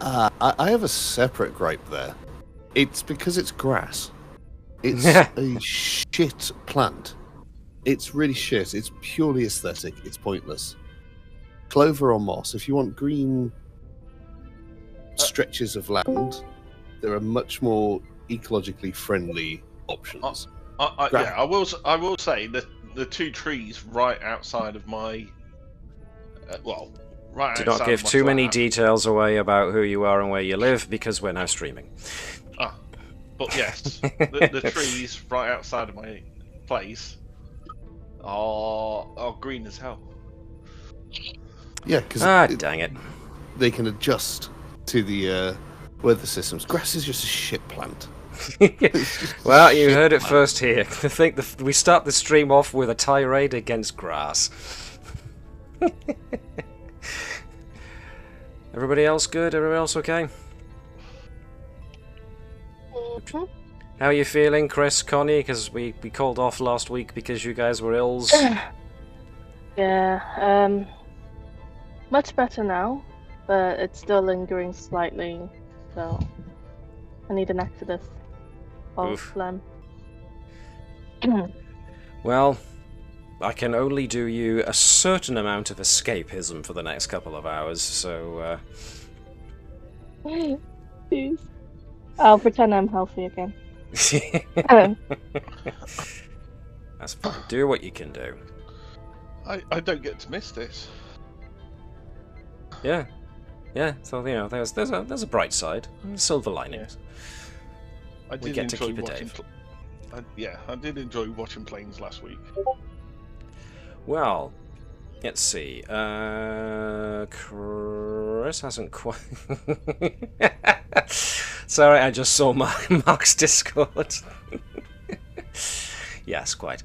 I have a separate gripe there. It's because it's grass. It's a shit plant. It's really shit. It's purely aesthetic. It's pointless. Clover or moss, if you want green stretches of land, there are much more ecologically friendly options. Yeah, I will say that the two trees right outside of my right. Do not give too many details away about who you are and where you live, because we're now streaming. But yes, the trees right outside of my place are green as hell. Yeah, because dang it, they can adjust to the weather systems. Grass is just a shit plant. Well, you heard it first here. I think we start the stream off with a tirade against grass. Everybody else good? Everybody else okay? How are you feeling, Chris, Connie? Because we called off last week because you guys were ills. Yeah, much better now, but it's still lingering slightly, so I need an exodus of phlegm. Well, I can only do you a certain amount of escapism for the next couple of hours, so... Please. I'll pretend I'm healthy again. That's fine. Do what you can do. I don't get to miss this. Yeah. So there's a bright side, silver linings. Yeah. We get to keep a day. I did enjoy watching planes last week. Well, let's see. Chris hasn't quite. Sorry, I just saw Mark's Discord. Yes, quite.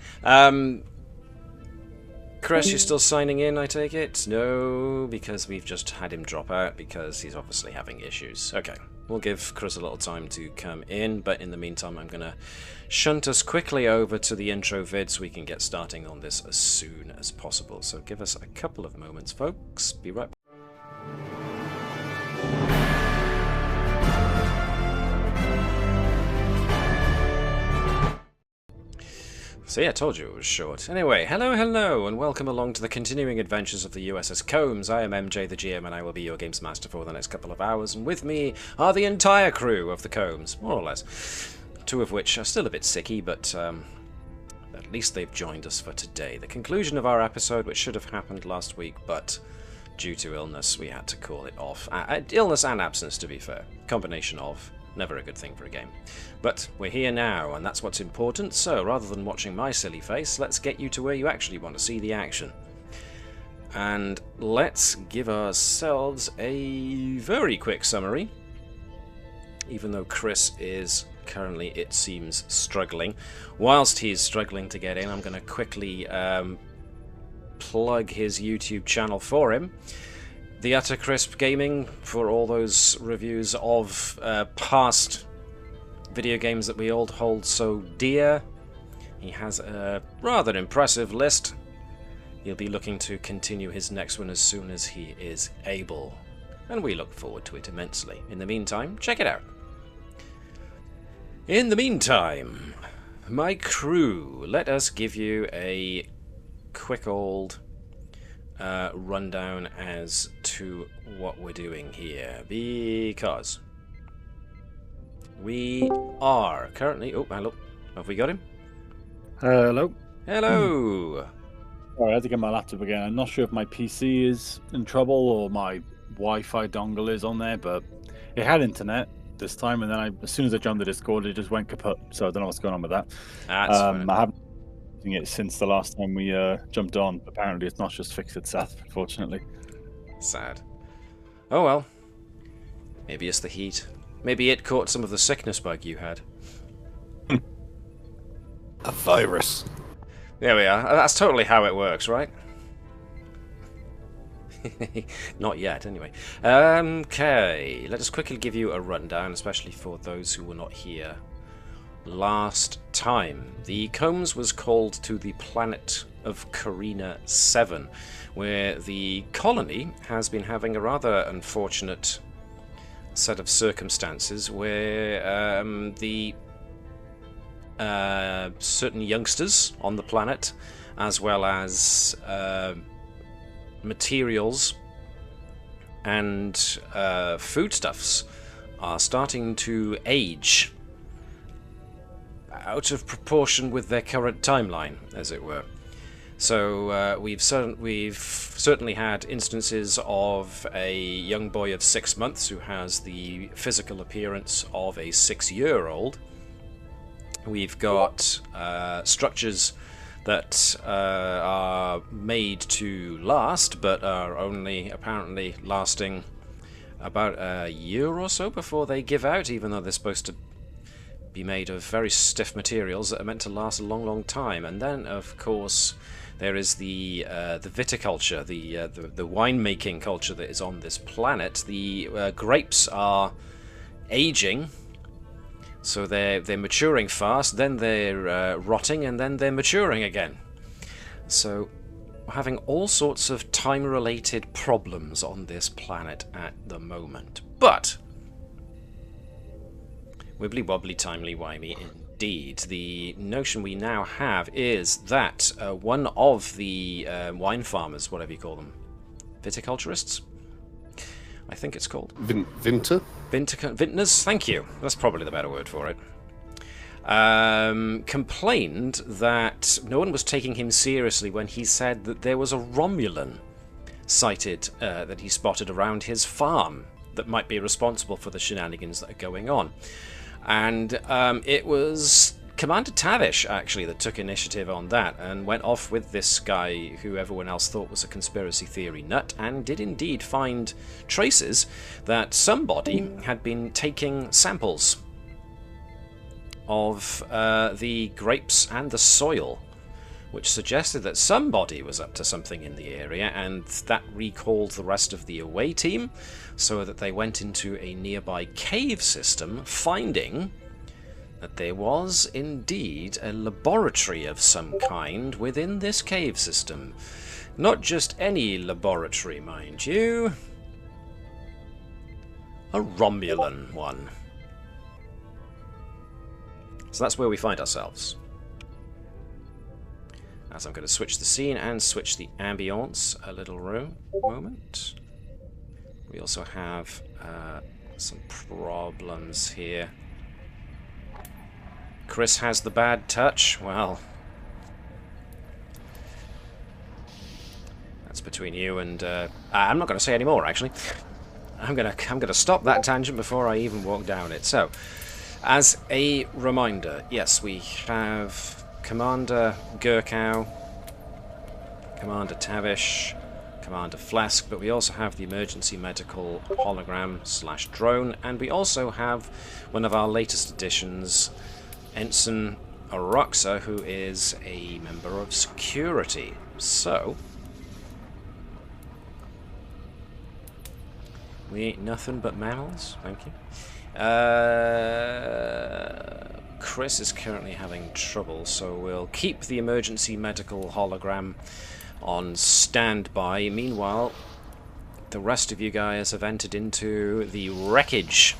Chris, you're still signing in, I take it? No, because we've just had him drop out because he's obviously having issues. Okay, we'll give Chris a little time to come in, but in the meantime I'm going to shunt us quickly over to the intro vid so we can get starting on this as soon as possible. So give us a couple of moments, folks. Be right back. See, I told you it was short. Anyway, hello, and welcome along to the continuing adventures of the USS Combs. I am MJ, the GM, and I will be your games master for the next couple of hours, and with me are the entire crew of the Combs, more or less. Two of which are still a bit sicky, but at least they've joined us for today. The conclusion of our episode, which should have happened last week, but due to illness, we had to call it off. Illness and absence, to be fair. Combination of. Never a good thing for a game. But we're here now, and that's what's important, so rather than watching my silly face, let's get you to where you actually want to see the action. And let's give ourselves a very quick summary, even though Chris is currently, it seems, struggling. Whilst he's struggling to get in, I'm going to quickly plug his YouTube channel for him. The Utter Crisp Gaming, for all those reviews of past video games that we all hold so dear. He has a rather impressive list. He'll be looking to continue his next one as soon as he is able, and we look forward to it immensely. In the meantime, check it out. In the meantime, my crew, let us give you a quick old rundown as to what we're doing here, because we are currently... Oh, hello. Have we got him? Hello. Hello. Sorry, I had to get my laptop again. I'm not sure if my PC is in trouble or my Wi-Fi dongle is on there, but it had internet this time, and then as soon as I joined the Discord, it just went kaput. So I don't know what's going on with that. That's fine. I haven't been using it since the last time we jumped on. Apparently, it's not just fixed itself, unfortunately. Sad. Oh well. Maybe it's the heat. Maybe it caught some of the sickness bug you had. A virus. There we are. That's totally how it works, right? Not yet, anyway. Okay, let us quickly give you a rundown, especially for those who were not here last time. The Combs was called to the planet of Carina VII, where the colony has been having a rather unfortunate set of circumstances where the certain youngsters on the planet, as well as materials and foodstuffs, are starting to age out of proportion with their current timeline, as it were. So we've certainly had instances of a young boy of 6 months who has the physical appearance of a 6-year-old. We've got structures that are made to last, but are only apparently lasting about a year or so before they give out, even though they're supposed to be made of very stiff materials that are meant to last a long, long time. And then, of course, there is the viticulture, the wine-making culture that is on this planet. The grapes are aging, so they're maturing fast, then they're rotting, and then they're maturing again. So we're having all sorts of time-related problems on this planet at the moment. But wibbly wobbly timely wimey indeed. The notion we now have is that one of the wine farmers, whatever you call them, viticulturists, I think it's called. Vintners, thank you. That's probably the better word for it. Complained that no one was taking him seriously when he said that there was a Romulan sighted that he spotted around his farm that might be responsible for the shenanigans that are going on. And it was Commander Tavish, actually, that took initiative on that and went off with this guy who everyone else thought was a conspiracy theory nut, and did indeed find traces that somebody had been taking samples of the grapes and the soil, which suggested that somebody was up to something in the area, and that recalled the rest of the away team, so that they went into a nearby cave system, finding that there was indeed a laboratory of some kind within this cave system. Not just any laboratory, mind you. A Romulan one. So that's where we find ourselves. As I'm going to switch the scene and switch the ambience a little moment. We also have some problems here. Chris has the bad touch. Well, that's between you and. I'm not going to say any more. Actually, I'm gonna stop that tangent before I even walk down it. So, as a reminder, yes, we have Commander Gerkow, Commander Tavish, Commander Phlesc, but we also have the emergency medical hologram / drone, and we also have one of our latest additions, Ensign Aroxa, who is a member of security. So we ain't nothing but mammals, thank you. Chris is currently having trouble, so we'll keep the emergency medical hologram on standby. Meanwhile, the rest of you guys have entered into the wreckage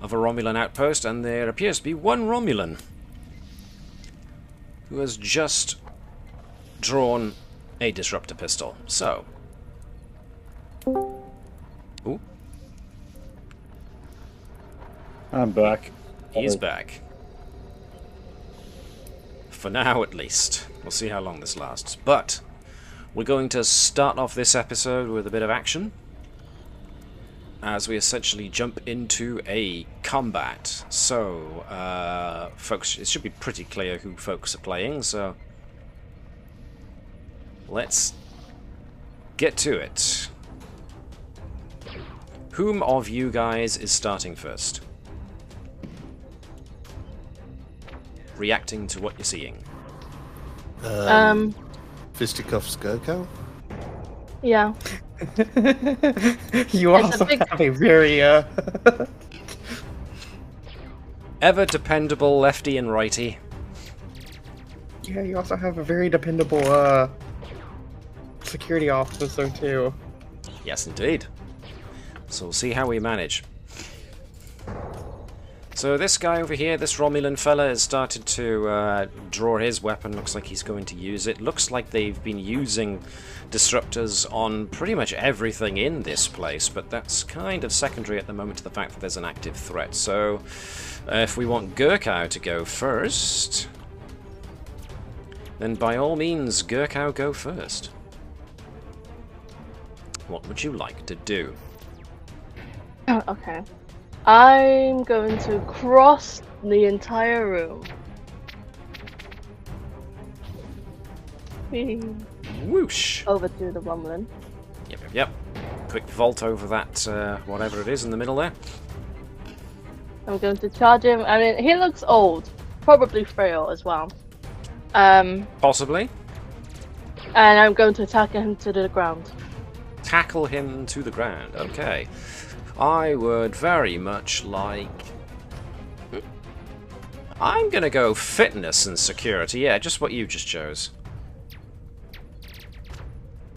of a Romulan outpost, and there appears to be one Romulan who has just drawn a disruptor pistol. So, ooh, I'm back. He's back. For now, at least. We'll see how long this lasts. But we're going to start off this episode with a bit of action, as we essentially jump into a combat. So, folks, it should be pretty clear who folks are playing, so let's get to it. Whom of you guys is starting first? Reacting to what you're seeing. Fisticuffs Gerkow? Yeah. You also have a very ever dependable lefty and righty. yeah, you also have a very dependable security officer too. Yes, indeed. So we'll see how we manage. So this guy over here, this Romulan fella, has started to draw his weapon. Looks like he's going to use it. Looks like they've been using disruptors on pretty much everything in this place, but that's kind of secondary at the moment to the fact that there's an active threat. So if we want Gerkow to go first, then by all means, Gerkow, go first. What would you like to do? Okay. I'm going to cross the entire room. Whoosh! Over to the Romulan. Yep. Quick vault over that, whatever it is in the middle there. I'm going to charge him. I mean, he looks old. Probably frail as well. Possibly. And I'm going to attack him to the ground. Tackle him to the ground. Okay. I would very much like... I'm gonna go fitness and security. Yeah, just what you just chose.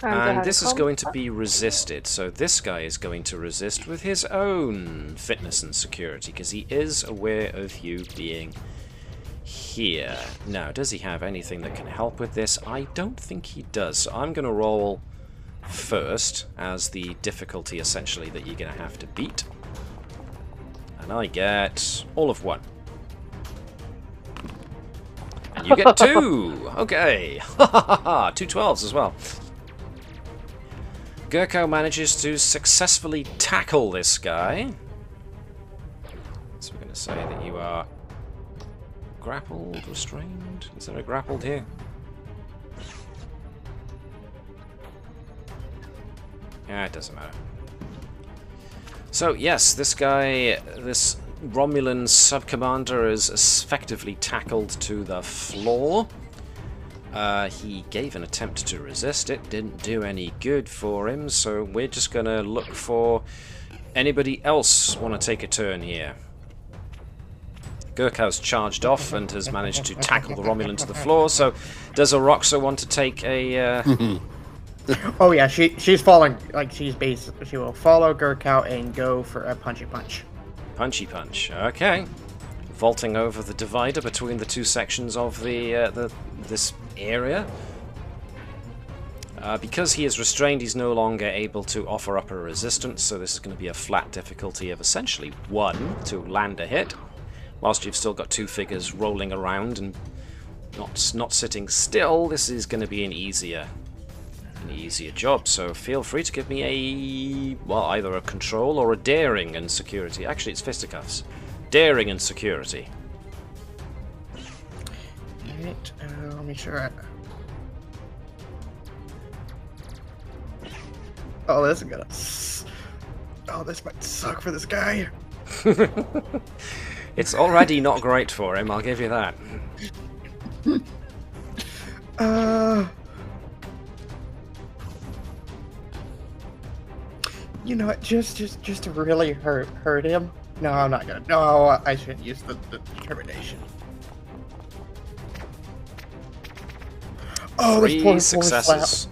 And this is going to be resisted, so this guy is going to resist with his own fitness and security, because he is aware of you being here. Now, does he have anything that can help with this? I don't think he does, so I'm going to roll first as the difficulty, essentially, that you're going to have to beat. And I get all of 1. And you get 2! Okay! 2 12s as well. Gerkow manages to successfully tackle this guy. So we're going to say that you are grappled, restrained. Is there a grappled here? Yeah, it doesn't matter. So yes, this guy, this Romulan sub-commander is effectively tackled to the floor. He gave an attempt to resist it, didn't do any good for him, so we're just going to look for anybody else want to take a turn here. Gerkow's charged off and has managed to tackle the Romulan to the floor, so does Aroxa want to take a... Oh yeah, she's falling, like she will follow Gerkow and go for a punchy punch. Punchy punch, okay. Vaulting over the divider between the two sections of this area. Because he is restrained, he's no longer able to offer up a resistance, so this is going to be a flat difficulty of essentially 1 to land a hit, whilst you've still got 2 figures rolling around and not sitting still. This is going to be an easier job, so feel free to give me a, well, either a control or a daring and security. Actually, it's fisticuffs. Daring and security. Alright, let me make sure. Oh, this is gonna. Oh, this might suck for this guy. It's already not great for him, I'll give you that. You know what? Just to really hurt him. No, I'm not gonna. No, I shouldn't use the determination. Oh, 3 successes.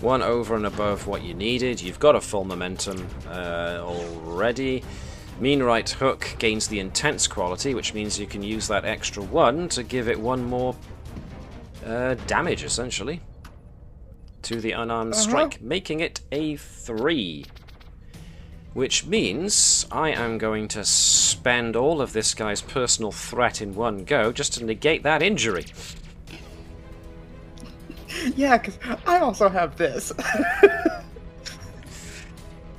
1 over and above what you needed. You've got a full momentum already. Mean right hook gains the intense quality, which means you can use that extra 1 to give it 1 more damage, essentially, to the unarmed strike, making it a 3. Which means I am going to spend all of this guy's personal threat in one go just to negate that injury. Yeah, because I also have this.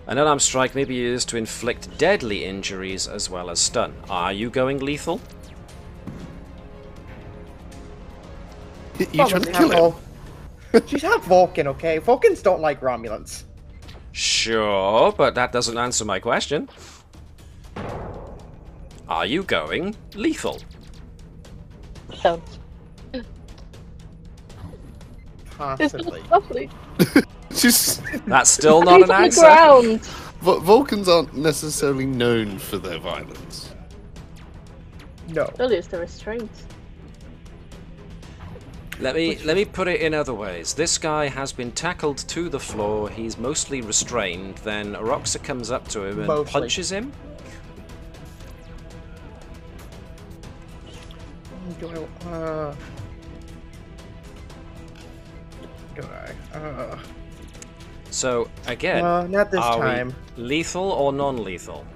An unarmed strike may be used to inflict deadly injuries as well as stun. Are you going lethal? You trying to kill him? She's half Vulcan, okay? Vulcans don't like Romulans. Sure, but that doesn't answer my question. Are you going lethal? Don't. Possibly. It's lovely. Just That's still not an answer. Ground. Vulcans aren't necessarily known for their violence. No. Really, it's the restraint. Let me put it in other ways. This guy has been tackled to the floor. He's mostly restrained. Then Aroxa comes up to him and punches him. Do I? So, again, not this are time. we lethal or non-lethal?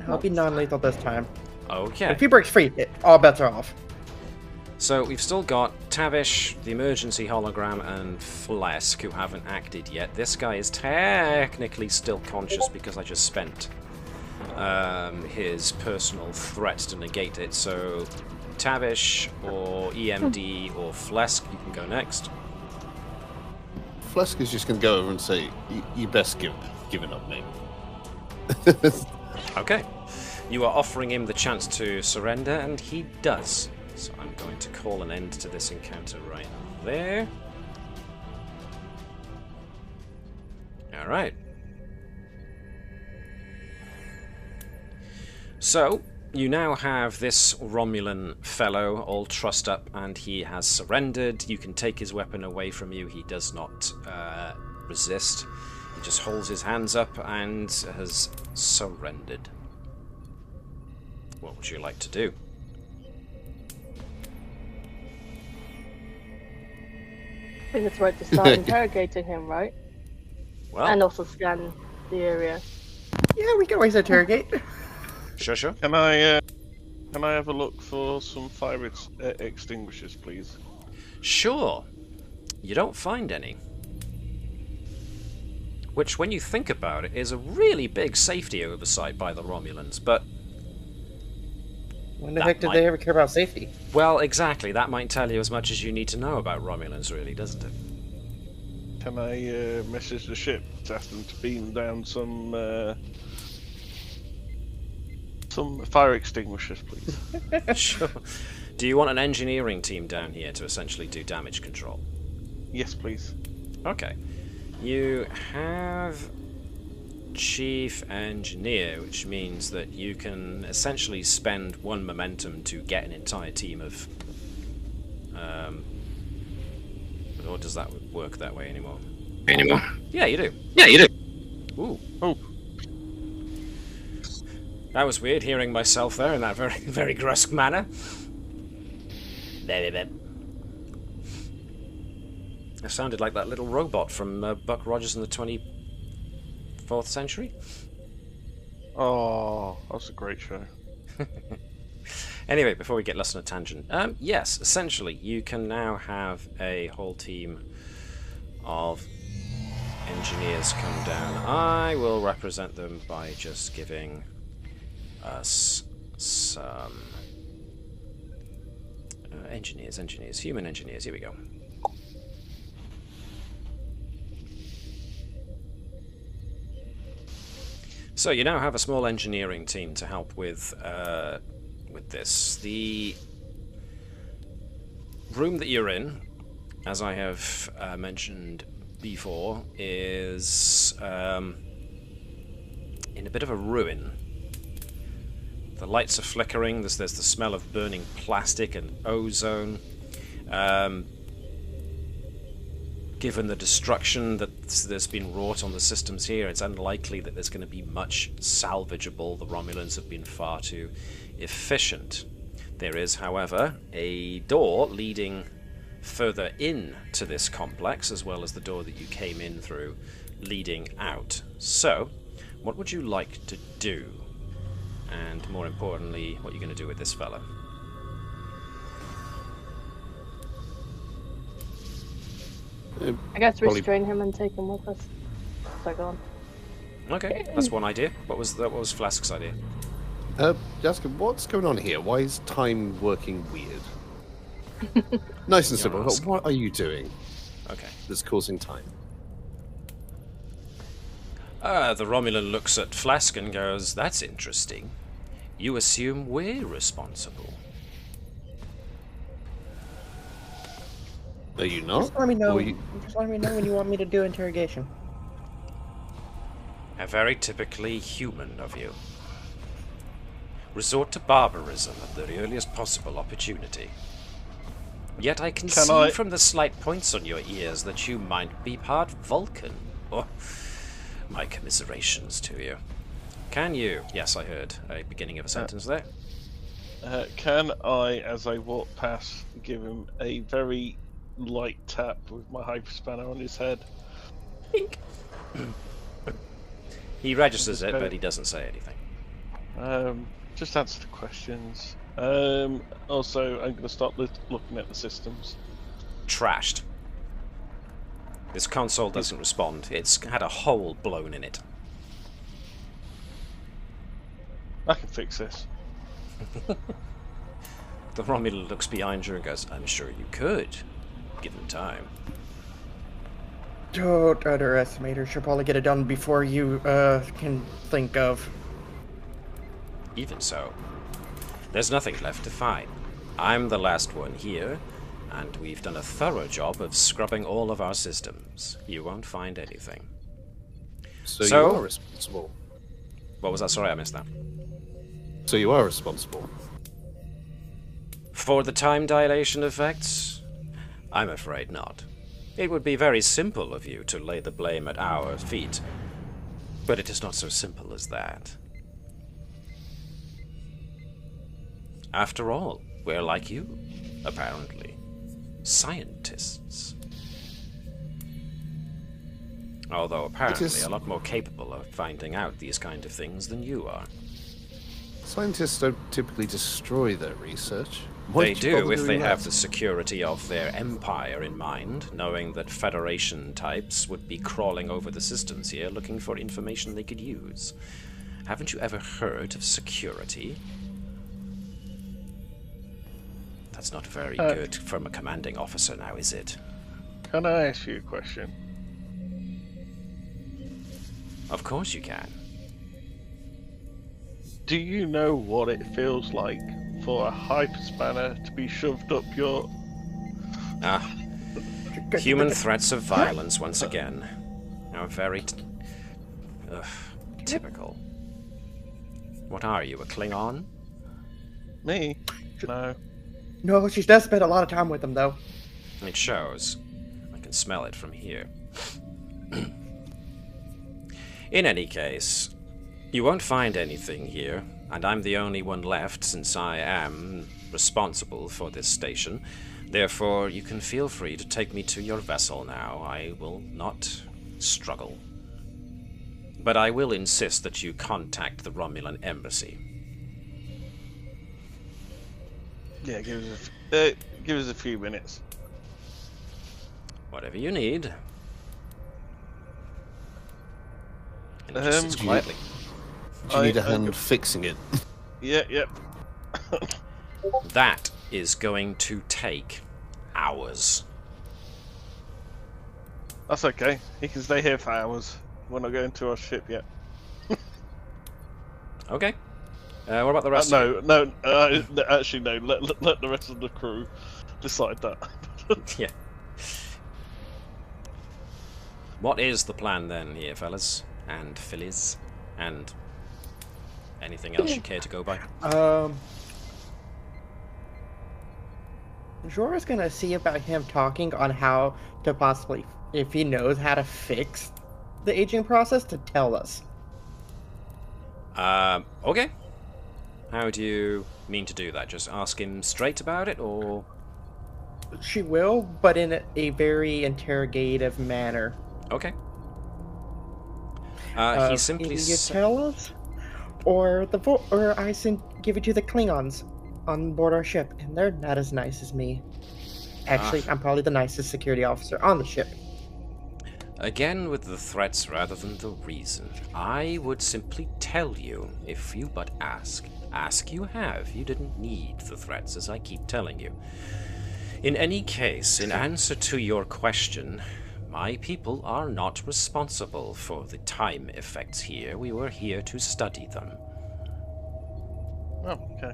I'll be non-lethal this time. Okay. If he breaks free, all bets are off. So we've still got Tavish, the emergency hologram, and Phlesc, who haven't acted yet. This guy is technically still conscious because I just spent his personal threat to negate it. So Tavish or EMD or Phlesc, you can go next. Phlesc is just going to go over and say, "You best give it up, mate." Okay. You are offering him the chance to surrender, and he does. So I'm going to call an end to this encounter right there. Alright. So, you now have this Romulan fellow all trussed up, and he has surrendered. You can take his weapon away from you. He does not resist. He just holds his hands up and has surrendered. What would you like to do? I think it's right to start interrogating him, right? Well, And also scan the area. Yeah, we can always interrogate. sure. Can I have a look for some fire extinguishers, please? Sure. You don't find any. Which, when you think about it, is a really big safety oversight by the Romulans, but... When the That heck did might- they ever care about safety? Well, exactly. That might tell you as much as you need to know about Romulans, really, doesn't it? Can I message the ship to ask them to beam down some fire extinguishers, please? Sure. Do you want an engineering team down here to essentially do damage control? Yes, please. Okay. You have Chief Engineer, which means that you can essentially spend one momentum to get an entire team of... or does that work that way anymore? Yeah, you do. Ooh. Oh. That was weird, hearing myself there in that very, very brusque manner. That sounded like that little robot from Buck Rogers in the 24th century. Oh, that's a great show. Anyway, before we get lost on a tangent, yes, essentially, you can now have a whole team of engineers come down. I will represent them by just giving us some engineers, human engineers. Here we go. So you now have a small engineering team to help with this. The room that you're in, as I have mentioned before, is in a bit of a ruin. The lights are flickering. There's the smell of burning plastic and ozone. Given the destruction that's been wrought on the systems here, it's unlikely that there's going to be much salvageable. The Romulans have been far too efficient. There is, however, a door leading further in to this complex, as well as the door that you came in through, leading out. So, what would you like to do? And more importantly, what are you going to do with this fella? I guess Probably- restrain him and take him with us. So go on. Okay, that's one idea. What was Phlesk's idea? Jessica, what's going on here? Why is time working weird? Nice and simple. ask. What are you doing Okay. that's causing time? The Romulan looks at Phlesc and goes, "That's interesting. You assume we're responsible." Are you not? Just let me know. Or you- Just let me know when you want me to do interrogation. How very typically human of you. Resort to barbarism at the earliest possible opportunity. Yet I can see I- from the slight points on your ears that you might be part Vulcan. Oh, my commiserations to you. Can you? Yes, I heard a beginning of a sentence there. Can I, as I walk past, give him a very light tap with my hyperspanner on his head? He registers it, but he doesn't say anything. Just answer the questions. Also, I'm going to start looking at the systems. Trashed. This console doesn't respond. It's had a hole blown in it. I can fix this. The Romulan looks behind you and goes, I'm sure you could, given time. Don't underestimate her. She'll probably get it done before you can think of. Even so, there's nothing left to find. I'm the last one here, and we've done a thorough job of scrubbing all of our systems. You won't find anything. So you are responsible. What was that? Sorry, I missed that. So you are responsible. For the time dilation effects? I'm afraid not. It would be very simple of you to lay the blame at our feet, but it is not so simple as that. After all, we're like you, apparently. Scientists. Although apparently a lot more capable of finding out these kind of things than you are. Scientists don't typically destroy their research. They do if they have the security of their empire in mind, knowing that Federation types would be crawling over the systems here looking for information they could use. Haven't you ever heard of security? That's not very good from a commanding officer now, is it? Can I ask you a question? Of course you can. Do you know what it feels like for a hyperspanner to be shoved up your... Human threats of violence once again. Are very typical. What are you, a Klingon? Me? No. No, she does spend a lot of time with them, though. It shows. I can smell it from here. In any case, you won't find anything here, and I'm the only one left since I am responsible for this station. Therefore, you can feel free to take me to your vessel now. I will not struggle. But I will insist that you contact the Romulan embassy. Yeah, give us a few minutes. Whatever you need. And he just sits quietly. Do you need a hand fixing it? Yeah, yep. That is going to take hours. That's okay. He can stay here for hours. We're not going to our ship yet. Okay. What about the rest of you? Actually, no. Let the rest of the crew decide that. Yeah. What is the plan then here, fellas? And fillies? And anything else you care to go by? Jorah's gonna see about him talking on how to possibly, if he knows how to fix the aging process, to tell us. Okay. How do you mean to do that? Just ask him straight about it, or...? She will, but in a very interrogative manner. Okay. He simply Can you tell us? Or I give it to the Klingons on board our ship, and they're not as nice as me. Actually, I'm probably the nicest security officer on the ship. Again with the threats rather than the reason. I would simply tell you if you but ask. Ask you have. You didn't need the threats, as I keep telling you. In any case, in answer to your question, my people are not responsible for the time effects here. We were here to study them. Oh, okay.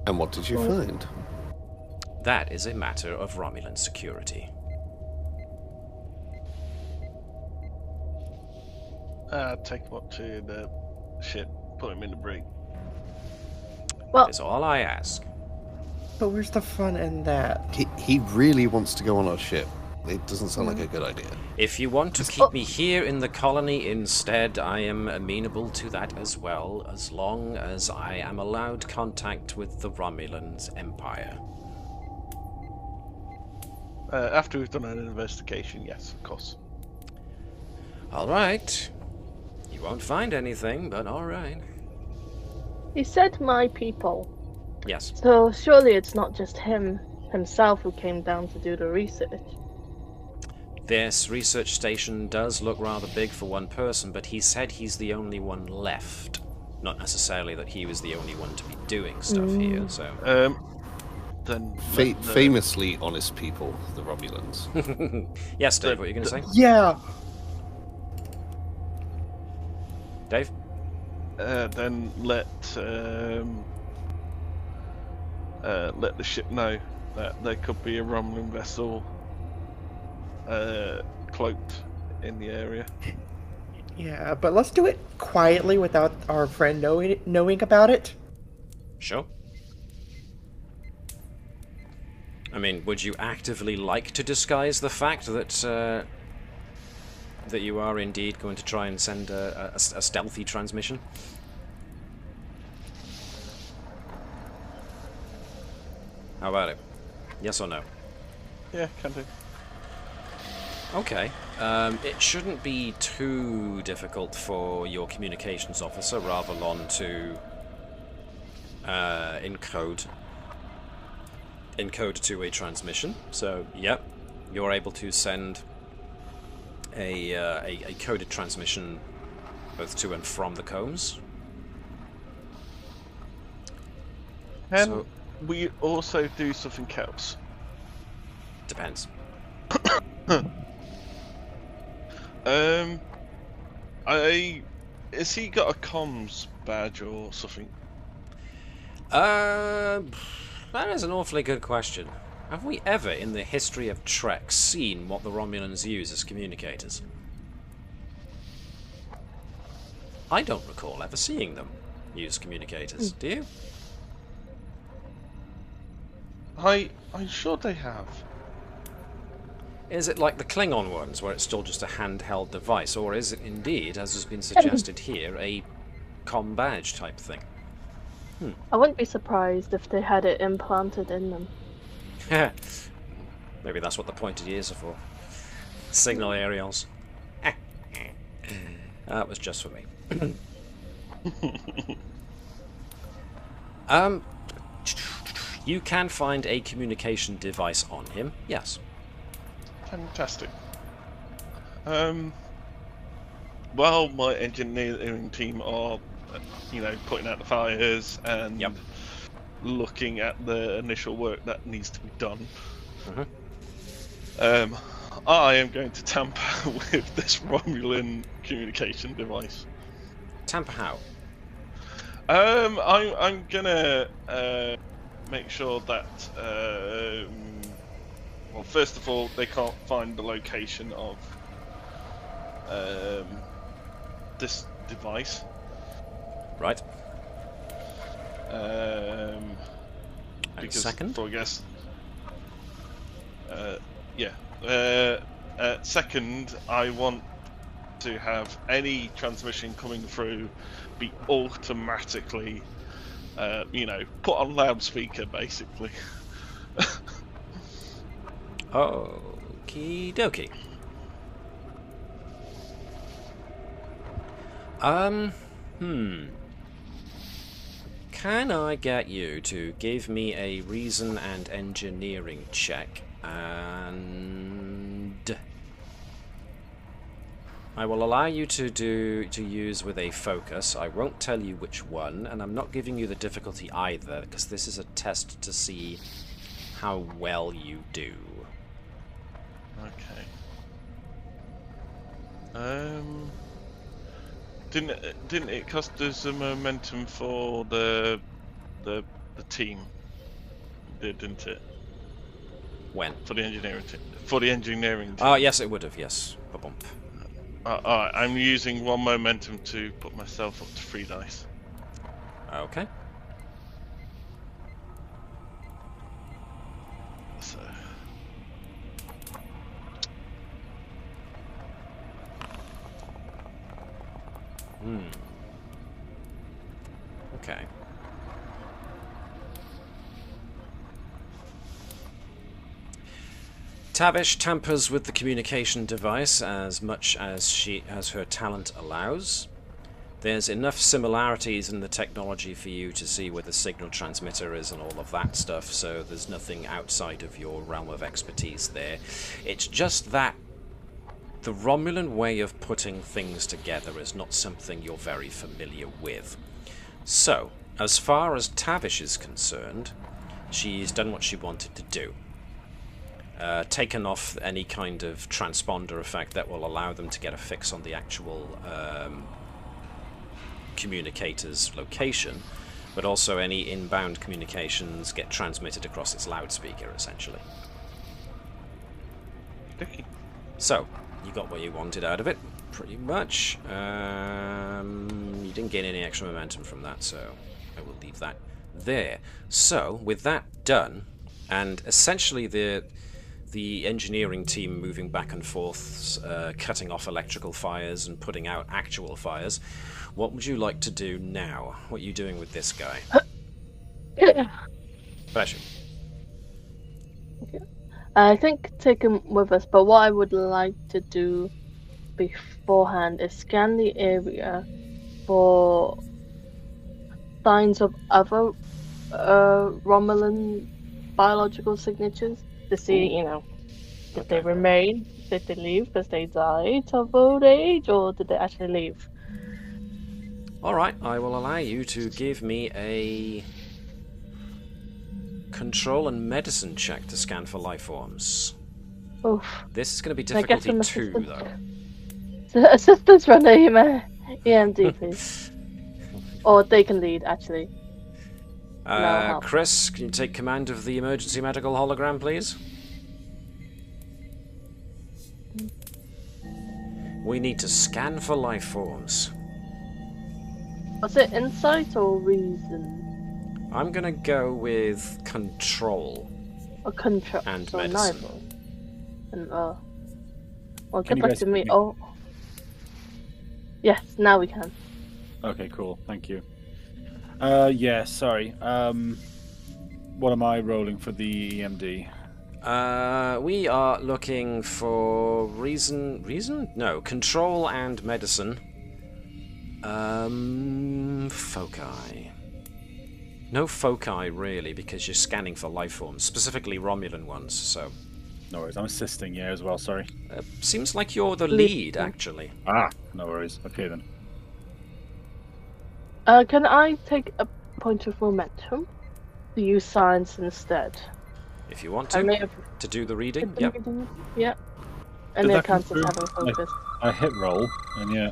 And what did you find? That is a matter of Romulan security. Take him up to the ship, put him in the brig. Well, That is all I ask. But where's the fun in that? He really wants to go on our ship. It doesn't sound like a good idea. If you want to keep me here in the colony instead, I am amenable to that as well, as long as I am allowed contact with the Romulans Empire. After we've done an investigation, yes, of course. Alright. You won't find anything, but alright. He said my people. Yes. So surely it's not just himself who came down to do the research. This research station does look rather big for one person, but he said he's the only one left. Not necessarily that he was the only one to be doing stuff here, so... Then famously honest people, the Romulans. Yes, Dave, what are you going to say? Yeah. Dave? Then let the ship know that there could be a Romulan vessel cloaked in the area. Yeah, but let's do it quietly without our friend knowing about it. Sure. I mean, would you actively like to disguise the fact that that you are indeed going to try and send a stealthy transmission? How about it? Yes or no? Yeah, can do. Okay. It shouldn't be too difficult for your communications officer, Ravalon, to encode to a transmission. So, yep, you're able to send a coded transmission both to and from the combs. Can So- we also do something else? Depends. Has he got a comms badge or something? That is an awfully good question. Have we ever, in the history of Trek, seen what the Romulans use as communicators? I don't recall ever seeing them use communicators. Do you? I'm sure they have. Is it like the Klingon ones, where it's still just a handheld device, or is it indeed, as has been suggested here, a comm badge type thing? I wouldn't be surprised if they had it implanted in them. Maybe that's what the pointed ears are for. Signal aerials. That was just for me. You can find a communication device on him, yes. Fantastic. Well, my engineering team are, putting out the fires and Yep. looking at the initial work that needs to be done. Mhm. I am going to tamper with this Romulan communication device. Tamper how? I'm gonna make sure that well, first of all, they can't find the location of this device. Right. And second? So I guess, second, I want to have any transmission coming through be automatically, put on loudspeaker, basically. Okie dokie. Can I get you to give me a reason and engineering check, and I will allow you to use with a focus. I won't tell you which one, and I'm not giving you the difficulty either, because this is a test to see how well you do. Okay. Didn't it cost us a momentum for the team? Didn't it? When? For the engineering team. For the engineering team. Oh, yes, it would have, yes. Ba-bump. Alright, I'm using one momentum to put myself up to 3 dice. Okay. So Okay. Tavish tampers with the communication device as much as her talent allows. There's enough similarities in the technology for you to see where the signal transmitter is and all of that stuff, so there's nothing outside of your realm of expertise there. It's just that the Romulan way of putting things together is not something you're very familiar with. So, as far as Tavish is concerned, she's done what she wanted to do. Taken off any kind of transponder effect that will allow them to get a fix on the actual communicator's location, but also any inbound communications get transmitted across its loudspeaker, essentially. So, you got what you wanted out of it, pretty much. You didn't gain any extra momentum from that, so I will leave that there. So, with that done, and essentially the engineering team moving back and forth, cutting off electrical fires and putting out actual fires, what would you like to do now? What are you doing with this guy? Bless you. Okay. I think take him with us, but what I would like to do beforehand is scan the area for signs of other Romulan biological signatures to see, did they remain, did they leave because they died of old age, or did they actually leave? Alright, I will allow you to give me a control and medicine check to scan for life forms. Oof. This is going to be difficulty 2, though. Assistance from the EMD, please. Or they can lead, actually. No, Chris, can you take command of the emergency medical hologram, please? We need to scan for life forms. Was it insight or reason? I'm gonna go with control. Or control. And so medicine. neither. And well, Can get you back guys to hear me. me? Oh, yes, now we can. Okay, cool. Thank you. Yeah, sorry. What am I rolling for the EMD? We are looking for reason? No, control and medicine. Foci. No foci, really, because you're scanning for life forms, specifically Romulan ones, so... No worries, I'm assisting, yeah, as well, sorry. Seems like you're the lead, actually. Ah, no worries. Okay, then. Can I take a point of momentum to use science instead? If you want I may to. have To do the reading, hit the yep. reading. Yeah. And Did then that come counts as through? having focus. I hit roll, and yeah.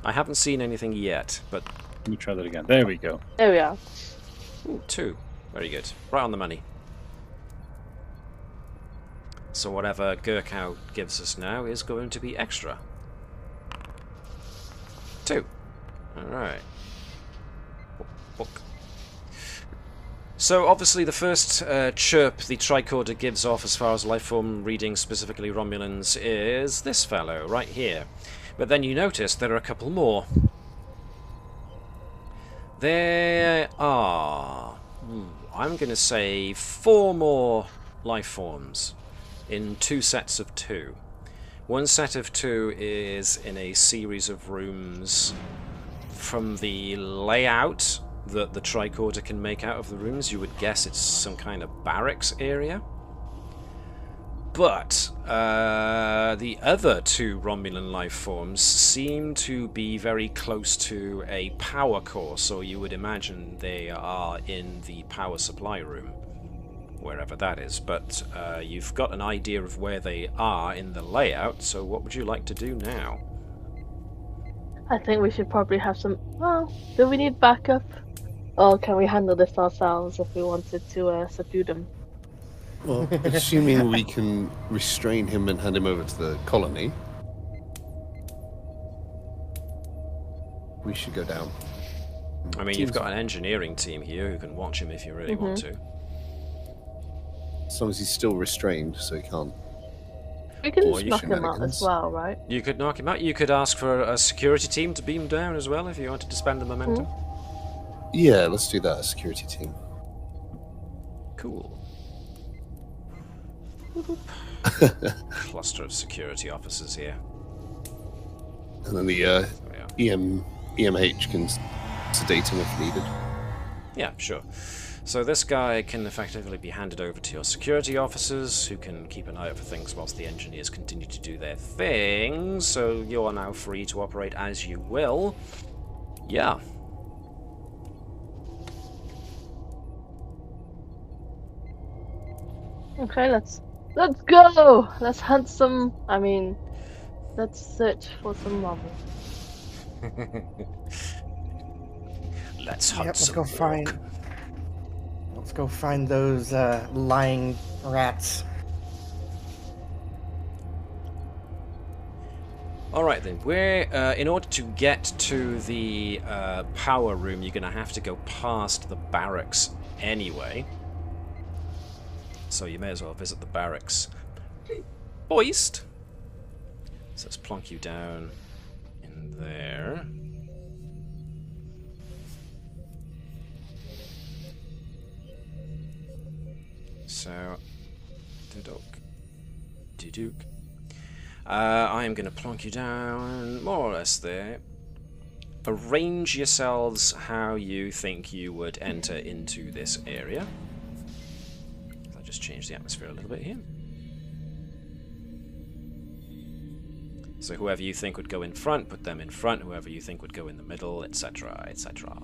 I haven't seen anything yet, but... Let me try that again. There we go. There we are. Ooh, 2. Very good. Right on the money. So whatever Gerkow gives us now is going to be extra. 2. Alright. So obviously the first chirp the tricorder gives off as far as lifeform reading, specifically Romulans, is this fellow right here. But then you notice there are a couple more. There are, I'm going to say 4 more life forms in 2 sets of 2. One set of 2 is in a series of rooms. From the layout that the tricorder can make out of the rooms, you would guess it's some kind of barracks area. But the other 2 Romulan life forms seem to be very close to a power core, so you would imagine they are in the power supply room, wherever that is. But you've got an idea of where they are in the layout, so what would you like to do now? I think we should probably have some... Well, do we need backup? Or can we handle this ourselves if we wanted to subdue them? Well, assuming we can restrain him and hand him over to the colony, we should go down. I mean, you've got an engineering team here who can watch him if you really want to. As long as he's still restrained, so he can't. We can Or just knock him out as shenanigans. well, right? You could knock him out. You could ask for a security team to beam down as well if you wanted to spend the momentum. Yeah, let's do that. A security team. Cool. Cluster of security officers here. And then the There we are. EMH can sedate him if needed. Yeah, sure. So this guy can effectively be handed over to your security officers, who can keep an eye out for things whilst the engineers continue to do their thing. So you are now free to operate as you will. Yeah. Okay, let's go. Let's hunt some. I mean, let's search for some Romulans. Let's hunt Let's some go rock. find. Let's go find those lying rats. Alright then, we're, in order to get to the power room, you're going to have to go past the barracks anyway. So you may as well visit the barracks. Hoist! So let's plonk you down in there. So, Duduk. I am going to plonk you down more or less there. Arrange yourselves how you think you would enter into this area. I'll just change the atmosphere a little bit here. So whoever you think would go in front, put them in front. Whoever you think would go in the middle, etc., etc.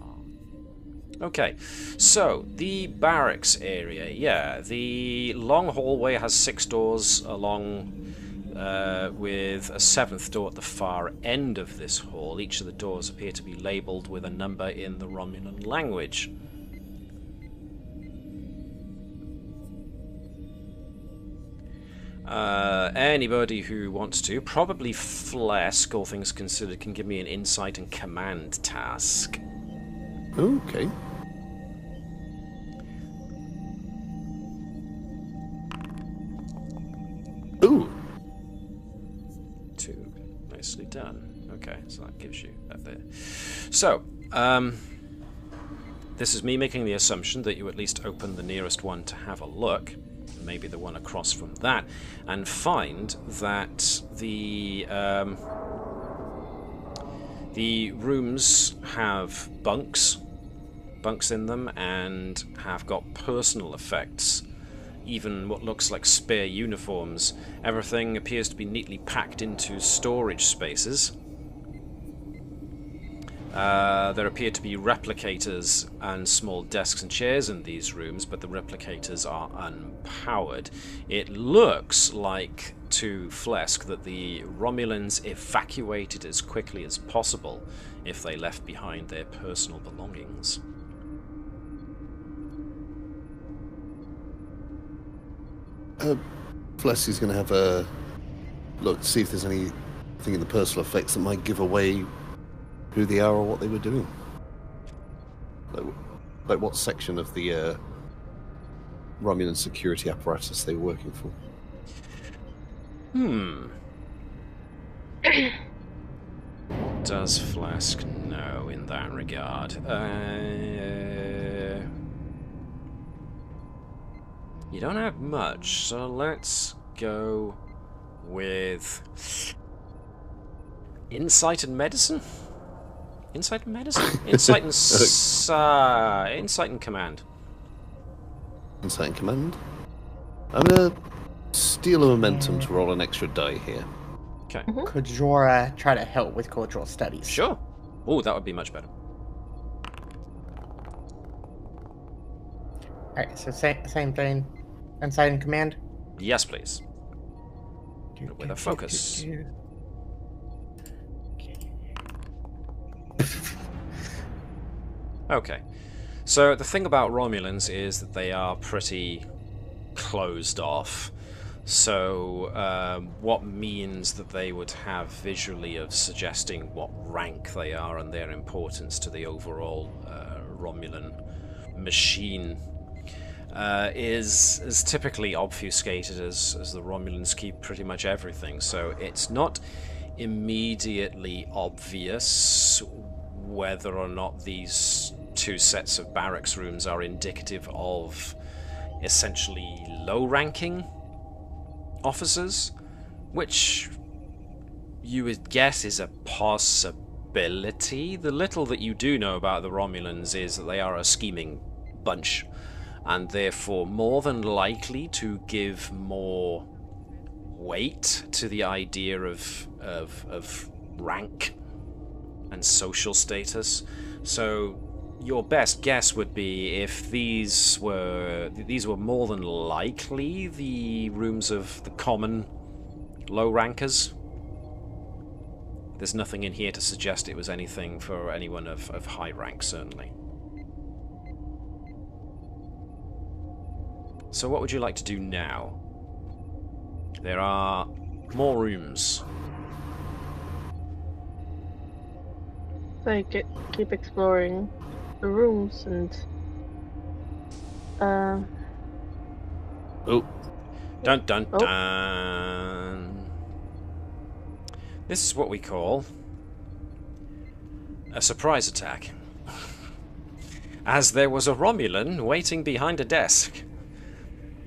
Okay, so the barracks area. Yeah, the long hallway has 6 doors along with a 7th door at the far end of this hall. Each of the doors appear to be labelled with a number in the Romulan language. Anybody who wants to, probably Phlesc, all things considered, can give me an insight and command task. Okay. Ooh. 2. Nicely done. Okay, so that gives you that there. So, this is me making the assumption that you at least open the nearest one to have a look, maybe the one across from that, and find that the rooms have bunks in them and have got personal effects. Even what looks like spare uniforms. Everything appears to be neatly packed into storage spaces. There appear to be replicators and small desks and chairs in these rooms, but the replicators are unpowered. It looks like, to Phlesc, that the Romulans evacuated as quickly as possible if they left behind their personal belongings. Phlesc is going to have a look to see if there's anything in the personal effects that might give away who they are or what they were doing. Like what section of the Romulan security apparatus they were working for. Does Phlesc know in that regard? You don't have much, so let's go with insight and medicine. Insight and medicine. Insight and insight and command. Insight and command. I'm gonna steal a momentum to roll an extra die here. Okay. Could Jorah try to help with cultural studies? Sure. Oh, that would be much better. Alright, so same thing. Insight and command? Yes, please. With a focus. Okay. So the thing about Romulans is that they are pretty closed off. So what means that they would have visually of suggesting what rank they are and their importance to the overall Romulan machine. is as typically obfuscated as the Romulans keep pretty much everything. So it's not immediately obvious whether or not these two sets of barracks rooms are indicative of essentially low-ranking officers, which you would guess is a possibility. The little that you do know about the Romulans is that they are a scheming bunch, and therefore more than likely to give more weight to the idea of rank and social status. So your best guess would be if these were more than likely the rooms of the common low rankers. There's nothing in here to suggest it was anything for anyone of high rank, certainly. So what would you like to do now? There are more rooms. So keep exploring the rooms and Oh, Dun dun dun. This is what we call a surprise attack. As there was a Romulan waiting behind a desk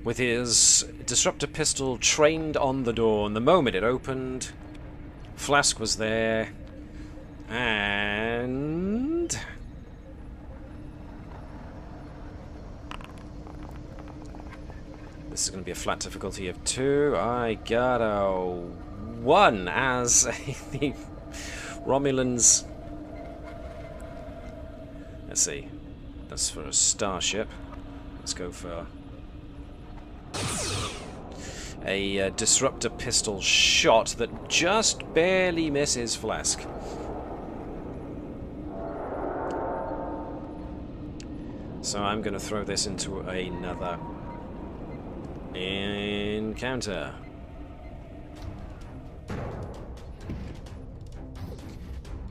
with his disruptor pistol trained on the door, and the moment it opened, Phlesc was there, and this is going to be a flat difficulty of 2. I got a 1 as the Romulans. Let's see. That's for a starship. Let's go for a disruptor pistol shot that just barely misses Phlesc. So I'm going to throw this into another encounter.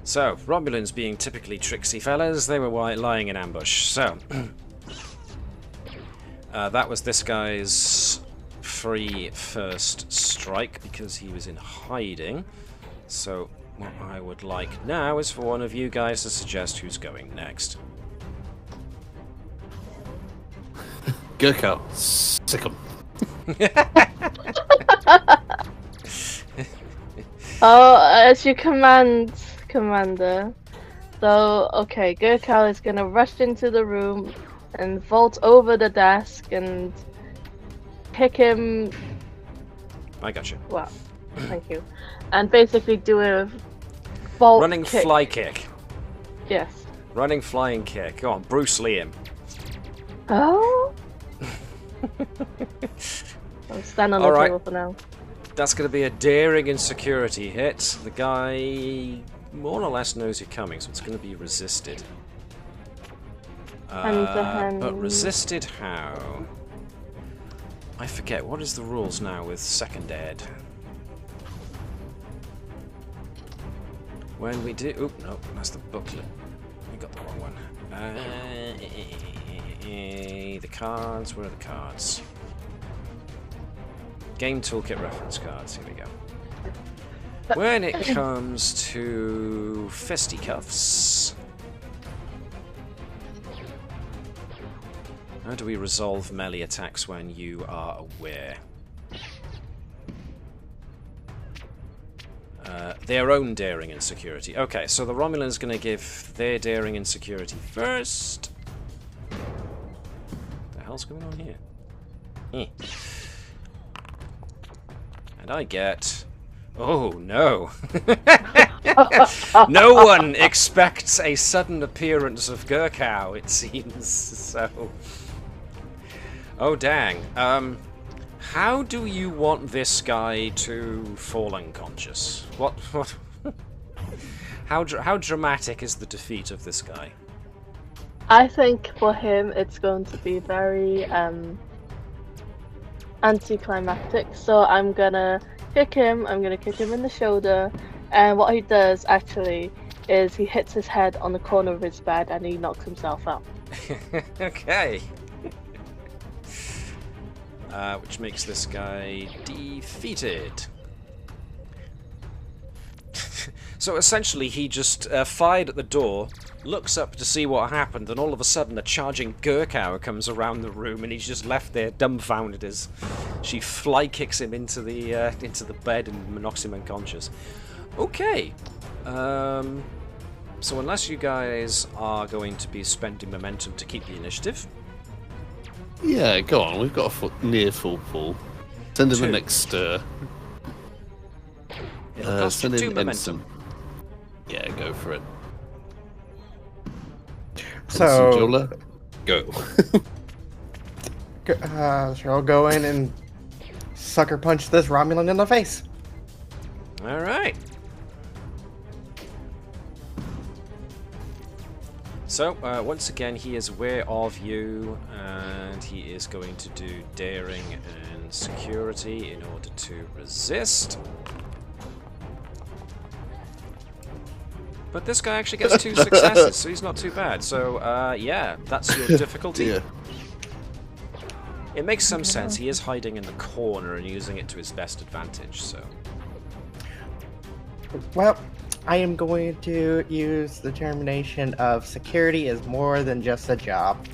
So, Romulans being typically tricksy fellas, they were lying in ambush. So, that was this guy's free first strike because he was in hiding. So, what I would like now is for one of you guys to suggest who's going next. Gerkow, sick 'em. Oh, as you command, Commander. So, okay, Gerkow is gonna rush into the room and vault over the desk and kick him. I got you. Wow, thank you. And basically do a vault Running kick. fly kick. Yes. Running flying kick. Go on, Bruce Lee him. Oh. I'll stand on the Alright. table for now. That's going to be a daring and security hit. The guy more or less knows you're coming, so it's going to be resisted. But resisted how? I forget. What is the rules now with second ed? When we do... Oop, no, that's the booklet. We got the wrong one. The cards, where are the cards? Game Toolkit reference cards, here we go. When it comes to fisticuffs, how do we resolve melee attacks when you are aware? Their own daring and security. Okay, so the Romulan's going to give their daring and security first. What the hell's going on here? And I get... Oh, no. No one expects a sudden appearance of Gerkow, it seems. So... Oh, dang. How do you want this guy to fall unconscious? What? How dramatic is the defeat of this guy? I think for him it's going to be very anticlimactic. So I'm gonna kick him. I'm gonna kick him in the shoulder, and what he does actually is he hits his head on the corner of his bed and he knocks himself out. Okay. which makes this guy defeated. So essentially he just fired at the door, looks up to see what happened, and all of a sudden a charging Gerkow comes around the room, and he's just left there dumbfounded as she fly kicks him into the bed and knocks him unconscious. Okay, so unless you guys are going to be spending momentum to keep the initiative. Yeah, go on. We've got a near full pull. Send in the 2. next stir. It'll cost you Send 2 in momentum. Ensign. Yeah, go for it. So, Ensign Jolla, go. sure, I'll go in and sucker punch this Romulan in the face. All right. So, once again, he is aware of you, and he is going to do daring and security in order to resist. But this guy actually gets 2 successes, so he's not too bad. So, yeah, that's your difficulty. Yeah. It makes some sense. He is hiding in the corner and using it to his best advantage, so... Well, I am going to use the determination of security is more than just a job.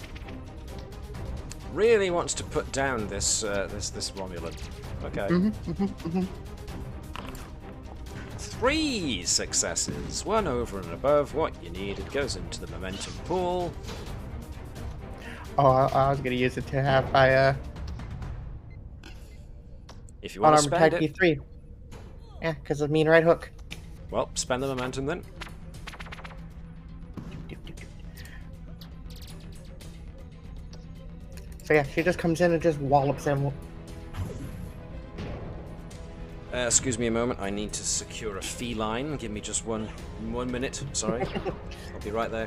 Really wants to put down this this Romulan. Okay. 3 successes, 1 over and above what you need. It goes into the momentum pool. Oh, I was going to use it to have my If you want to unarmed spend attack it, D3. Yeah, because of mean right hook. well, spend the momentum then. So yeah, she just comes in and just wallops him. Excuse me a moment. I need to secure a feline. Give me just one minute. Sorry, I'll be right there.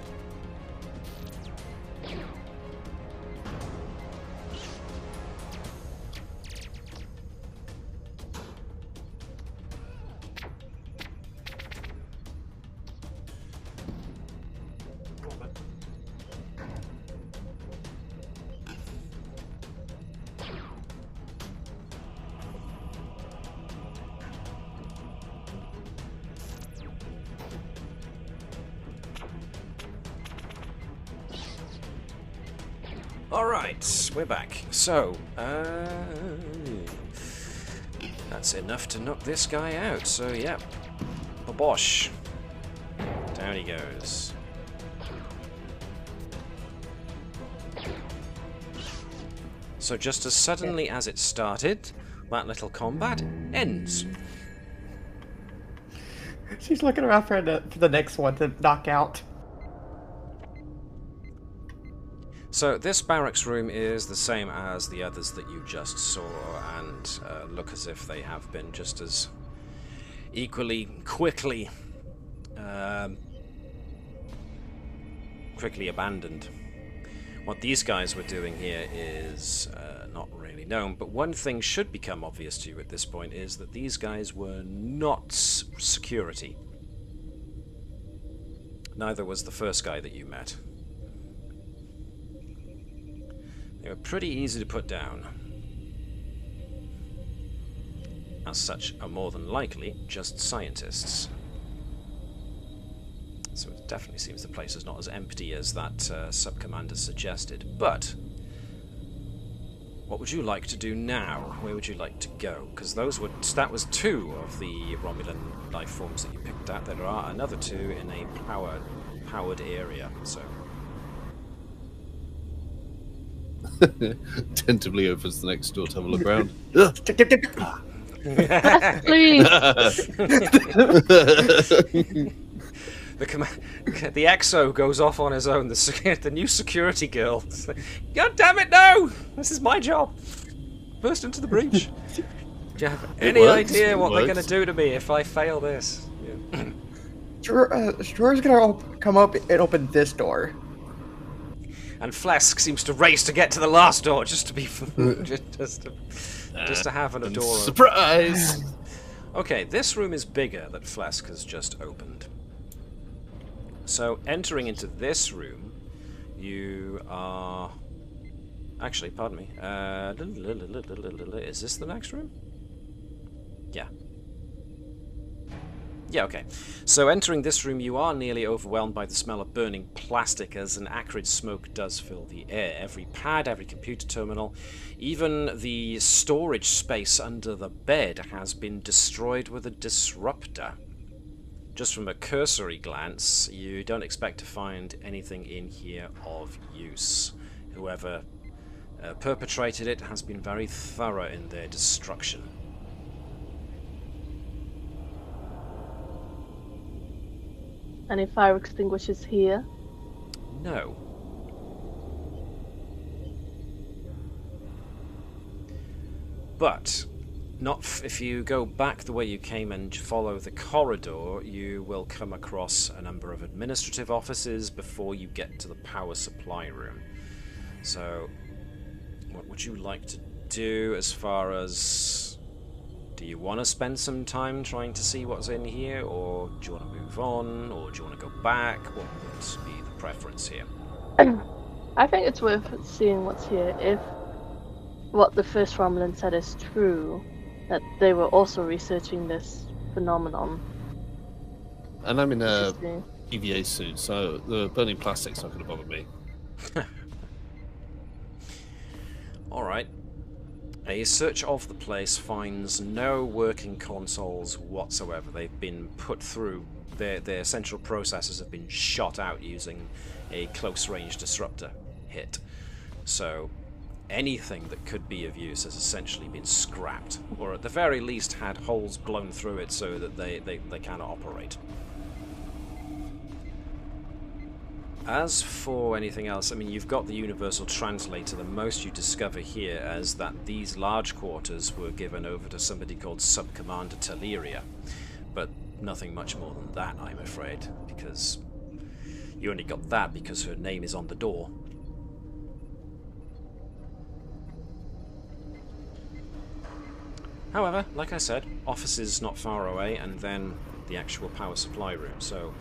Alright, we're back. So, that's enough to knock this guy out. So, yeah. Bosh. Down he goes. So, just as suddenly as it started, that little combat ends. She's looking around for the next one to knock out. So this barracks room is the same as the others that you just saw, and look as if they have been just as equally quickly abandoned. What these guys were doing here is not really known, but one thing should become obvious to you at this point is that these guys were not security. Neither was the first guy that you met. They were pretty easy to put down. As such, are more than likely just scientists. So it definitely seems the place is not as empty as that sub-commander suggested. But what would you like to do now? Where would you like to go? Because that was 2 of the Romulan life forms that you picked out. There are another 2 in a powered area. So. Tentatively opens the next door to have a look around. Please. The EXO goes off on his own. The new security girl. God damn it, no! This is my job. Burst into the breach. Do you have any idea what they're going to do to me if I fail this? Yeah. Jor's gonna come up and open this door. And Phlesc seems to race to get to the last door just to be just to have a door open. Surprise! Okay, this room is bigger that Phlesc has just opened. So entering into this room, you are Actually, pardon me. Is this the next room? Yeah. Yeah, okay. So entering this room, you are nearly overwhelmed by the smell of burning plastic as an acrid smoke does fill the air. Every pad, every computer terminal, even the storage space under the bed has been destroyed with a disruptor. Just from a cursory glance, you don't expect to find anything in here of use. Whoever perpetrated it has been very thorough in their destruction. Any fire extinguishers here? No. But if you go back the way you came and follow the corridor, you will come across a number of administrative offices before you get to the power supply room. So, what would you like to do as far as... Do you want to spend some time trying to see what's in here, or do you want to move on, or do you want to go back? What would be the preference here? I think it's worth seeing what's here. If what the first Romulan said is true, that they were also researching this phenomenon. And I'm in a EVA suit, so the burning plastic's not going to bother me. Alright. A search of the place finds no working consoles whatsoever. They've been put through, their central processors have been shot out using a close-range disruptor hit. So anything that could be of use has essentially been scrapped, or at the very least had holes blown through it so that they cannot operate. As for anything else, I mean, you've got the universal translator. The most you discover here is that these large quarters were given over to somebody called Sub-Commander Teleria, but nothing much more than that, I'm afraid, because you only got that because her name is on the door. However, like I said, offices not far away, and then the actual power supply room. So,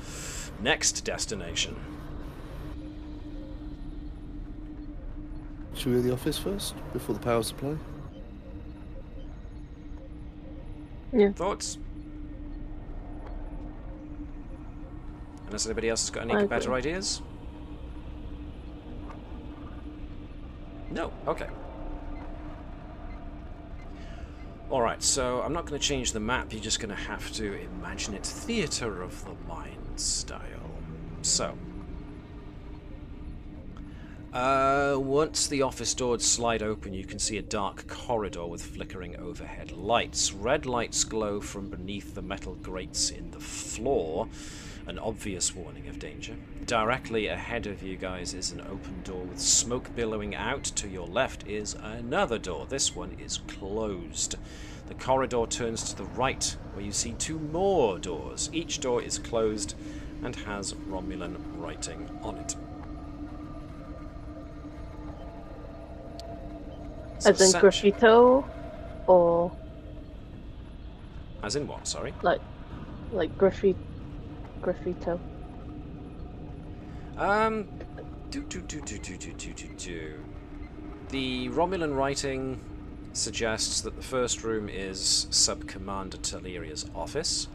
next destination. Should we go to the office first, before the power supply? Yeah. Thoughts? Unless anybody else has got any I better agree. ideas? No? Okay. Alright, so I'm not going to change the map, you're just going to have to imagine it theatre of the mind style. So, once the office doors slide open, you can see a dark corridor with flickering overhead lights. Red lights glow from beneath the metal grates in the floor, an obvious warning of danger. Directly ahead of you guys is an open door with smoke billowing out. To your left is another door. This one is closed. The corridor turns to the right, where you see two more doors. Each door is closed and has Romulan writing on it. As in graffito, or as in what? Sorry. Like graffito. The Romulan writing suggests that the first room is Sub-Commander Teleria's office.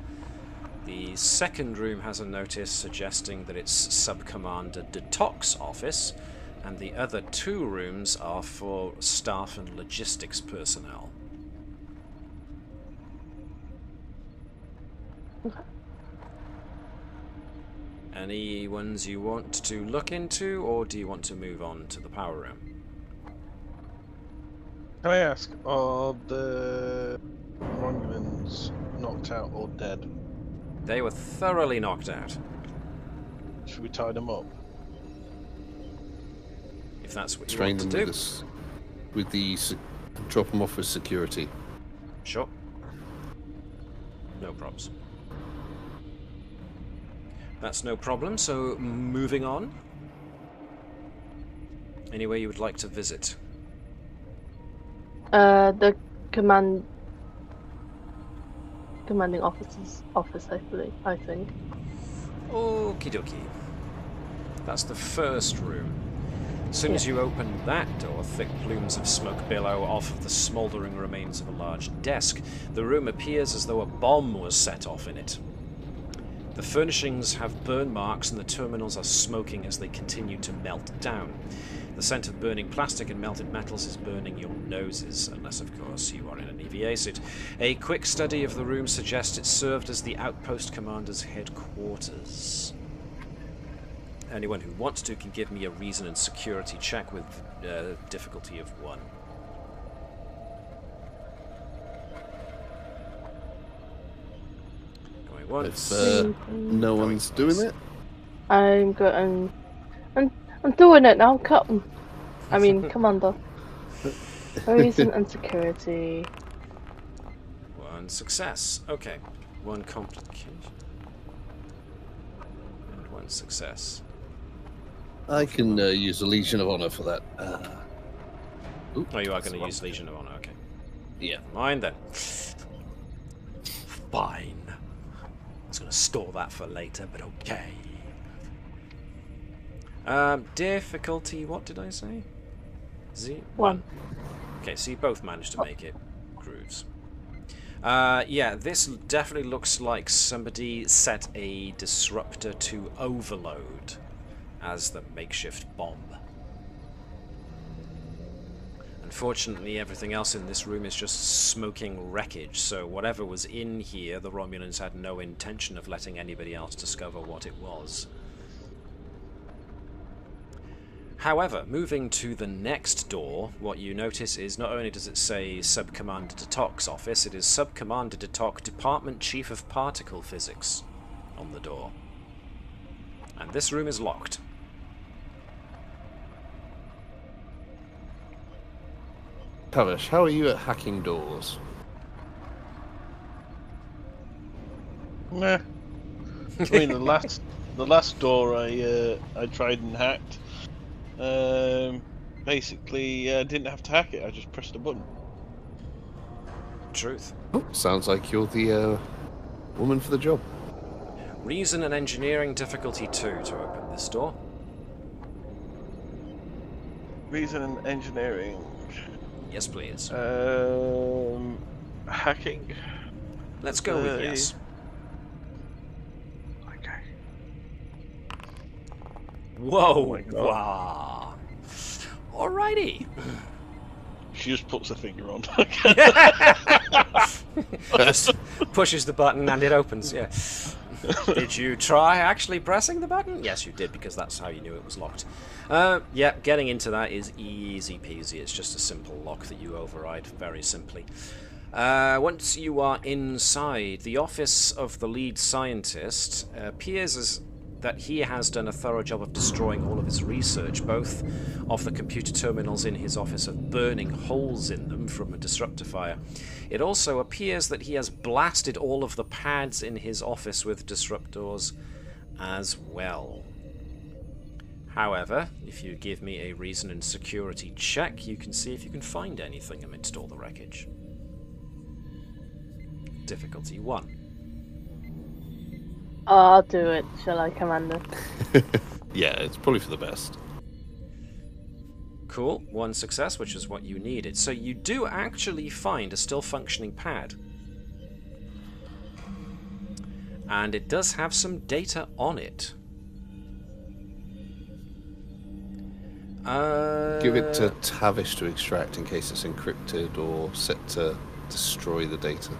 The second room has a notice suggesting that it's Sub-Commander Detok's office, and the other two rooms are for staff and logistics personnel. Okay. Any ones you want to look into, or do you want to move on to the power room? Can I ask, are the Romulans knocked out or dead? They were thoroughly knocked out. Should we tie them up? If that's what you Train want them to do. with the drop them off with security. Sure. No probs. That's no problem, so moving on. Anywhere you would like to visit? The commanding officer's office, I think. Okie dokie. That's the first room. As soon as you open that door, thick plumes of smoke billow off of the smouldering remains of a large desk. The room appears as though a bomb was set off in it. The furnishings have burn marks and the terminals are smoking as they continue to melt down. The scent of burning plastic and melted metals is burning your noses, unless of course you are in an EVA suit. A quick study of the room suggests it served as the outpost commander's headquarters. Anyone who wants to can give me a reason and security check with difficulty of 1. Going once. If no one's doing it, I'm going. I'm doing it now, Captain. I mean, Commander. Reason and security. 1 success. Okay. 1 complication. And 1 success. I can use a Legion of Honor for that. Oh, you are going to use Legion of Honor, okay. Yeah. Mine then. Fine. I was going to store that for later, but okay. Difficulty, what did I say? 1. Okay, so you both managed to make it, Grooves. Yeah, this definitely looks like somebody set a disruptor to overload as the makeshift bomb. Unfortunately, everything else in this room is just smoking wreckage, so whatever was in here, the Romulans had no intention of letting anybody else discover what it was. However, moving to the next door, what you notice is not only does it say Sub-Commander de Toc's office, it is Sub-Commander de Toc, Department Chief of Particle Physics, on the door. And this room is locked. Tavish, how are you at hacking doors? Nah. I mean, the last door I tried and hacked. Basically, didn't have to hack it. I just pressed a button. Truth. Oh, sounds like you're the woman for the job. Reason and engineering difficulty 2 to open this door. Reason and engineering. Yes, please. Hacking. Let's go with yes. Okay. Whoa! Oh my God. Wow! Alrighty. She just puts her finger on. Just pushes the button and it opens. Yeah. Did you try actually pressing the button? Yes, you did, because that's how you knew it was locked. Yeah, getting into that is easy peasy. It's just a simple lock that you override very simply. Once you are inside, the office of the lead scientist appears as that he has done a thorough job of destroying all of his research, both of the computer terminals in his office of burning holes in them from a disruptor fire. It also appears that he has blasted all of the pads in his office with disruptors as well. However, if you give me a reason and security check, you can see if you can find anything amidst all the wreckage. Difficulty 1. Oh, I'll do it, shall I, Commander? Yeah, it's probably for the best. Cool, 1 success, which is what you needed. So you do actually find a still functioning pad. And it does have some data on it. Give it to Tavish to extract in case it's encrypted or set to destroy the data.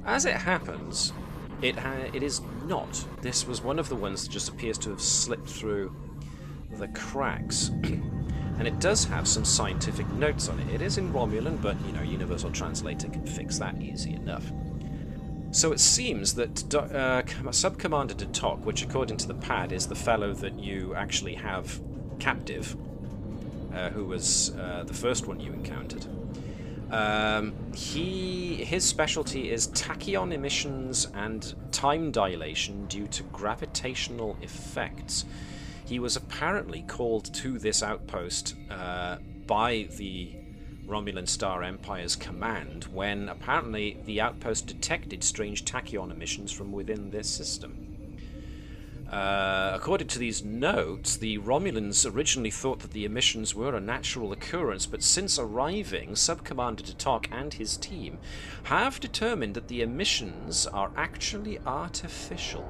As it happens, it is not. This was one of the ones that just appears to have slipped through the cracks. And it does have some scientific notes on it. It is in Romulan, but, you know, Universal Translator can fix that easy enough. So it seems that Sub-Commander de Toc, which according to the pad is the fellow that you actually have captive, who was the first one you encountered, his specialty is tachyon emissions and time dilation due to gravitational effects. He was apparently called to this outpost by the Romulan Star Empire's command when apparently the outpost detected strange tachyon emissions from within this system. According to these notes, the Romulans originally thought that the emissions were a natural occurrence, but since arriving, Sub-Commander Tatok and his team have determined that the emissions are actually artificial.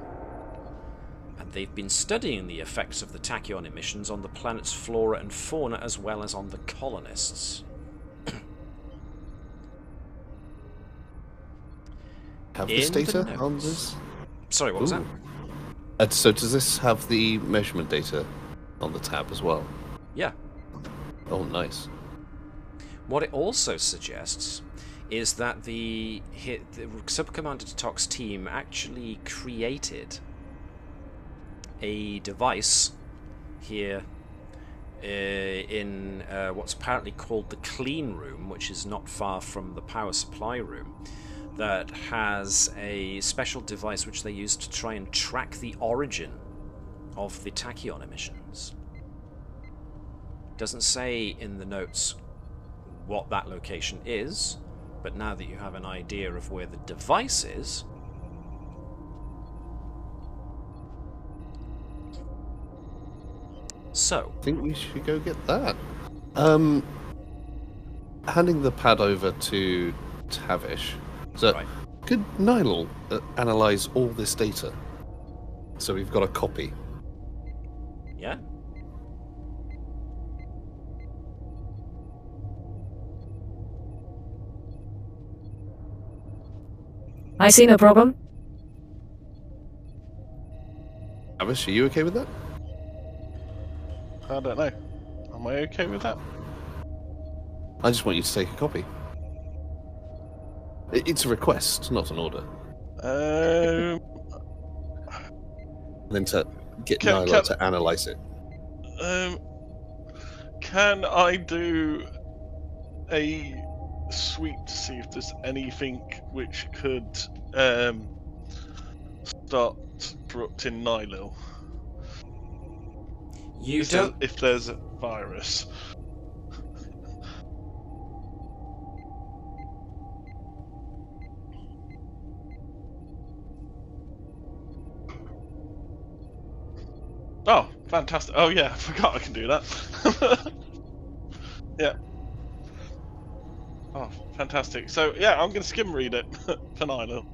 And they've been studying the effects of the tachyon emissions on the planet's flora and fauna as well as on the colonists. Have this data on this? Sorry, what was that? So does this have the measurement data on the tab as well? Yeah. Oh, nice. What it also suggests is that the Sub-Commander Tatok's team actually created a device here in what's apparently called the clean room, which is not far from the power supply room, that has a special device which they use to try and track the origin of the tachyon emissions. Doesn't say in the notes what that location is, but now that you have an idea of where the device is, so I think we should go get that. Handing the pad over to Tavish. So, right. Could Nylal analyze all this data? So we've got a copy. Yeah. I see no problem. Tavish, are you okay with that? I don't know. Am I okay with that? I just want you to take a copy. It's a request, not an order. Then to get Nylal to analyze it. Can I do a sweep to see if there's anything which could start corrupting Nylal? You don't. If there's a virus. Oh, fantastic. Oh yeah, I forgot I can do that. Yeah. Oh, fantastic. So yeah, I'm going to skim read it for Nylal.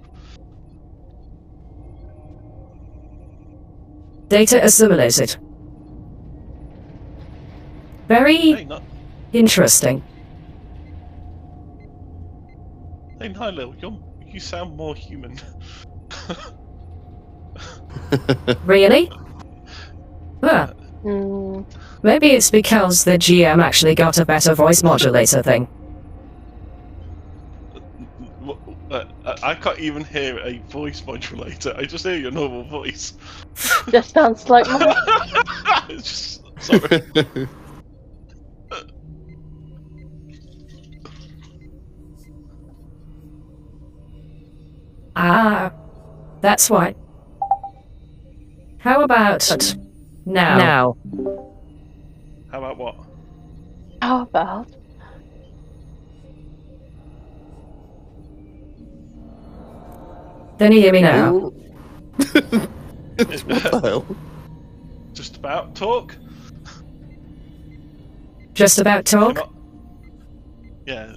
Data assimilated. Very Hey, interesting. Hey Nylal, you sound more human. Really? Huh. Maybe it's because the GM actually got a better voice modulator thing. I can't even hear a voice modulator. I just hear your normal voice. Just sounds like mine. It's just, sorry. Ah, that's why. How about now? How about what? How about? Then you hear me now? What the hell? Just about talk? Just about talk? Yeah,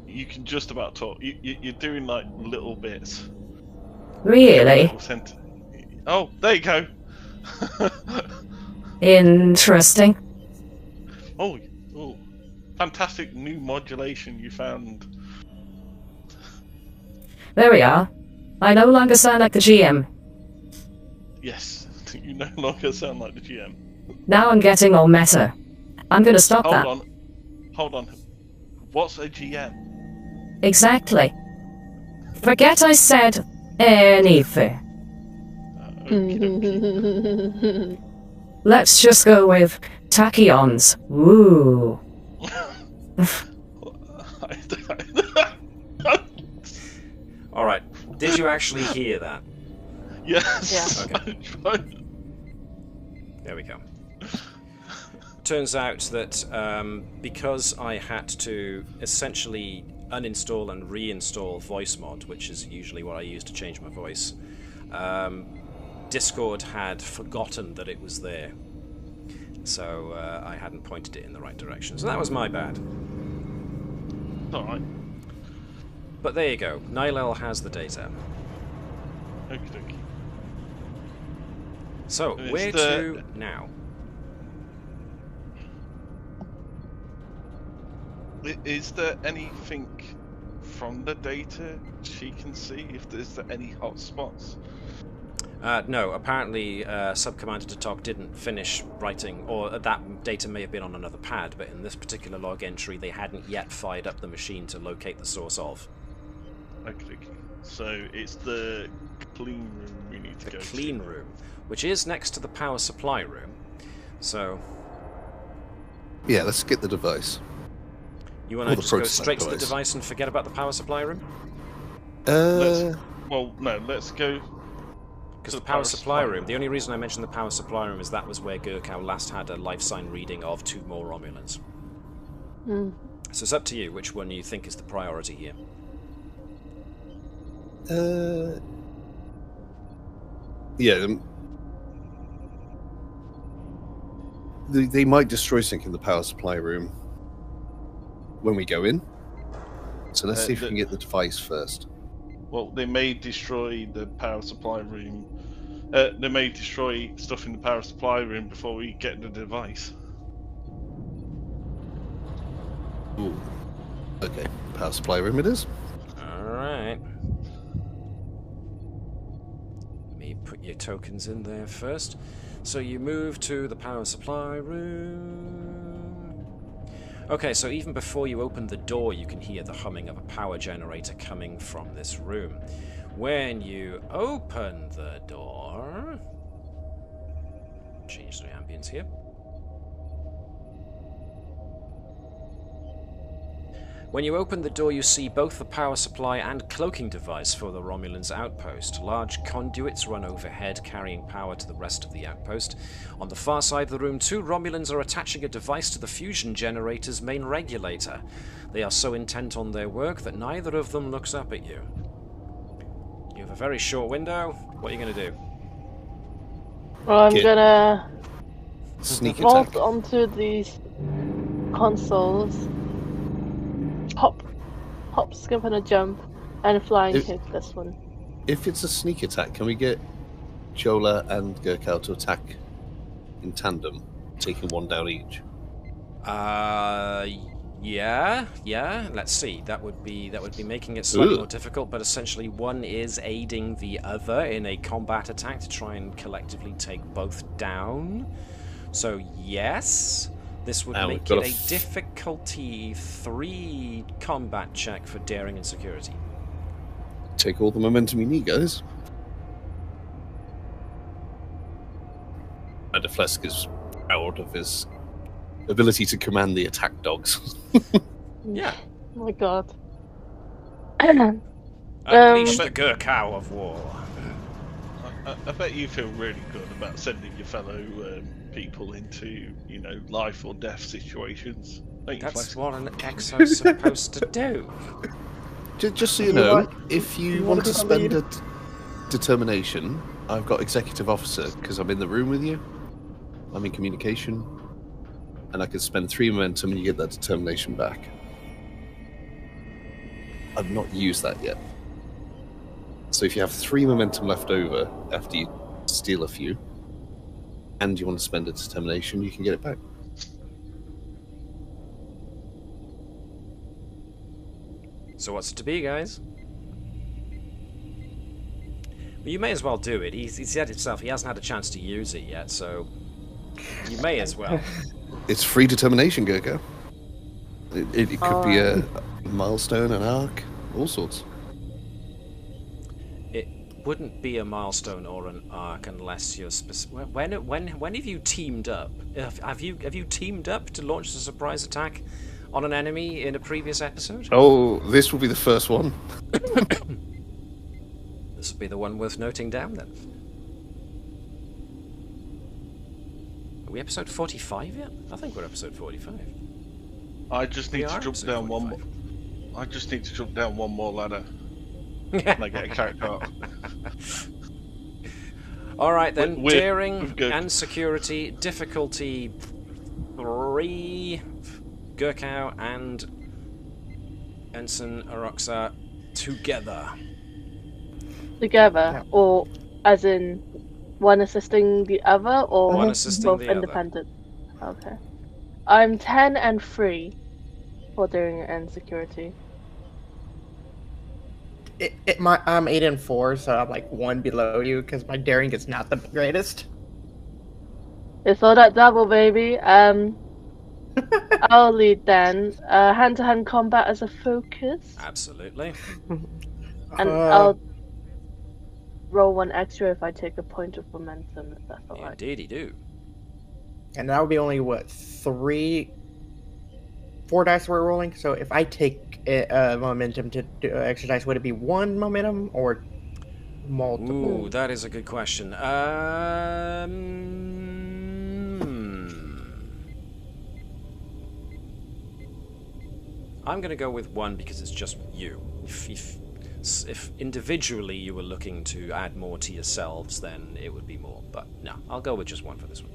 you can just about talk. You're doing like little bits. Really? Oh, there you go. Interesting. Oh, fantastic new modulation you found. There we are. I no longer sound like the GM. Yes, you no longer sound like the GM. Now I'm getting all meta. I'm gonna stop that. Hold on. What's a GM? Exactly. Forget I said anything. Okay. Let's just go with tachyons. Woo. Alright, did you actually hear that? Yes. Yeah. Okay. There we go. Turns out that because I had to essentially uninstall and reinstall voice mod, which is usually what I use to change my voice, Discord had forgotten that it was there. So I hadn't pointed it in the right direction. So that was my bad. Alright. But there you go. Nylel has the data. Okie dokie. So, where to now? Is there anything from the data she can see? If there's any hot spots? No, apparently Sub-Commander Tatok didn't finish writing, or that data may have been on another pad, but in this particular log entry they hadn't yet fired up the machine to locate the source of. Okay. So it's the clean room we need to go to. The clean room, which is next to the power supply room. So... Yeah, let's get the device. You want to just go straight to the device and forget about the power supply room? Let's go... Because the power supply room, the only reason I mentioned the power supply room is that was where Gerkow last had a life sign reading of 2 more Romulans. So it's up to you which one you think is the priority here. Yeah. They might destroy something in the power supply room when we go in. So let's see if we can get the device first. Well, they may destroy the power supply room. They may destroy stuff in the power supply room before we get the device. Ooh. Okay, power supply room it is. Alright. Let me put your tokens in there first. So you move to the power supply room. Okay, so even before you open the door, you can hear the humming of a power generator coming from this room. When you open the door... Change the ambience here. When you open the door, you see both the power supply and cloaking device for the Romulans' outpost. Large conduits run overhead, carrying power to the rest of the outpost. On the far side of the room, 2 Romulans are attaching a device to the fusion generator's main regulator. They are so intent on their work that neither of them looks up at you. You have a very short window. What are you going to do? Well, I'm gonna sneak vault attack onto these consoles. Hop, skip and a jump, and fly and hit this one. If it's a sneak attack, can we get Jolla and Gerkow to attack in tandem, taking one down each? Yeah. Let's see. That would be making it slightly more difficult, but essentially one is aiding the other in a combat attack to try and collectively take both down. So yes. This would make it a difficulty 3 combat check for daring and security. Take all the momentum you need, guys. And Phlesc is proud of his ability to command the attack dogs. Yeah. Oh my god. Unleash the Gerkow of war. I bet you feel really good about sending your fellow people into, life or death situations. That's what an exo's supposed to do. Just so you know, if you want to spend a determination, I've got executive officer because I'm in the room with you. I'm in communication, and I can spend 3 momentum and you get that determination back. I've not used that yet. So if you have 3 momentum left over after you steal a few, and you want to spend a determination, you can get it back. So what's it to be, guys? Well, you may as well do it. He said himself he hasn't had a chance to use it yet, so you may as well. It's free determination, Gerkow. It could be a milestone, an arc, all sorts. Wouldn't be a milestone or an arc unless you're specific. When have you teamed up? Have you teamed up to launch the surprise attack on an enemy in a previous episode? Oh, this will be the first one. This will be the one worth noting down then. Are we episode 45 yet? I think we're episode 45. I just need to jump down 45. one more. I just need to jump down one more ladder. And I get a character up. All right then. We're Daring good. and security difficulty 3. Gerkow and Ensign Aroxa together. Together, or as in one assisting the other, or One assisting both the other. independent? Okay. I'm 10 and 3 for daring and security. I'm 8 and 4, so I'm like 1 below you because my daring is not the greatest. It's all that double, baby. I'll lead then. Hand-to-hand combat as a focus, Absolutely. and I'll roll 1 extra if I take a point of momentum. If that's alright. Indeed, you do. And that would be only what 4 dice we're rolling. So if I take momentum to do extra dice, would it be 1 momentum or multiple? Ooh, that is a good question. I'm going to go with 1 because it's just you. If individually you were looking to add more to yourselves, then it would be more. But no, I'll go with just 1 for this one.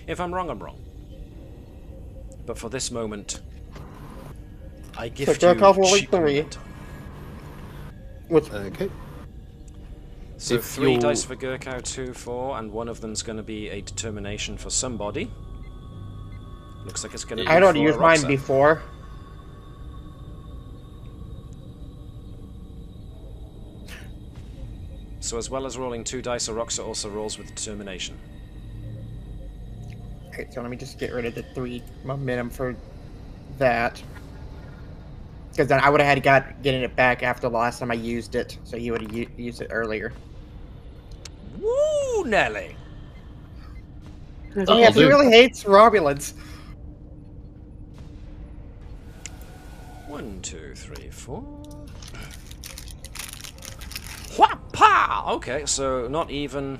If I'm wrong, I'm wrong. But for this moment, I gift So Gerkow you rolling cheap 3. momentum. Okay. So If 3 you're- dice for Gerkow, 2, 4, and one of them's going to be a determination for somebody. Looks like it's going to be I'd already for used mine Aroxa. before. So as well as rolling 2 dice, Aroxa also rolls with determination. Okay, so let me just get rid of the 3 momentum for that. Because then I would have had getting it back after the last time I used it, so you would have used it earlier. Woo, Nelly! Oh, yeah, he really hates Romulans. 1, 2, 3, 4. Whapa! Okay, so not even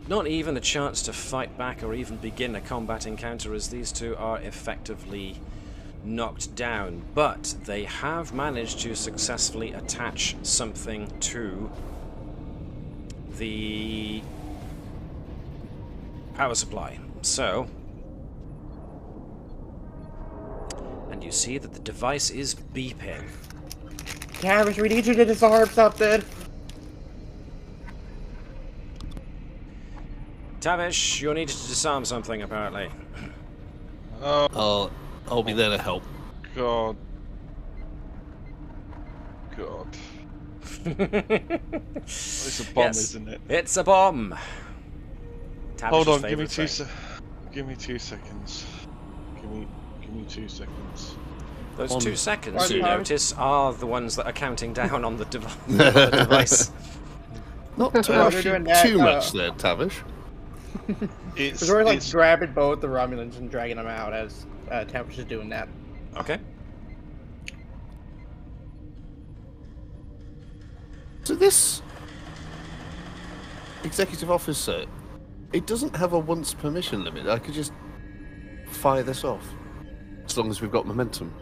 a chance to fight back or even begin a combat encounter, as these two are effectively knocked down. But they have managed to successfully attach something to the power supply. So, and you see that the device is beeping. Tavish, we need you to disarm something. Tavish, you're needed to disarm something, apparently. Oh, I'll be there to help. God. It's a bomb, Yes, isn't it? it's a bomb. Tavish's Hold on, give me favourite 2 thing. Give me 2 seconds. Give me 2 seconds. Those On- 2 seconds, Right, you time. notice, are the ones that are counting down on the, the device. Not to While rush they're you doing that, too much there, Tavish. It's, We're like it's grabbing both the Romulans and dragging them out as Tavish is doing that. Okay. So this executive officer, it doesn't have a once permission limit. I could just fire this off, as long as we've got momentum.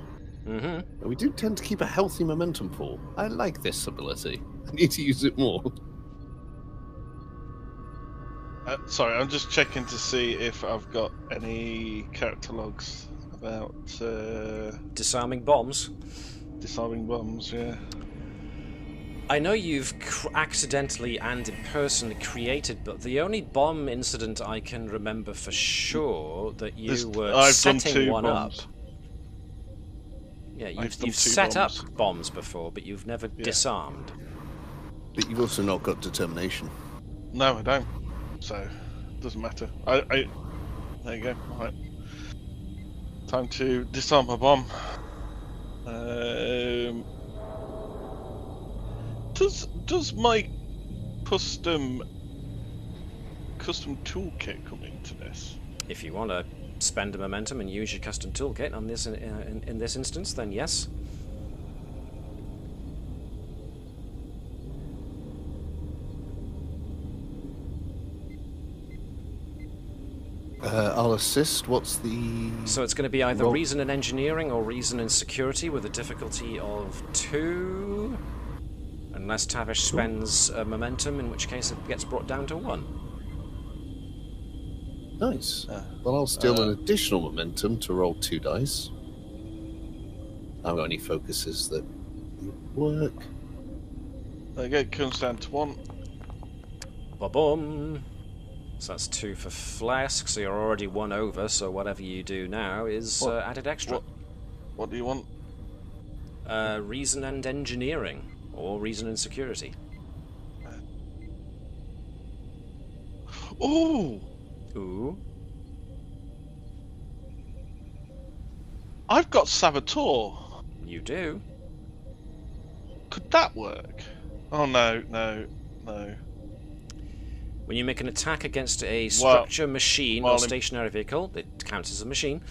Mm-hmm. And we do tend to keep a healthy momentum pool. I like this ability. I need to use it more. sorry, I'm just checking to see if I've got any character logs about Disarming bombs. disarming bombs. Yeah. I know you've accidentally and in person created, but the only bomb incident I can remember for sure that you were I've done setting 2 one bombs. up. Yeah, I've you've done 2 set bombs. up bombs before, but you've never disarmed. But you've also not got determination. No, I don't. So, it doesn't matter. I there you go. Right. Time to disarm my bomb. Does my custom toolkit come into this? If you want to spend a momentum and use your custom toolkit on this in this instance, then yes. I'll assist. What's the... So it's going to be either Roll. reason and engineering or reason and security with a difficulty of 2. Unless Tavish spends momentum, in which case it gets brought down to 1. Nice. Well, I'll steal an additional momentum to roll 2 dice. I haven't got any focuses that work. Okay, it comes down to 1. Ba-boom! So that's 2 for Phlesc, so you're already 1 over, so whatever you do now is added extra. What do you want? Reason and engineering, or reason and security. Ooh! Ooh. I've got Saboteur. You do. Could that work? Oh no. When you make an attack against a structure, machine, or stationary vehicle, it counts as a machine,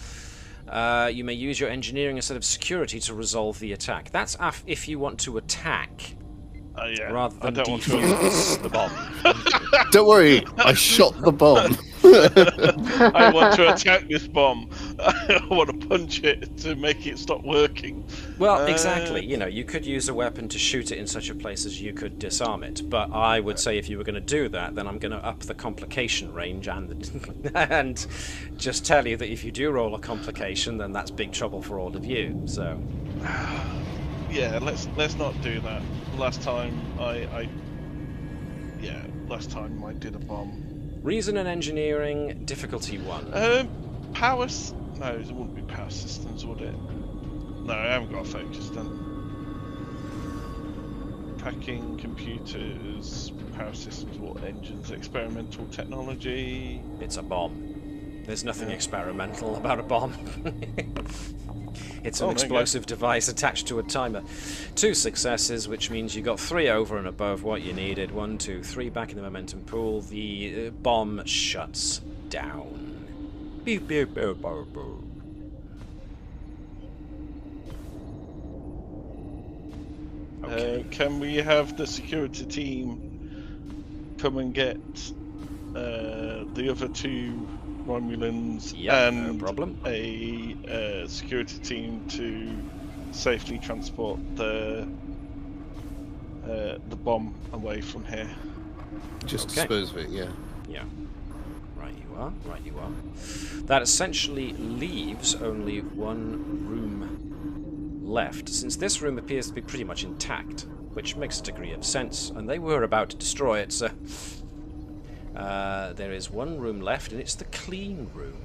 you may use your engineering instead of security to resolve the attack. That's if you want to attack, rather than defuse the bomb. Don't worry, I shot the bomb. I want to attack this bomb. I want to punch it to make it stop working. Well, exactly. You know, you could use a weapon to shoot it in such a place as you could disarm it. But I would say if you were going to do that, then I'm going to up the complication range and just tell you that if you do roll a complication, then that's big trouble for all of you. So. Yeah, let's not do that. Last time I did a bomb. Reason and engineering, difficulty 1. Powers? No, it wouldn't be power systems, would it? No, I haven't got a focus then. Packing, computers, power systems, water engines, experimental technology. It's a bomb. There's nothing experimental about a bomb. It's an explosive device attached to a timer. 2 successes, which means you got 3 over and above what you needed. 1, 2, 3 back in the momentum pool. The bomb shuts down. Beep, beep, beep, beep, beep. Okay. Can we have the security team come and get the other 2 Romulans and no problem. a security team to safely transport the bomb away from here? Just dispose of it, yeah. Yeah. Right you are. That essentially leaves only 1 room left, since this room appears to be pretty much intact, which makes a degree of sense, and they were about to destroy it, so... there is 1 room left, and it's the clean room.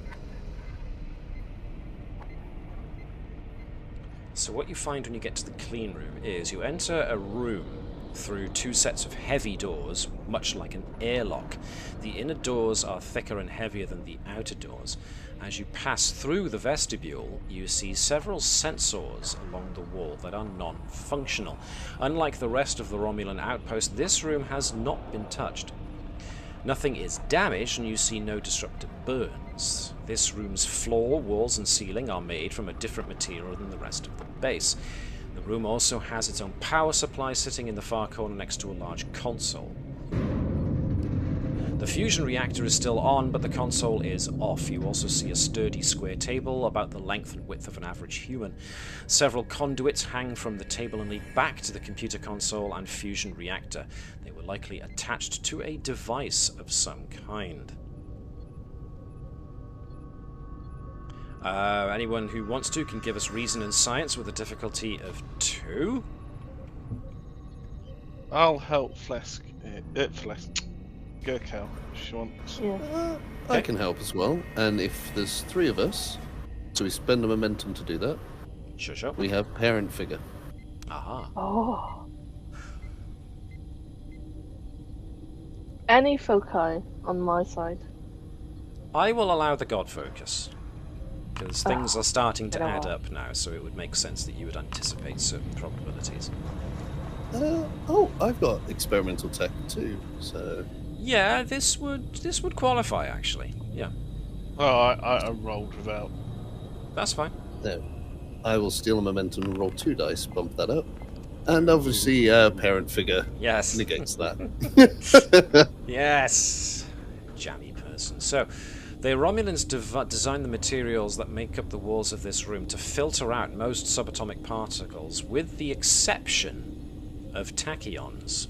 So what you find when you get to the clean room is you enter a room through 2 sets of heavy doors, much like an airlock. The inner doors are thicker and heavier than the outer doors. As you pass through the vestibule, you see several sensors along the wall that are non-functional. Unlike the rest of the Romulan outpost, this room has not been touched. Nothing is damaged, and you see no disruptive burns. This room's floor, walls, and ceiling are made from a different material than the rest of the base. The room also has its own power supply sitting in the far corner next to a large console. The fusion reactor is still on, but the console is off. You also see a sturdy square table about the length and width of an average human. Several conduits hang from the table and lead back to the computer console and fusion reactor. They were likely attached to a device of some kind. Anyone who wants to can give us reason and science with a difficulty of 2. I'll help Phlesc. Gerkow, if she wants. Yeah. I can help as well, and if there's 3 of us, so we spend a momentum to do that. Sure. We have parent figure. Aha. Oh. Any foci on my side? I will allow the God focus, because things are starting to add up now, so it would make sense that you would anticipate certain probabilities. I've got experimental tech too, so... Yeah, this would qualify, actually. Yeah. Oh, I rolled without. That's fine. No. I will steal a momentum and roll 2 dice, bump that up. And obviously, parent figure negates that. Yes! Jammy person. So, the Romulans designed the materials that make up the walls of this room to filter out most subatomic particles, with the exception of tachyons.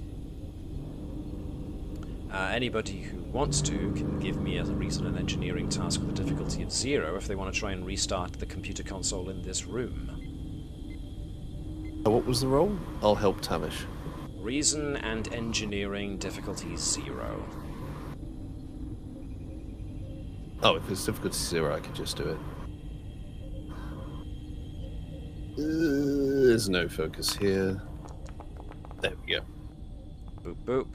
Anybody who wants to can give me a reason an engineering task with a difficulty of 0 if they want to try and restart the computer console in this room. What was the roll? I'll help Tavish. Reason and engineering difficulty 0. Oh, if it's difficulty 0, I could just do it. There's no focus here. There we go. Boop boop.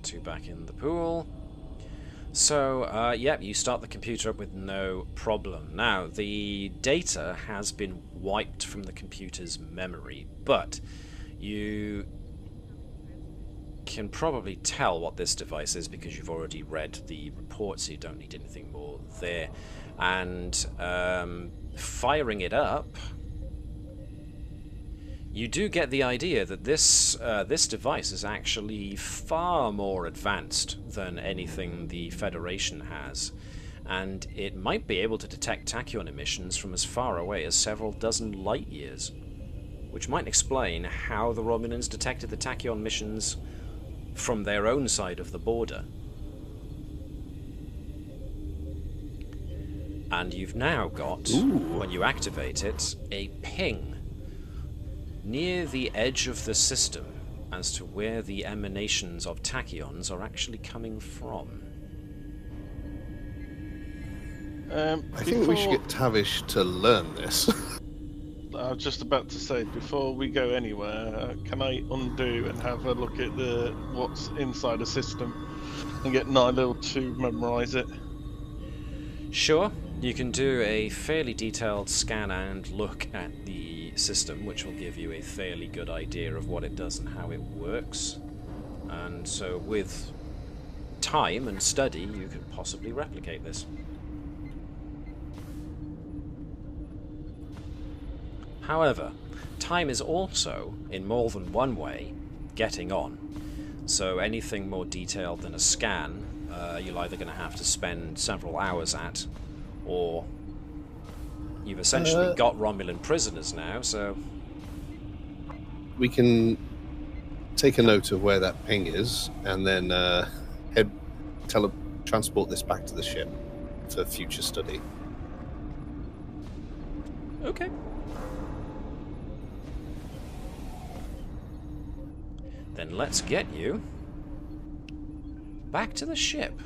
2 back in the pool. So, yep, you start the computer up with no problem. Now, the data has been wiped from the computer's memory, but you can probably tell what this device is because you've already read the report, so you don't need anything more there. And firing it up, you do get the idea that this device is actually far more advanced than anything the Federation has, and it might be able to detect tachyon emissions from as far away as several dozen light years, which might explain how the Romulans detected the tachyon emissions from their own side of the border. And you've now got, when you activate it, a ping near the edge of the system as to where the emanations of tachyons are actually coming from. I think we should get Tavish to learn this. I was just about to say, before we go anywhere, can I undo and have a look at what's inside the system and get Nihil to memorise it? Sure, you can do a fairly detailed scan and look at the system, which will give you a fairly good idea of what it does and how it works. And so with time and study, you could possibly replicate this. However, time is also, in more than one way, getting on. So anything more detailed than a scan, you're either going to have to spend several hours at, or you've essentially got Romulan prisoners now, so... We can take a note of where that ping is, and then transport this back to the ship for future study. Okay. Then let's get you back to the ship.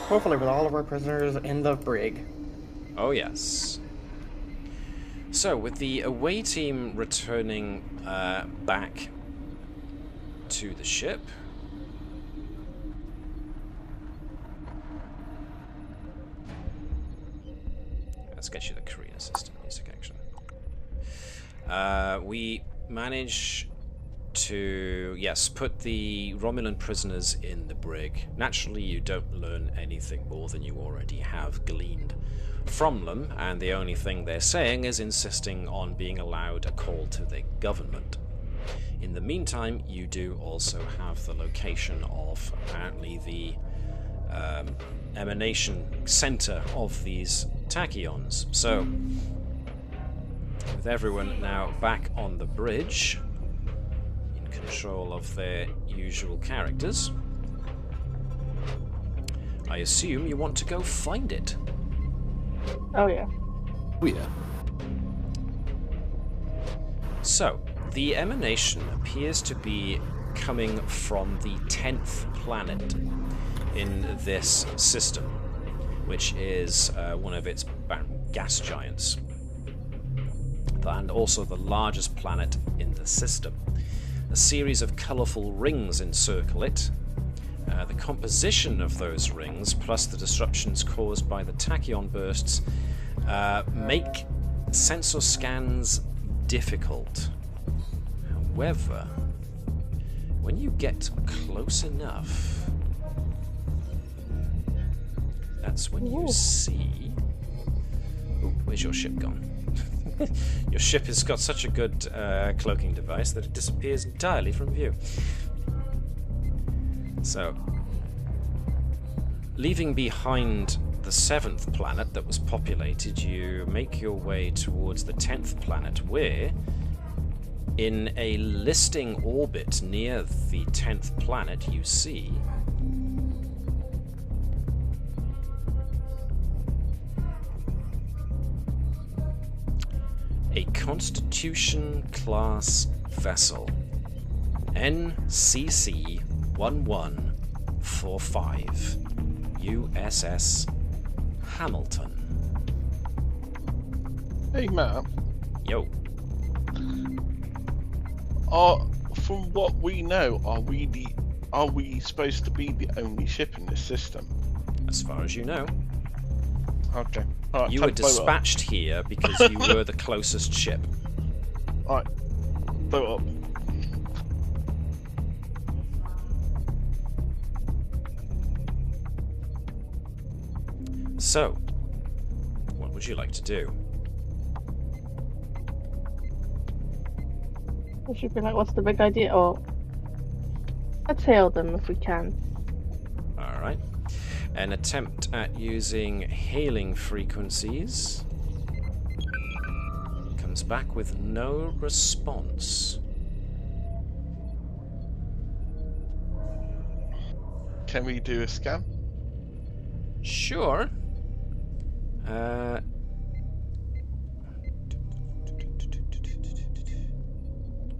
Hopefully with all of our prisoners in the brig. Oh yes. So with the away team returning back to the ship, let's get you the Carina system music action. We manage to, yes, put the Romulan prisoners in the brig. Naturally, you don't learn anything more than you already have gleaned from them, and the only thing they're saying is insisting on being allowed a call to their government. In the meantime, you do also have the location of, apparently, the emanation center of these tachyons. So, with everyone now back on the bridge, in control of their usual characters, I assume you want to go find it. Oh yeah. Oh yeah. So, the emanation appears to be coming from the 10th planet in this system, which is one of its gas giants, and also the largest planet in the system. A series of colourful rings encircle it. The composition of those rings, plus the disruptions caused by the tachyon bursts, make sensor scans difficult. However, when you get close enough, that's when you see... Ooh, where's your ship gone? Your ship has got such a good cloaking device that it disappears entirely from view. So, leaving behind the 7th planet that was populated, you make your way towards the 10th planet, where, in a listing orbit near the 10th planet, you see a Constitution-class vessel, NCC-1145, USS Hamilton. Hey, Matt. Yo. From what we know, are we supposed to be the only ship in this system? As far as you know. Okay. Right, You were dispatched here because you were the closest ship. Alright. Blow up. So, what would you like to do? I should be like, what's the big idea? Or let's hail them if we can. Alright. An attempt at using hailing frequencies comes back with no response. Can we do a scan? Sure.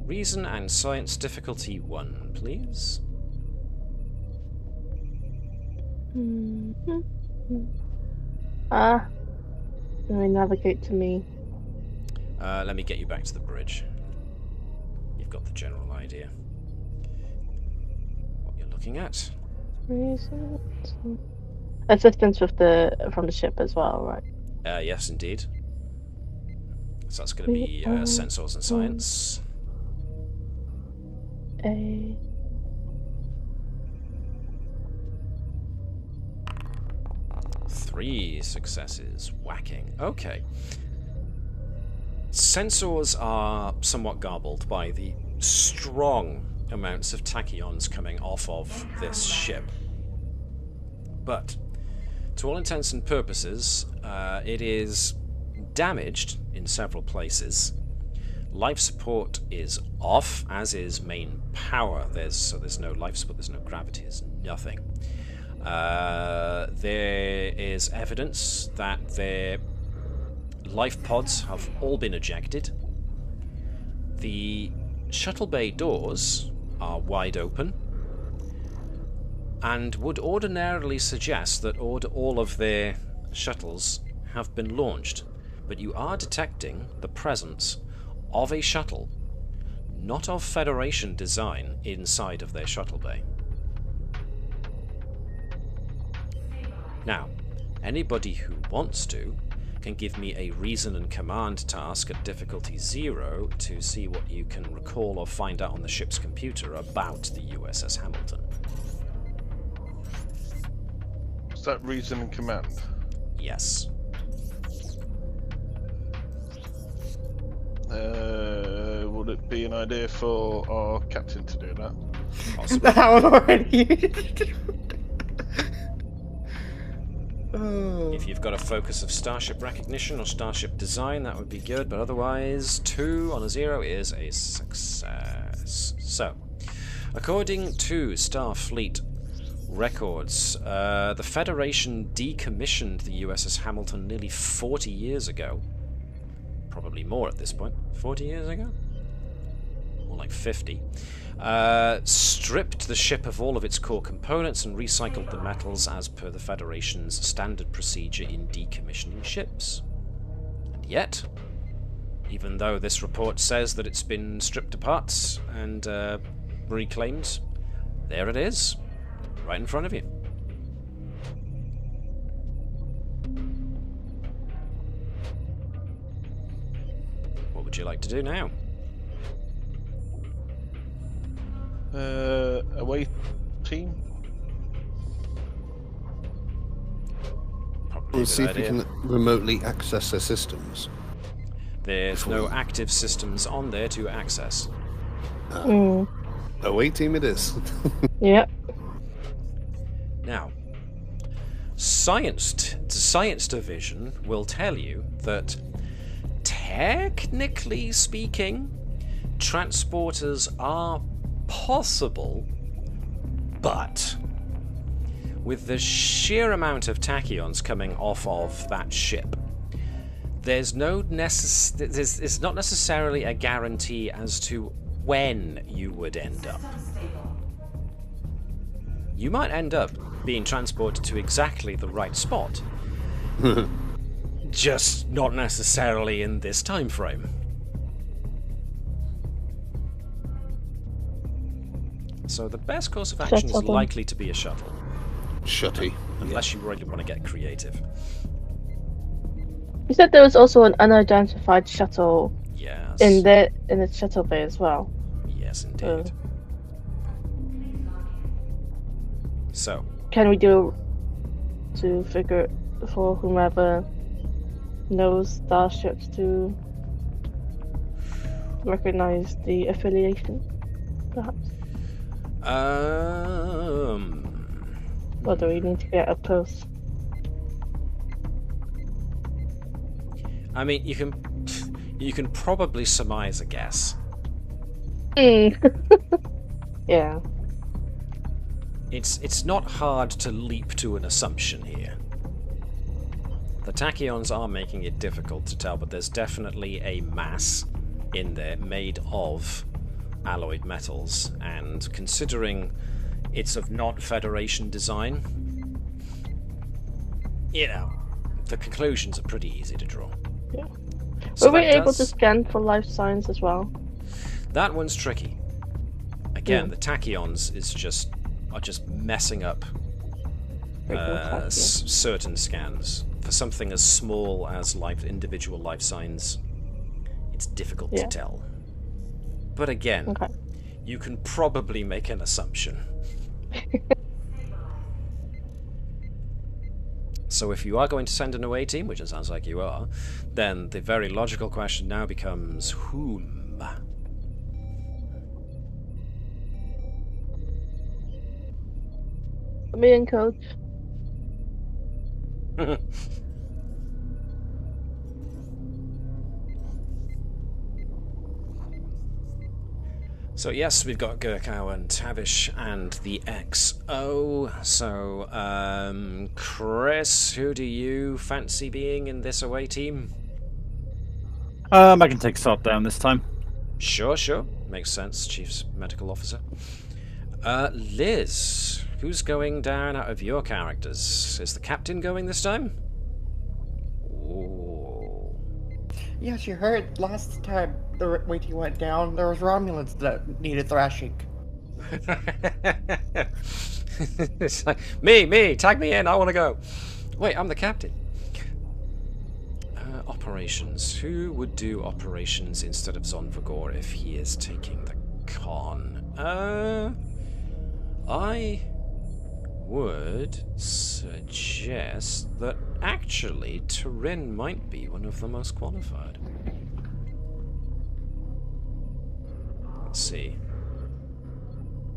Reason and Science difficulty 1, please. Let me navigate to me. Let me get you back to the bridge. You've got the general idea. What you're looking at. Reason. Assistance with from the ship as well, right? Yes, indeed. So that's going to be Sensors and Science. 3 successes. Whacking. Okay. Sensors are somewhat garbled by the strong amounts of tachyons coming off of this ship. But, to all intents and purposes, it is damaged in several places. Life support is off, as is main power. There's no life support, there's no gravity, there's nothing. There is evidence that their life pods have all been ejected. The shuttle bay doors are wide open and would ordinarily suggest that all of their shuttles have been launched, but you are detecting the presence of a shuttle, not of Federation design, inside of their shuttle bay. Now, anybody who wants to can give me a reason and command task at difficulty 0 to see what you can recall or find out on the ship's computer about the USS Hamilton. Is that reason and command? Yes. Would it be an idea for our captain to do that? Possibly. That one already. If you've got a focus of starship recognition or starship design, that would be good, but otherwise 2 on a 0 is a success. So, according to Starfleet records, the Federation decommissioned the USS Hamilton nearly 40 years ago. Probably more at this point. 40 years ago? More like 50. Stripped the ship of all of its core components and recycled the metals as per the Federation's standard procedure in decommissioning ships. And yet, even though this report says that it's been stripped apart and reclaimed, there it is, right in front of you. What would you like to do now? Away team? Probably a We'll good see if idea. we can remotely access their systems. There's no active systems on there to access. Away team it is. Yep. Now, Science division will tell you that, technically speaking, transporters are possible, but with the sheer amount of tachyons coming off of that ship, it's not necessarily a guarantee as to when you would end up. You might end up being transported to exactly the right spot, just not necessarily in this time frame. So the best course of action is likely to be a shuttle. Shutty. Unless you really want to get creative. You said there was also an unidentified shuttle. Yes. In the shuttle bay as well. Yes, indeed. So. Can we do to figure for whomever knows starships to recognize the affiliation, perhaps? Or do we need to get up close? I mean, you can probably surmise a guess. Yeah. It's not hard to leap to an assumption here. The tachyons are making it difficult to tell, but there's definitely a mass in there made of alloyed metals, and considering it's of non-Federation design, you know, the conclusions are pretty easy to draw. Yeah. So Were we able to scan for life signs as well? That one's tricky. Again, the tachyons are just messing up certain scans. For something as small as individual life signs, it's difficult to tell. But again, you can probably make an assumption. So if you are going to send an away team, which it sounds like you are, then the very logical question now becomes whom? Me and Coach. So yes, we've got Gerkow and Tavish and the XO. So, Chris, who do you fancy being in this away team? I can take Sott down this time. Sure. Makes sense, Chief's Medical Officer. Liz, who's going down out of your characters? Is the captain going this time? Ooh. Yes, you heard last time the waiting went down, there was Romulans that needed thrashing. It's like, me, tag me in, I want to go. Wait, I'm the captain. Operations. Who would do operations instead of Zonvagor if he is taking the con? I would suggest that actually Turin might be one of the most qualified. Let's see.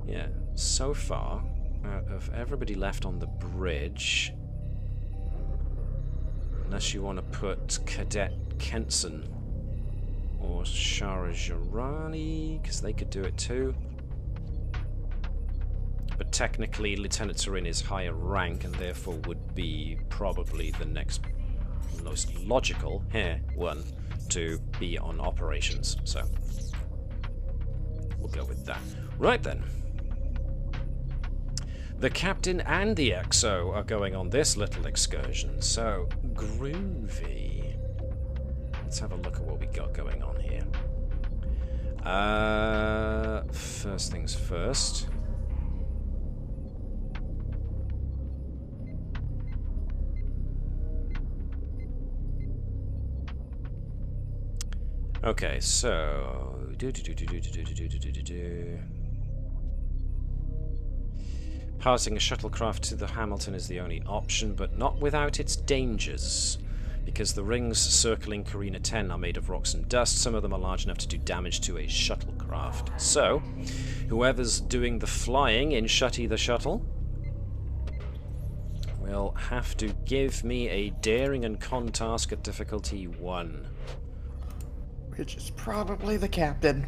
Yeah, so far, out of everybody left on the bridge, unless you want to put Cadet Kenson or Shara Jarani, because they could do it too. But technically, Lieutenant Turin is higher rank and therefore would be probably the next most logical one to be on operations. So we'll go with that. Right then. The captain and the XO are going on this little excursion, so groovy. Let's have a look at what we got going on here. First things first. Okay, so passing a shuttlecraft to the Hamilton is the only option, but not without its dangers, because the rings circling Carina 10 are made of rocks and dust. Some of them are large enough to do damage to a shuttlecraft. So, whoever's doing the flying in Shutty the Shuttle, will have to give me a daring and con task at difficulty 1. Which is probably the captain.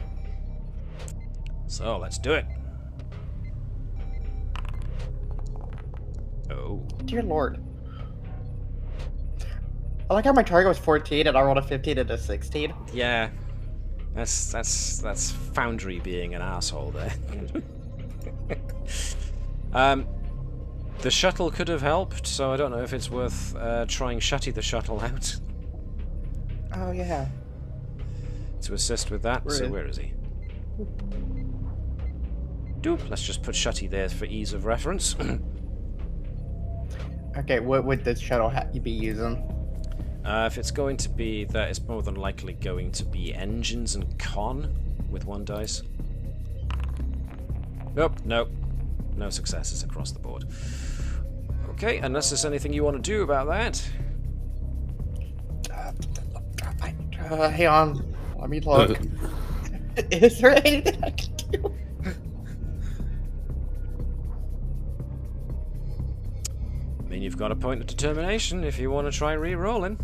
So, let's do it. Oh. Dear Lord. I like how my target was 14 and I rolled a 15 and a 16. Yeah. That's Foundry being an asshole there. The shuttle could have helped, so I don't know if it's worth trying Shutty the shuttle out. Oh, yeah. To assist with that. Where is he? Doop. Let's just put Shutty there for ease of reference. Okay, what would this shuttle you be using? If it's going to be that, it's more than likely going to be engines and con with 1 dice. Nope. No successes across the board. Okay, unless there's anything you want to do about that. Hang on. Let me look. Is there anything I can do? I mean, you've got a point of determination if you want to try re-rolling.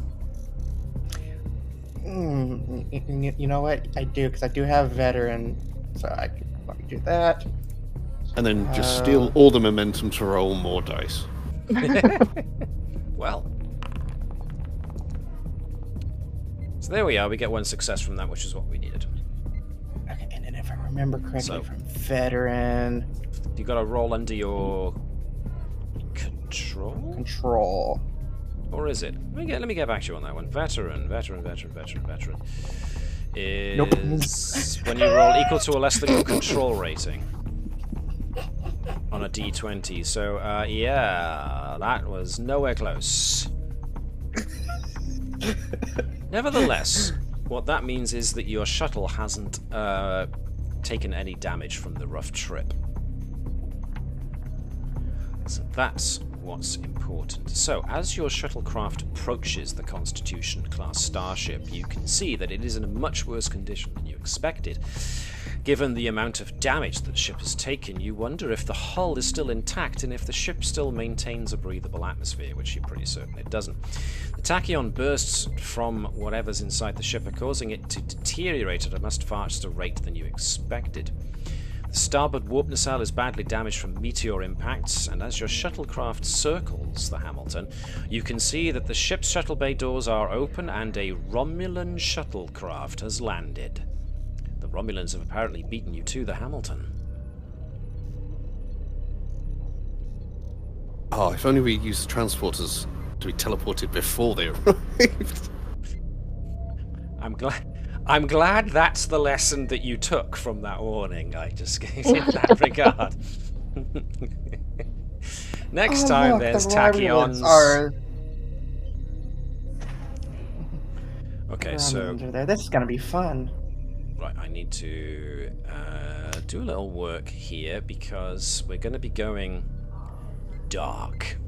You know what? I do, because I do have veteran, so I can let me do that. And then just steal all the momentum to roll more dice. Well. So there we are, we get 1 success from that, which is what we needed. Okay, and then if I remember correctly from veteran... You got to roll under your... Control? Control. Or is it? Let me get back to you on that one. Veteran. Is Nope. when you roll equal to or less than your control rating on a d20. So, yeah, that was nowhere close. Nevertheless, what that means is that your shuttle hasn't taken any damage from the rough trip. So that's what's important. So, as your shuttlecraft approaches the Constitution-class starship, you can see that it is in a much worse condition than you expected. Given the amount of damage that the ship has taken, you wonder if the hull is still intact and if the ship still maintains a breathable atmosphere, which you're pretty certain it doesn't. The tachyon bursts from whatever's inside the ship are causing it to deteriorate at a much faster rate than you expected. The starboard warp nacelle is badly damaged from meteor impacts, and as your shuttlecraft circles the Hamilton, you can see that the ship's shuttle bay doors are open and a Romulan shuttlecraft has landed. The Romulans have apparently beaten you to the Hamilton. Oh, if only we used the transporters to be teleported before they arrived. I'm glad that's the lesson that you took from that warning I just gave in that regard. Next time look, there's the tachyons. Okay, so there. This is gonna be fun. right, I need to do a little work here because we're going to be going dark.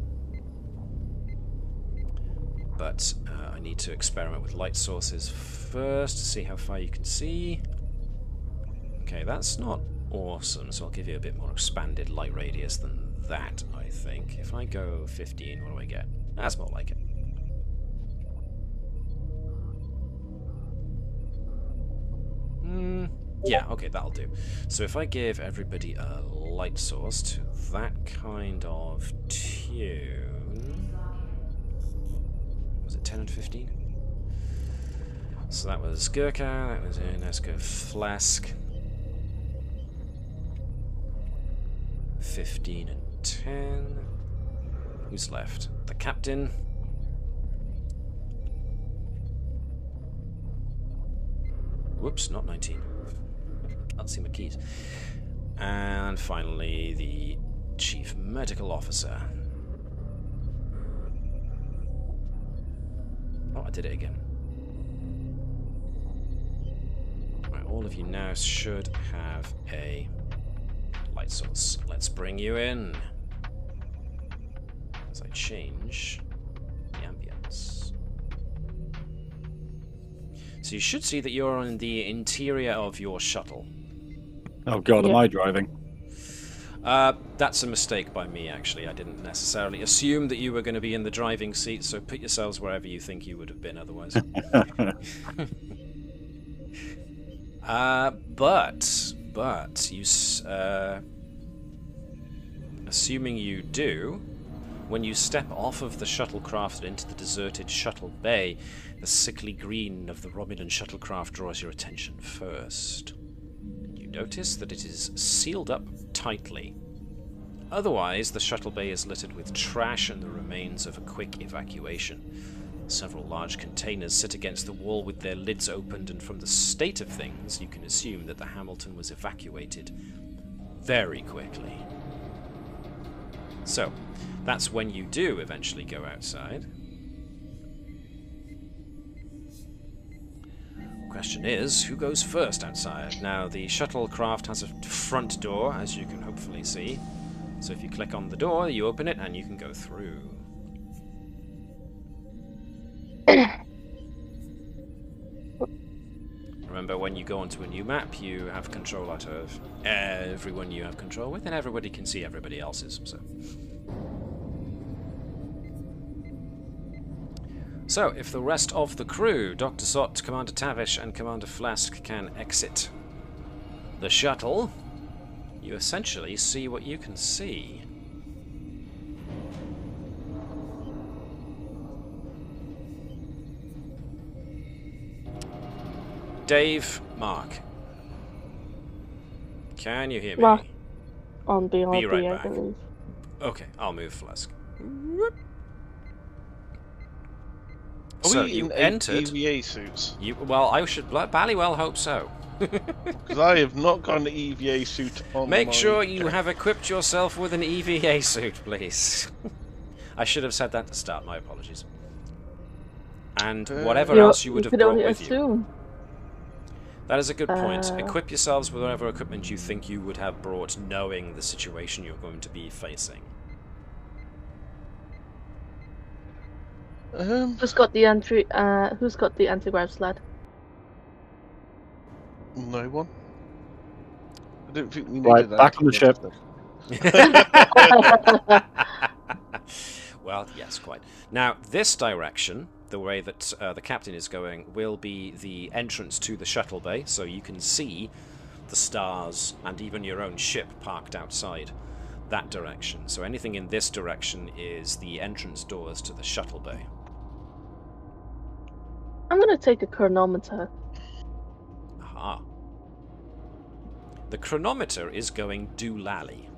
But I need to experiment with light sources first to see how far you can see. Okay, that's not awesome, so I'll give you a bit more expanded light radius than that, I think. If I go 15, what do I get? That's more like it. Yeah, okay, that'll do. So if I give everybody a light source to that kind of tune... Was it 10 and 15? So that was Gerkow, that was let's go Phlesc. 15 and 10. Who's left? The captain. Whoops, not 19. Can't see my keys. And finally, the chief medical officer. Oh, I did it again. Right, all of you now should have a light source. Let's bring you in. As I change the ambience. So you should see that you're in the interior of your shuttle. Oh god, am I driving? That's a mistake by me, actually. I didn't necessarily assume that you were going to be in the driving seat, so put yourselves wherever you think you would have been otherwise. But you, assuming you do, when you step off of the shuttlecraft and into the deserted shuttle bay, the sickly green of the Romulan shuttlecraft draws your attention first. You notice that it is sealed up tightly. Otherwise, the shuttle bay is littered with trash and the remains of a quick evacuation. Several large containers sit against the wall with their lids opened, and from the state of things, you can assume that the Hamilton was evacuated very quickly. So, that's when you do eventually go outside. Question is, who goes first outside? Now, the shuttlecraft has a front door, as you can hopefully see. So if you click on the door, you open it, and you can go through. Remember, when you go onto a new map, you have control out of everyone you have control with, and everybody can see everybody else's. So, if the rest of the crew, Dr. Sott, Commander Tavish, and Commander Phlesc, can exit the shuttle, you essentially see what you can see. Dave, Mark. Can you hear me? Mark on BRB, Be right I back. believe. Okay, I'll move Phlesc. Are So we you in entered. EVA suits? Well, I should bally hope so. Because I have not got an EVA suit on. Make my sure you character. have equipped yourself with an EVA suit, please. I should have said that to start. My apologies. And whatever else you would have could brought only with you. assume. That is a good point. Equip yourselves with whatever equipment you think you would have brought, knowing the situation you're going to be facing. Who's got the anti-grav sled? No one. I don't think we Right, needed back on the ship. Well, yes, quite. Now, this direction, the way that the captain is going, will be the entrance to the shuttle bay, so you can see the stars and even your own ship parked outside that direction. So anything in this direction is the entrance doors to the shuttle bay. I'm gonna take a chronometer. Aha. The chronometer is going doolally.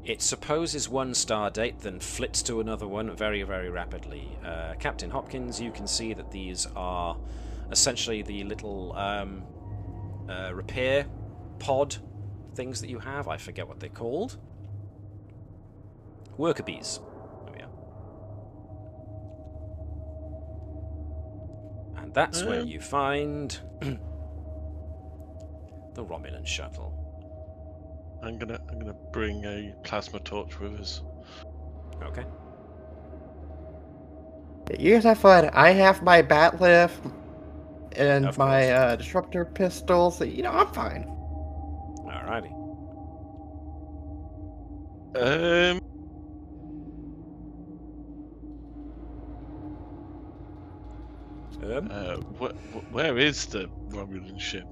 It supposes one star date, then flits to another one very, very rapidly. Captain Hopkins, you can see that these are essentially the little repair pod things that you have. I forget what they're called. Worker bees. There we are. And that's when you find the Romulan shuttle. I'm gonna bring a plasma torch with us. Okay. You guys have fun. I have my bat lift and Of my disruptor pistols. I'm fine. Alrighty. Where is the Romulan ship?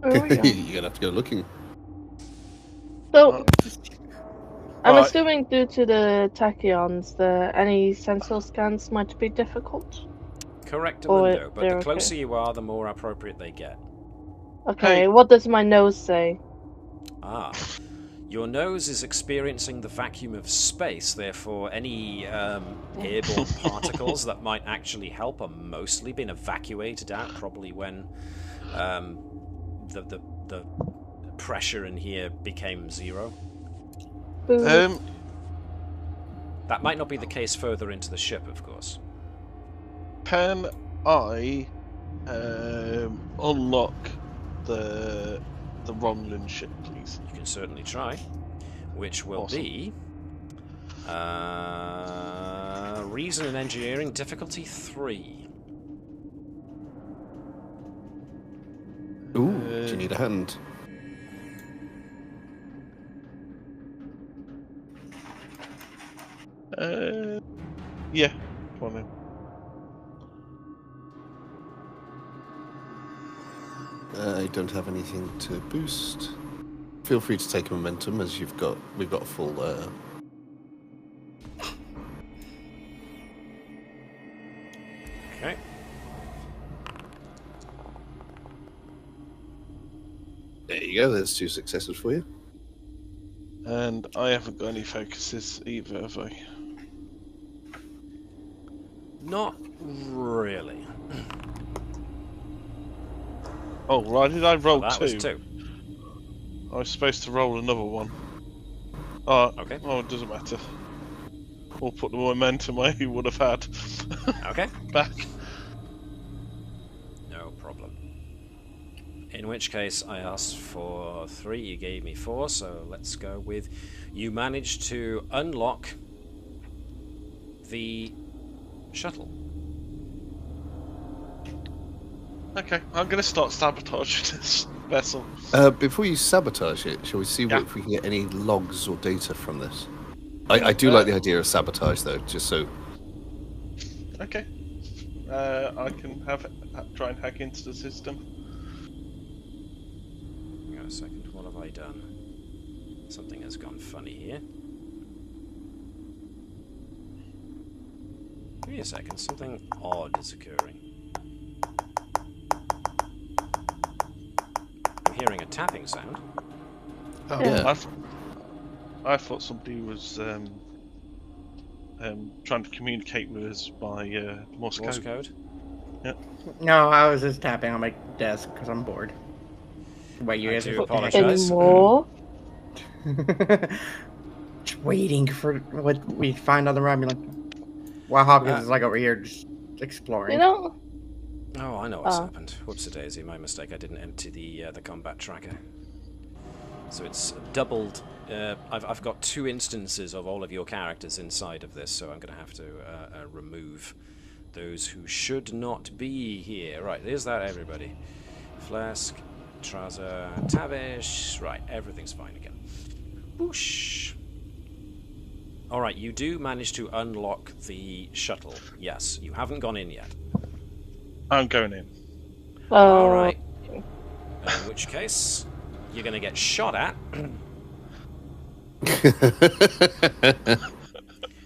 You're gonna have to go looking. So, I'm Right. assuming due to the tachyons, any sensor scans might be difficult. Correct, Or window, but the they're closer okay. you are, the more appropriate they get. Okay, Hey. what does my nose say? Ah. Your nose is experiencing the vacuum of space, therefore any airborne particles that might actually help are mostly being evacuated out, probably when the pressure in here became zero. Boo. That might not be the case further into the ship, of course. Can I unlock the Romulan ship, please? You can certainly try, which will Awesome. be Reason and Engineering difficulty 3. Ooh. Do you need a hand? Yeah. Come on then. I don't have anything to boost. Feel free to take momentum as we've got a full. Okay. There you go. There's 2 successes for you. And I haven't got any focuses either, have I? Not really. Oh, why did I roll That 2? was 2. I was supposed to roll another one. Oh, Okay. Oh, it doesn't matter. We'll put the momentum where he would have had. Okay. Back. No problem. In which case, I asked for 3, you gave me 4, so let's go with... You managed to unlock the shuttle. Okay, I'm going to start sabotaging this vessel. Before you sabotage it, shall we see Yeah. if we can get any logs or data from this? I do like the idea of sabotage, though, just so... Okay. I can try and hack into the system. Hang on a second, what have I done? Something has gone funny here. Give me a second, something odd is occurring. I'm hearing a tapping sound. Oh, Yeah. I thought somebody was trying to communicate with us by Morse Morse code. code? No, I was just tapping on my desk because I'm bored. Wait, you I guys do are apologize. Anymore? just waiting for what we find on the Romulan. While Hopkins is like over here just exploring. You know, Oh, I know what's happened. Whoops-a-daisy, my mistake. I didn't empty the combat tracker. So it's doubled. I've got 2 instances of all of your characters inside of this, so I'm going to have to remove those who should not be here. Right, there's that, everybody. Phlesc, Trasa, Tavish. Right, everything's fine again. Whoosh. Alright, you do manage to unlock the shuttle. Yes, you haven't gone in yet. I'm going in. Alright. In which case, you're going to get shot at.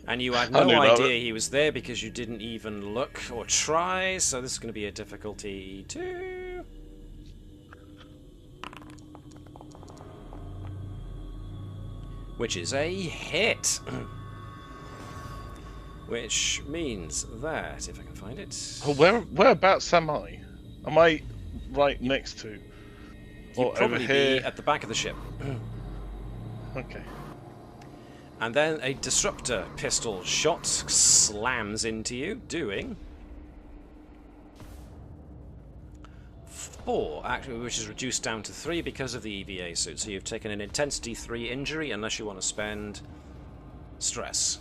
And you had no idea he was there because you didn't even look or try, so this is going to be a difficulty 2. Which is a hit. Which means that, if I can find it... Oh, whereabouts am I? Am I right next to? You'd Or probably over here? be at the back of the ship. Okay. And then a disruptor pistol shot slams into you, doing 4, actually, which is reduced down to 3 because of the EVA suit. So you've taken an intensity 3 injury, unless you want to spend stress.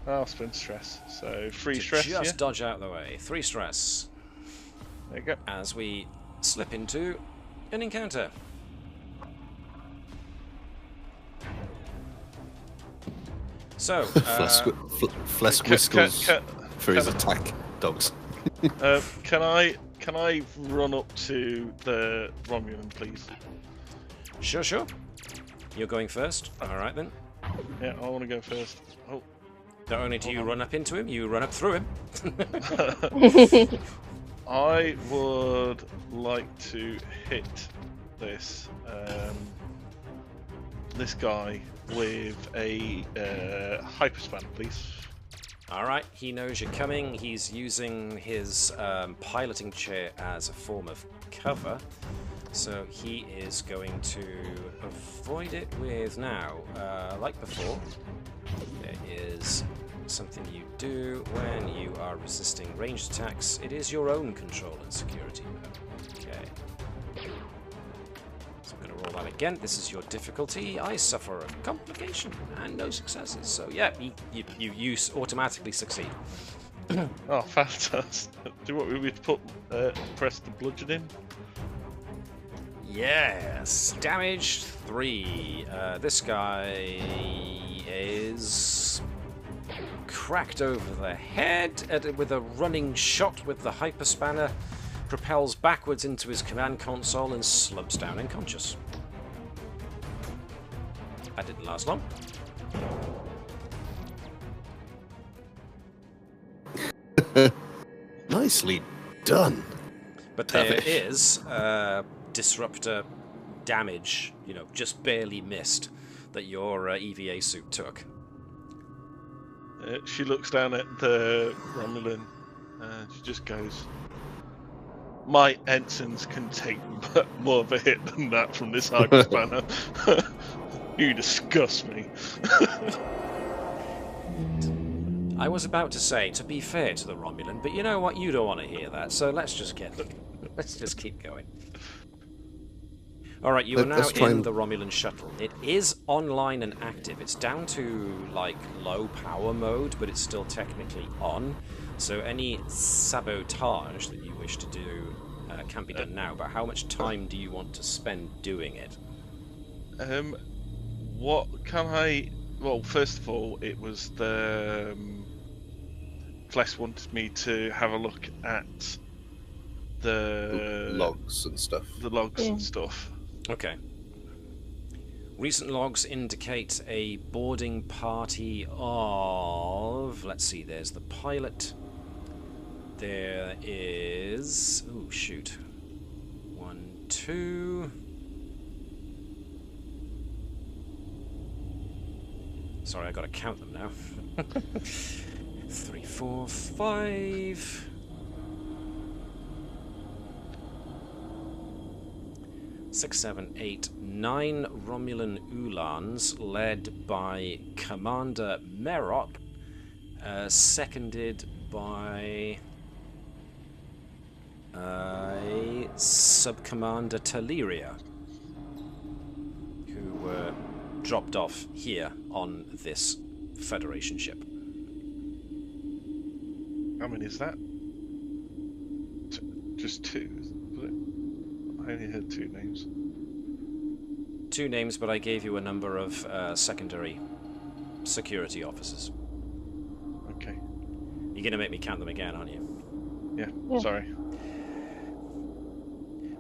I'll spend stress. So 3 To stress. just Yeah. dodge out the way. 3 stress. There you go. As we slip into an encounter. So, Phlesc whistles for his attack dogs. Can I run up to the Romulan, please? sure. You're going first. All right then. Yeah, I want to go first. Oh. Not only do you run up into him, you run up through him. I would like to hit this this guy with a hyperspan, please. Alright, he knows you're coming. He's using his piloting chair as a form of cover. So he is going to avoid it with now, like before, there is something you do when you are resisting ranged attacks. It is your own control and security mode. Okay. So I'm going to roll that again. This is your difficulty. I suffer a complication and no successes. So yeah, you automatically succeed. Oh, fantastic. Do you want me to press the bludgeon in? Yes. Damage 3. This guy is cracked over the head with a running shot with the hyperspanner, propels backwards into his command console and slumps down unconscious. That didn't last long. Nicely done. But there is disruptor damage, just barely missed, that your EVA suit took. She looks down at the Romulan and she just goes, "My ensigns can take more of a hit than that from this hyperspanner." You disgust me. I was about to say, to be fair to the Romulan, but you know what? You don't want to hear that, so let's just keep going. All right, you are now in the Romulan shuttle. It is online and active. It's down to low power mode, but it's still technically on. So any sabotage that you wish to do can be done now. But how much time do you want to spend doing it? What can I? Well, first of all, it was the Phlesc wanted me to have a look at the logs and stuff. The logs and stuff. Okay. Recent logs indicate a boarding party of... Let's see, there's the pilot. There is... Oh, shoot. 1, 2... Sorry, I gotta count them now. 3, 4, 5... 6, 7, 8, 9 Romulan Ulans, led by Commander Merop, seconded by Subcommander Teleria, who were dropped off here on this Federation ship. How many is that? Just 2, was it? I only heard 2 names. 2 names, but I gave you a number of secondary security officers. Okay. You're going to make me count them again, aren't you? Yeah. Sorry.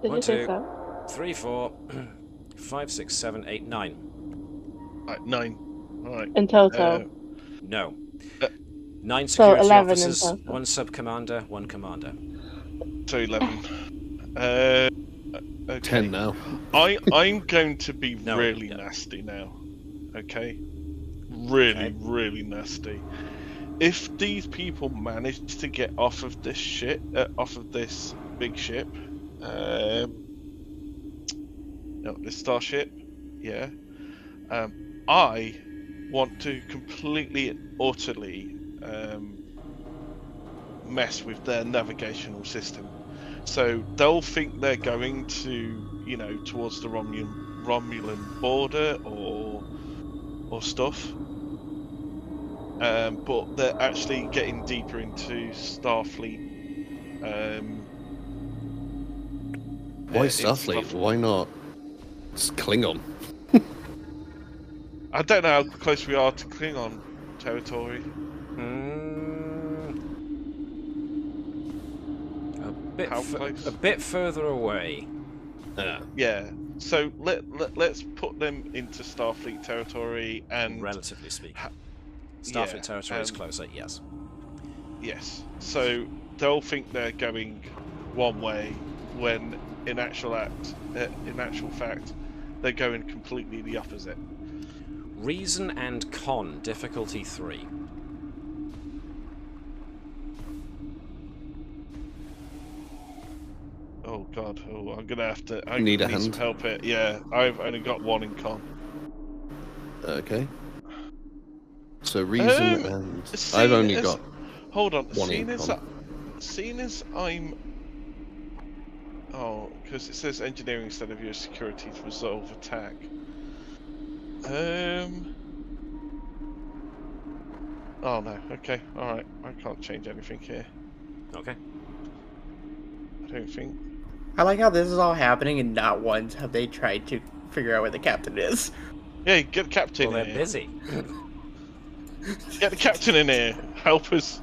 Did 1, you say 2, so? 3, 4, 5, 6, 7, 8, 9. Right, 9. All right. In total? No. 9 security 11 officers, in total. 1 sub-commander, 1 commander. So 11. Okay. 10 now. I'm going to be No, really yeah. nasty now. Okay? Really nasty. If these people manage to get off of this ship, off of this big ship, this starship, yeah, I want to completely and utterly mess with their navigational system. So they'll think they're going to, towards the Romulan border or stuff, but they're actually getting deeper into Starfleet. Why Starfleet? Why not Klingon? I don't know how close we are to Klingon territory. How close? A bit further away. Yeah. So let's put them into Starfleet territory and Relatively speaking. Starfleet territory is closer, yes. Yes. So they'll think they're going one way when in actual fact they're going completely the opposite. Reason and con, difficulty 3. Oh god, I'm gonna have to. I Need a need some hand? help here. Yeah, I've only got 1 in con. Okay. So reason and I've only got. Hold on. 1 in con. Seeing as I'm. Oh, because it says engineering instead of your security to resolve attack. Oh no. Okay. All right. I can't change anything here. Okay. I don't think. I like how this is all happening and not once have they tried to figure out where the captain is. Yeah, get the captain Well, in they're here. busy. Get the captain in here. Help us.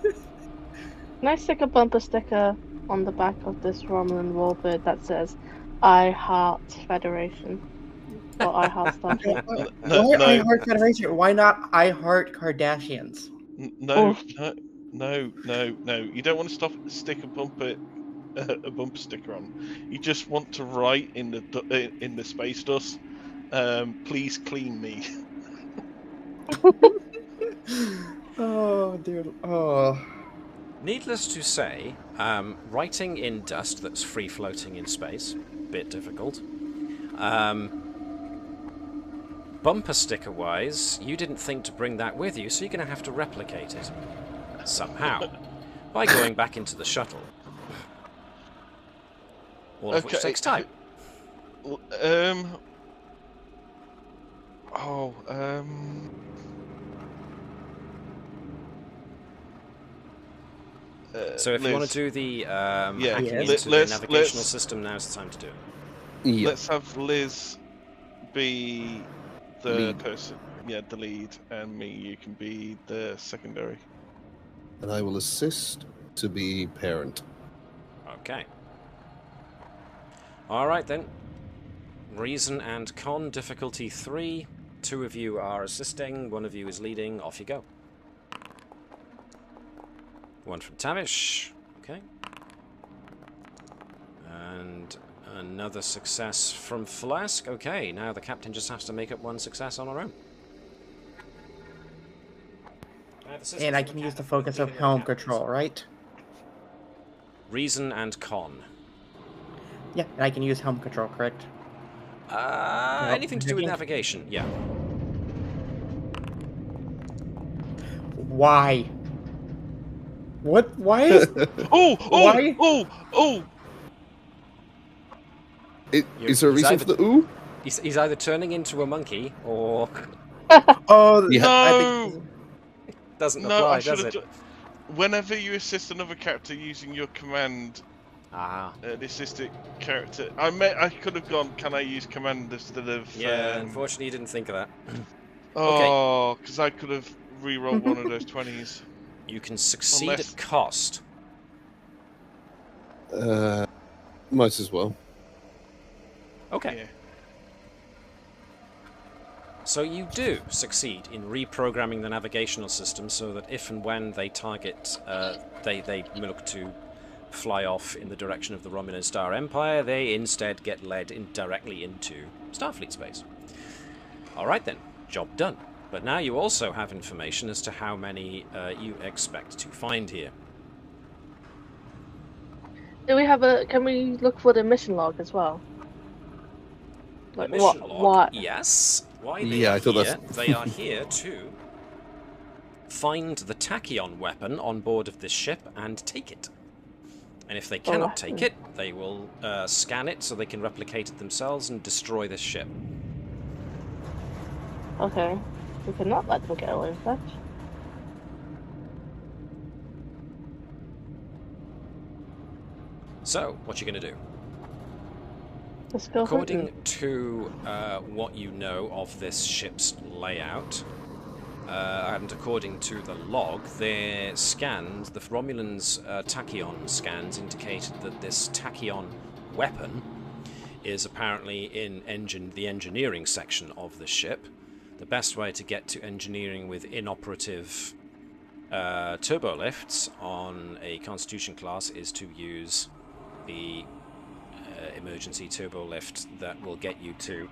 Can I stick a bumper sticker on the back of this Romulan warbird that says "I Heart Federation" or "I Heart Starfleet"? Why I Heart Federation? Why not I Heart Kardashians? No. You don't want to stick a bumper sticker on. You just want to write in the space dust, please clean me. Oh, dude. Oh. Needless to say, writing in dust that's free floating in space, bit difficult. Bumper sticker wise, you didn't think to bring that with you, so you're going to have to replicate it somehow by going back into the shuttle. All of which takes time. So if you want to do the hacking into the navigational system, now's the time to do it. Yeah. Let's have Liz be the person, the lead, and me, you can be the secondary. And I will assist to be parent. Okay. Alright then. Reason and con, difficulty 3. 2 of you are assisting, 1 of you is leading, off you go. 1 from Tavish. Okay. And another success from Phlesc. Okay, now the captain just has to make up 1 success on her own. And I can use the focus of helm control, right? Reason and con. Yeah, and I can use helm control, correct? Anything to do with navigation, yeah. Why? What? Why is... Oh! Is there a reason for the ooh? He's either turning into a monkey or... Oh, yeah. No! Doesn't apply, does it? Whenever you assist another character using your command, the assistant character, I could have gone, can I use command instead of... Yeah, unfortunately you didn't think of that. Oh, because I could have re-rolled one of those 20s. You can succeed at cost. Might as well. Okay. Yeah. So you do succeed in reprogramming the navigational system so that if and when they target, they look to fly off in the direction of the Romulan Star Empire, they instead get led directly into Starfleet space. Alright then, job done. But now you also have information as to how many you expect to find here. Do we have a? Can we look for the mission log as well? Like Mission log, what? yes. Why they Yeah, are I thought here? They are here to find the tachyon weapon on board of this ship and take it. And if they cannot take it, they will scan it so they can replicate it themselves and destroy this ship. Okay. We cannot let them get away with that. So, what you going to do? Let's go. According to what you know of this ship's layout, and according to the log, their scans, the Romulans' tachyon scans, indicated that this tachyon weapon is apparently in the engineering section of the ship. The best way to get to engineering with inoperative turbolifts on a Constitution class is to use the emergency turbolift that will get you to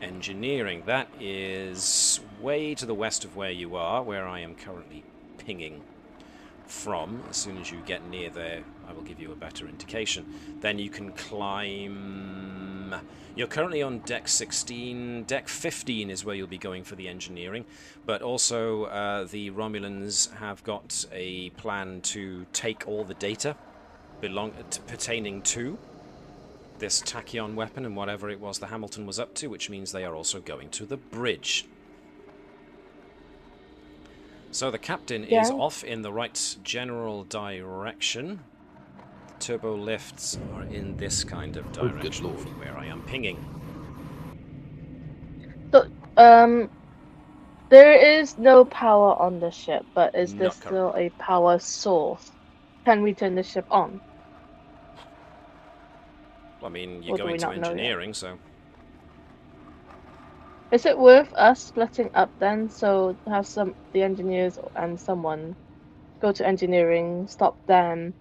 engineering. That is way to the west of where you are, where I am currently pinging from. As soon as you get near there, I will give you a better indication. Then you can climb... You're currently on deck 16. Deck 15 is where you'll be going for the engineering, but also the Romulans have got a plan to take all the data pertaining to this tachyon weapon and whatever it was the Hamilton was up to, which means they are also going to the bridge. So the captain is off in the right general direction. turbo lifts are in this kind of Oh, good direction lord. from where I am pinging. So, there is no power on the ship, but is there Not still a power source? Can we turn the ship on? I mean, Or you're do going we to not know yet? engineering, so... Is it worth us splitting up then? So have the engineers and someone go to engineering, stop them,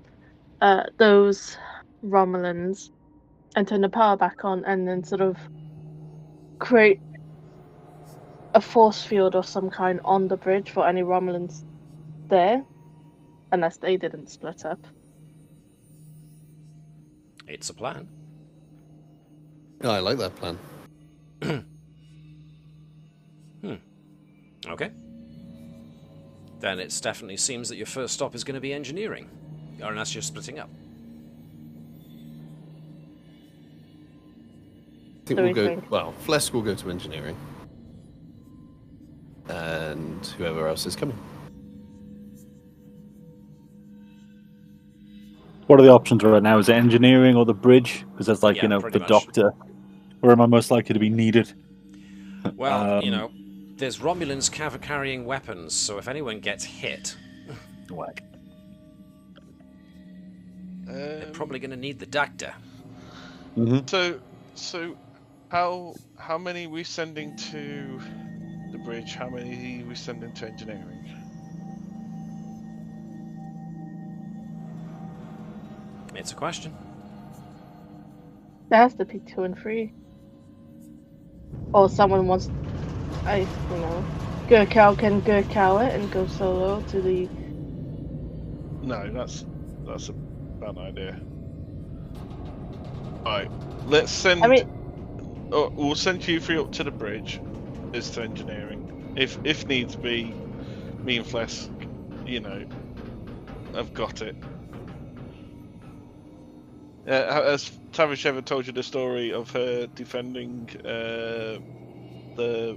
those Romulans, and turn the power back on, and then sort of create a force field of some kind on the bridge for any Romulans there, unless they didn't split up. It's a plan. Oh, I like that plan. Okay. Then it definitely seems that your first stop is going to be engineering. Or unless you're splitting up. I think So we'll we go. think- Well, Phlesc will go to engineering, and whoever else is coming. What are the options right now? Is it engineering or the bridge? Because that's like, Yeah, you know, pretty the much. doctor. Where am I most likely to be needed? Well, you know, there's Romulans carrying weapons, so if anyone gets hit, Whack. they're probably going to need the doctor. So, how many are we sending to the bridge? How many are we sending to engineering? It's a question. There has to be 2 and 3. Or someone wants, Gerkow can Gerkow it and go solo to the... No, that's a bad idea. Alright, let's send... we'll send you 3 up to the bridge, is to engineering. If needs be, me and Phlesc, you know, have got it. Has Tavish ever told you the story of her defending the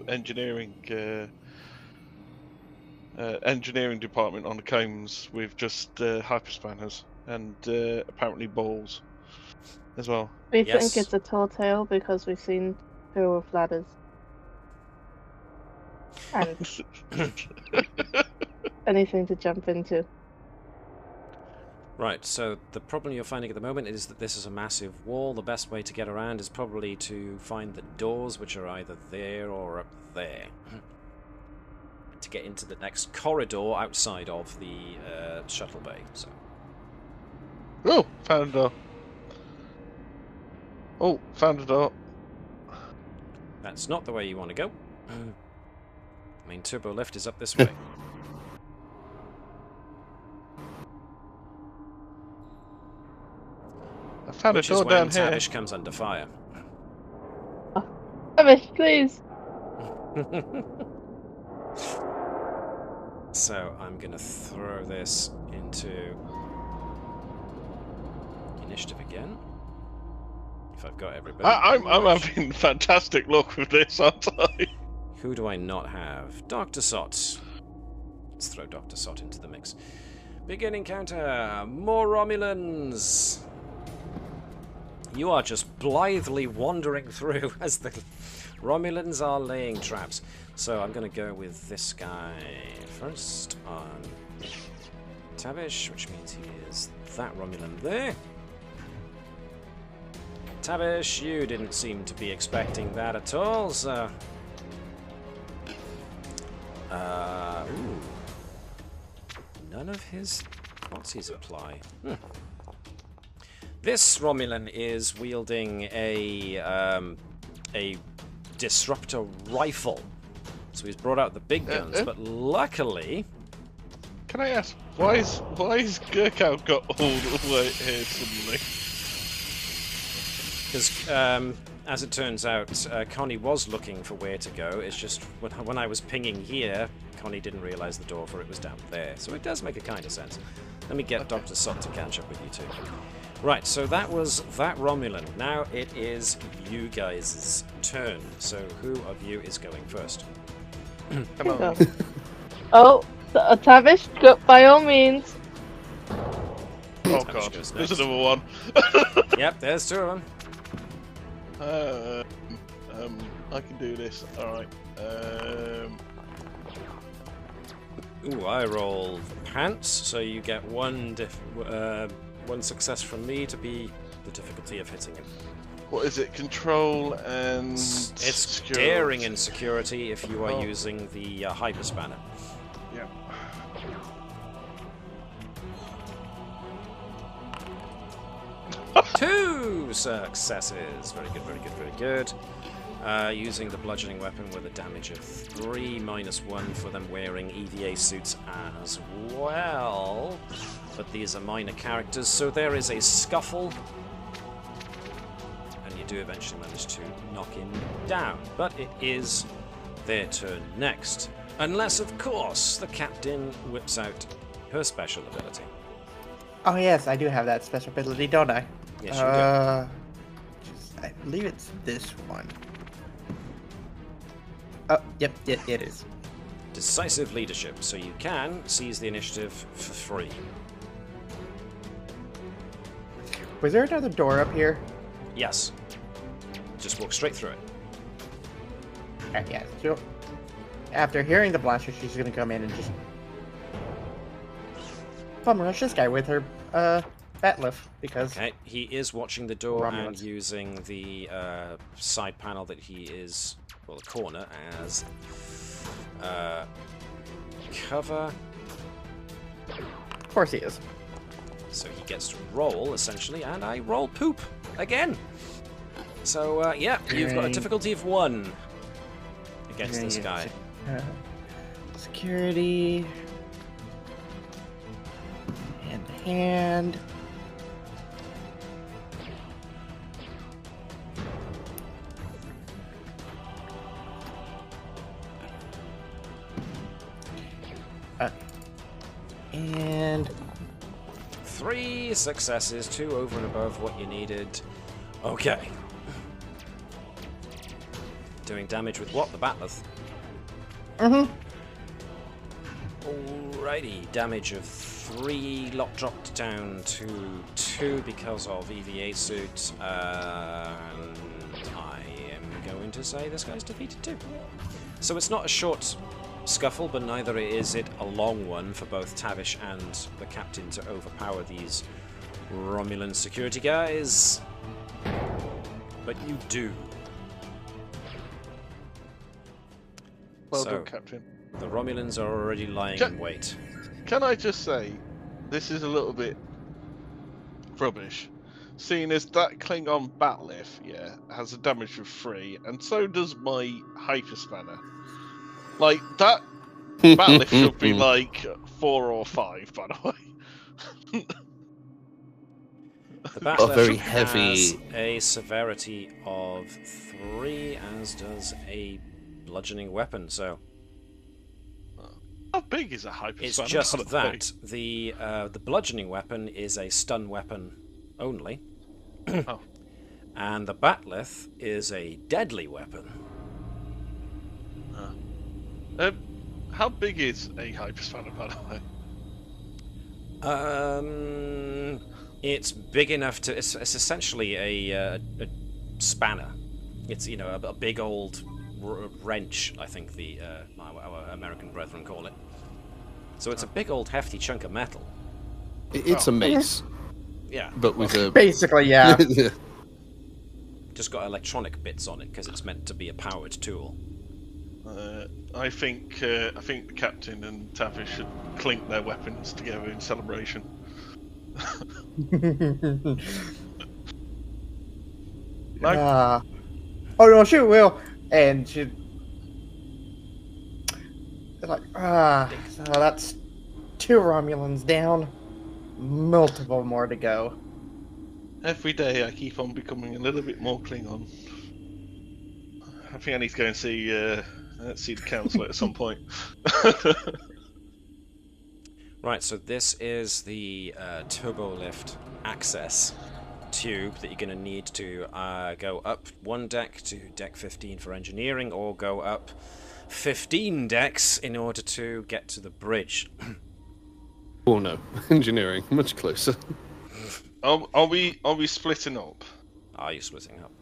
engineering department on the combs with just hyperspanners and apparently balls as well? We Yes. think it's a tall tale because we've seen her with ladders. And anything to jump into. Right, so the problem you're finding at the moment is that this is a massive wall. The best way to get around is probably to find the doors, which are either there or up there, to get into the next corridor outside of the shuttle bay. So, Oh, found a door. Oh, found a door. that's not the way you want to go. I mean, turbo lift is up this way. I found Which a is door when down here. Tavish comes under fire. Tavish, please! So I'm going to throw this into initiative again. If I've got everybody. I'm having fantastic luck with this, aren't I? Who do I not have? Dr. Sott. Let's throw Dr. Sott into the mix. Begin encounter. More Romulans. You are just blithely wandering through as the Romulans are laying traps. So I'm going to go with this guy first on Tavish, which means he is that Romulan there. Tavish, you didn't seem to be expecting that at all, so... ooh. None of his qualities apply. This Romulan is wielding a disruptor rifle. So he's brought out the big guns, but luckily... Can I ask, why is Gerkow got all the way here suddenly? Because, as it turns out, Connie was looking for where to go. It's just, when I was pinging here, Connie didn't realise the door for it was down there. So it does make a kind of sense. Let me get Dr. Sott to catch up with you two. Right, so that was that Romulan. Now it is you guys' turn. So who of you is going first? Come on. Oh, Tavish, go, by all means. Oh Tavish god, goes there's next. another one. Yep, there's two of them. I can do this. Alright. Ooh, I roll pants, so you get one success from me to be the difficulty of hitting him. What is it? Control and It's security. daring and security if you are using the hyper spanner. Yeah. Two successes. Very good, very good, very good. Using the bludgeoning weapon with a damage of 3 -1 for them wearing EVA suits as well. But these are minor characters, so there is a scuffle. And you do eventually manage to knock him down. But it is their turn next. Unless, of course, the captain whips out her special ability. Oh yes, I do have that special ability, don't I? Yes, you I believe it's this one. Oh, yep, it is. Decisive leadership, so you can seize the initiative for free. Was there another door up here? Yes. Just walk straight through it. Yeah, so after hearing the blaster, she's gonna come in and just bum rush this guy with her bat lift because Okay, he is watching the door and Romulans. using the side panel that he is, well, the corner, as cover. of course he is. So he gets to roll, essentially, and I roll poop again. So, yeah, you've got a Great. difficulty of 1 against this guy. Security. Hand to hand. And 3 successes, 2 over and above what you needed. Okay. Doing damage with what? The batleth. Alrighty, damage of 3, lock dropped down to 2 because of EVA suit, and I am going to say this guy's defeated too. So it's not a short scuffle, but neither is it a long one for both Tavish and the captain to overpower these Romulan security guys. But you do. Well So- done, Captain. The Romulans are already lying in wait. Can I just say, this is a little bit rubbish. Seeing as that Klingon batlift, yeah, has a damage of 3, and so does my hyperspanner. Like, that batlift should be like 4 or 5, by the way. The batleth very has heavy- a severity of 3, as does a bludgeoning weapon, so How big is a hyperspanner? it's just by the way? that. The bludgeoning weapon is a stun weapon only. Oh. And the batleth is a deadly weapon. How big is a hyperspanner, by the way? It's big enough to. It's essentially a spanner. It's a big old wrench. I think our American brethren call it. So it's a big old hefty chunk of metal. It's a mace, Yeah, but with a. basically, yeah. just got electronic bits on it because it's meant to be a powered tool. I think the captain and Tavish should clink their weapons together in celebration. Oh no, she will. And she like, so that's 2 Romulans down. Multiple more to go. Every day I keep on becoming a little bit more Klingon. I think I need to go and see the council at some point. Right, so this is the turbo lift access tube that you're going to need to go up 1 deck to deck 15 for engineering, or go up 15 decks in order to get to the bridge. Oh no, engineering, much closer. Are we splitting up? Are you splitting up?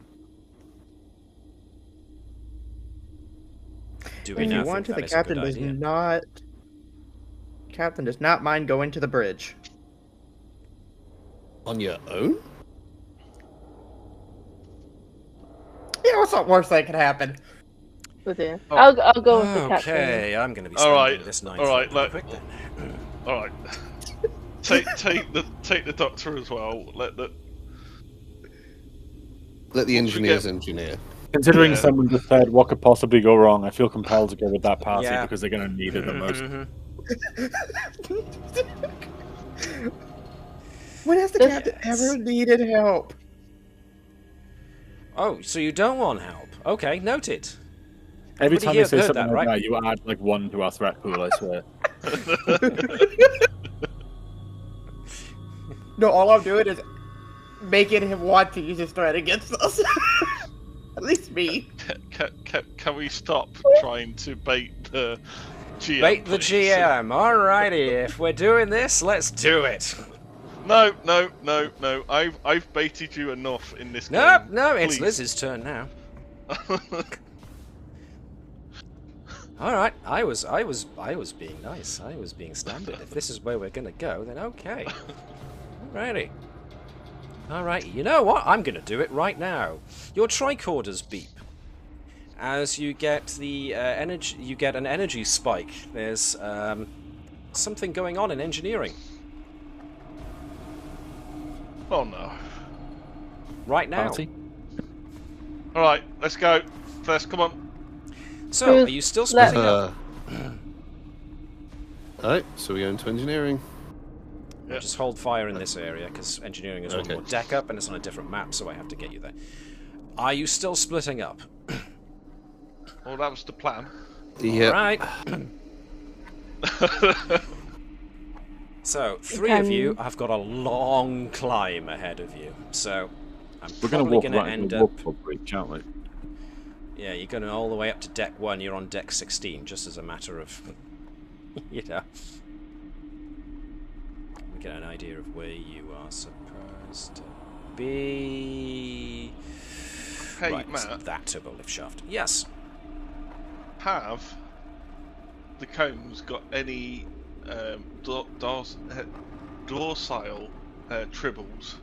Do we If now you think want to, that the is a captain good does idea? not. Captain does not mind going to the bridge. On your own? Yeah, what's the worst that could happen? With you. Oh. I'll go with the captain. Okay, I'm going to be All spending right, this night all right, pretty look. quick then. All right. take the doctor as well. Let the engineers engineer. Considering Yeah. someone just said what could possibly go wrong, I feel compelled to go with that party Yeah. because they're going to need it the most. When has the This- captain ever needed help? Oh, so you don't want help? Okay, noted. Every Everybody time here they say heard something that, like right? that, you add like 1 to our threat pool, I swear. No, all I'm doing is making him want to use his threat against us. At least me. can we stop trying to bait the GM? Bait the please? GM. Alrighty, if we're doing this, let's do it. No. I've baited you enough in this No, game. no, it's Please. Liz's turn now. All right, I was being nice. I was being standard. If this is where we're gonna go, then okay. Alrighty. All right. You know what? I'm gonna do it right now. Your tricorders beep as you get the energy. You get an energy spike. There's something going on in engineering Oh no. right now. Party? All right, let's go. First, come on. So, are you still splitting up? Alright, so we go into engineering. Yeah. Just hold fire in this area, because engineering is one Okay. more deck up, and it's on a different map, so I have to get you there. Are you still splitting up? Well, that was the plan. Yeah. Alright. So, 3 of you have got a long climb ahead of you, so I'm We're going to probably walk going to right end into the up... warp bridge, aren't we? Yeah, you're going all the way up to deck 1, you're on deck 16, just as a matter of... you know... We get an idea of where you are supposed to be... Hey, right, Matt. it's that turbo lift shaft. Yes. Have the combs got any dorsile tribbles?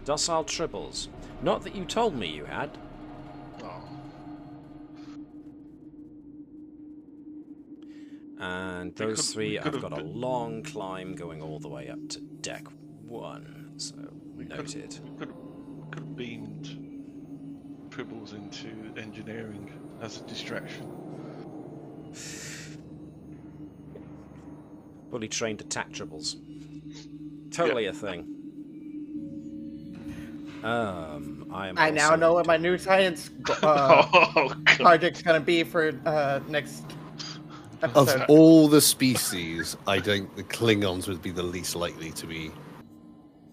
Docile tribbles. Not that you told me you had. Oh. And We those could- 3 we have could've got a been- long climb going all the way up to deck 1. So, noted. Could have beamed tribbles into engineering as a distraction. Fully trained attack tribbles. Totally a thing. I now know what my new science Oh, God. project's gonna be for next Of episode. all the species, I think the Klingons would be the least likely to be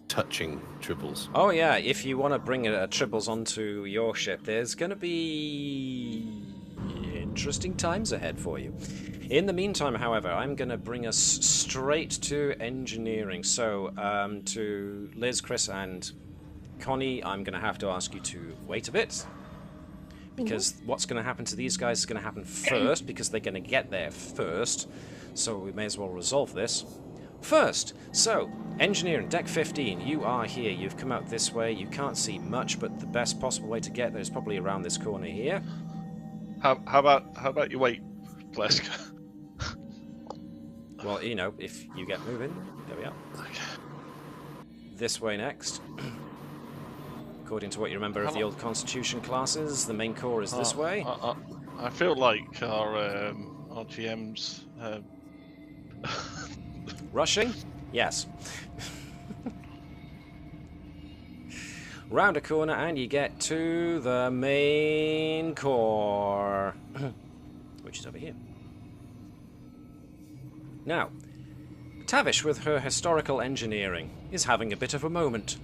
touching tribbles. Oh yeah, if you want to bring tribbles onto your ship, there's going to be interesting times ahead for you. In the meantime, however, I'm going to bring us straight to engineering. So, to Liz, Chris, and Connie, I'm going to have to ask you to wait a bit. Because what's going to happen to these guys is going to happen first, because they're going to get there first. So we may as well resolve this first. So, engineering, deck 15, you are here. You've come out this way. You can't see much, but the best possible way to get there is probably around this corner here. How about you wait, Phlesc? Well, you know, if you get moving, there we are. This way next. According to what you remember of the old Constitution classes, the main core is this way. I feel like our GM's Rushing? Yes. Round a corner and you get to the main core, which is over here. Now, Tavish, with her historical engineering, is having a bit of a moment.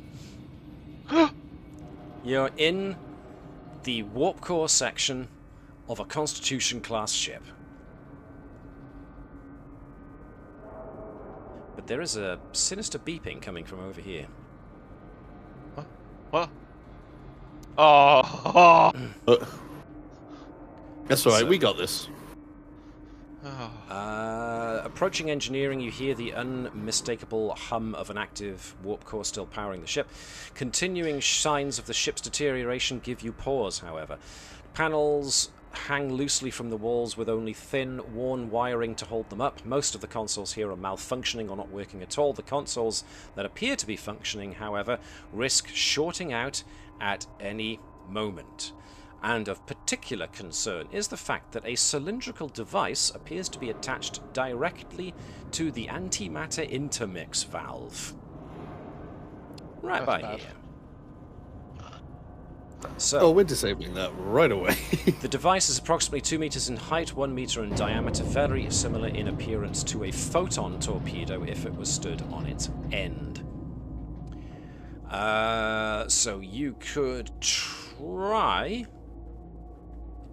You're in the warp core section of a Constitution class ship. But there is a sinister beeping coming from over here. What? Oh. That's all right. We got this. Approaching engineering, you hear the unmistakable hum of an active warp core still powering the ship. Continuing signs of the ship's deterioration give you pause, however. Panels hang loosely from the walls with only thin, worn wiring to hold them up. Most of the consoles here are malfunctioning or not working at all. The consoles that appear to be functioning, however, risk shorting out at any moment. And of particular concern is the fact that a cylindrical device appears to be attached directly to the antimatter intermix valve. Right by here. So, we're disabling that right away. the device is approximately 2 meters in height, 1 meter in diameter, very similar in appearance to a photon torpedo if it was stood on its end. So you could try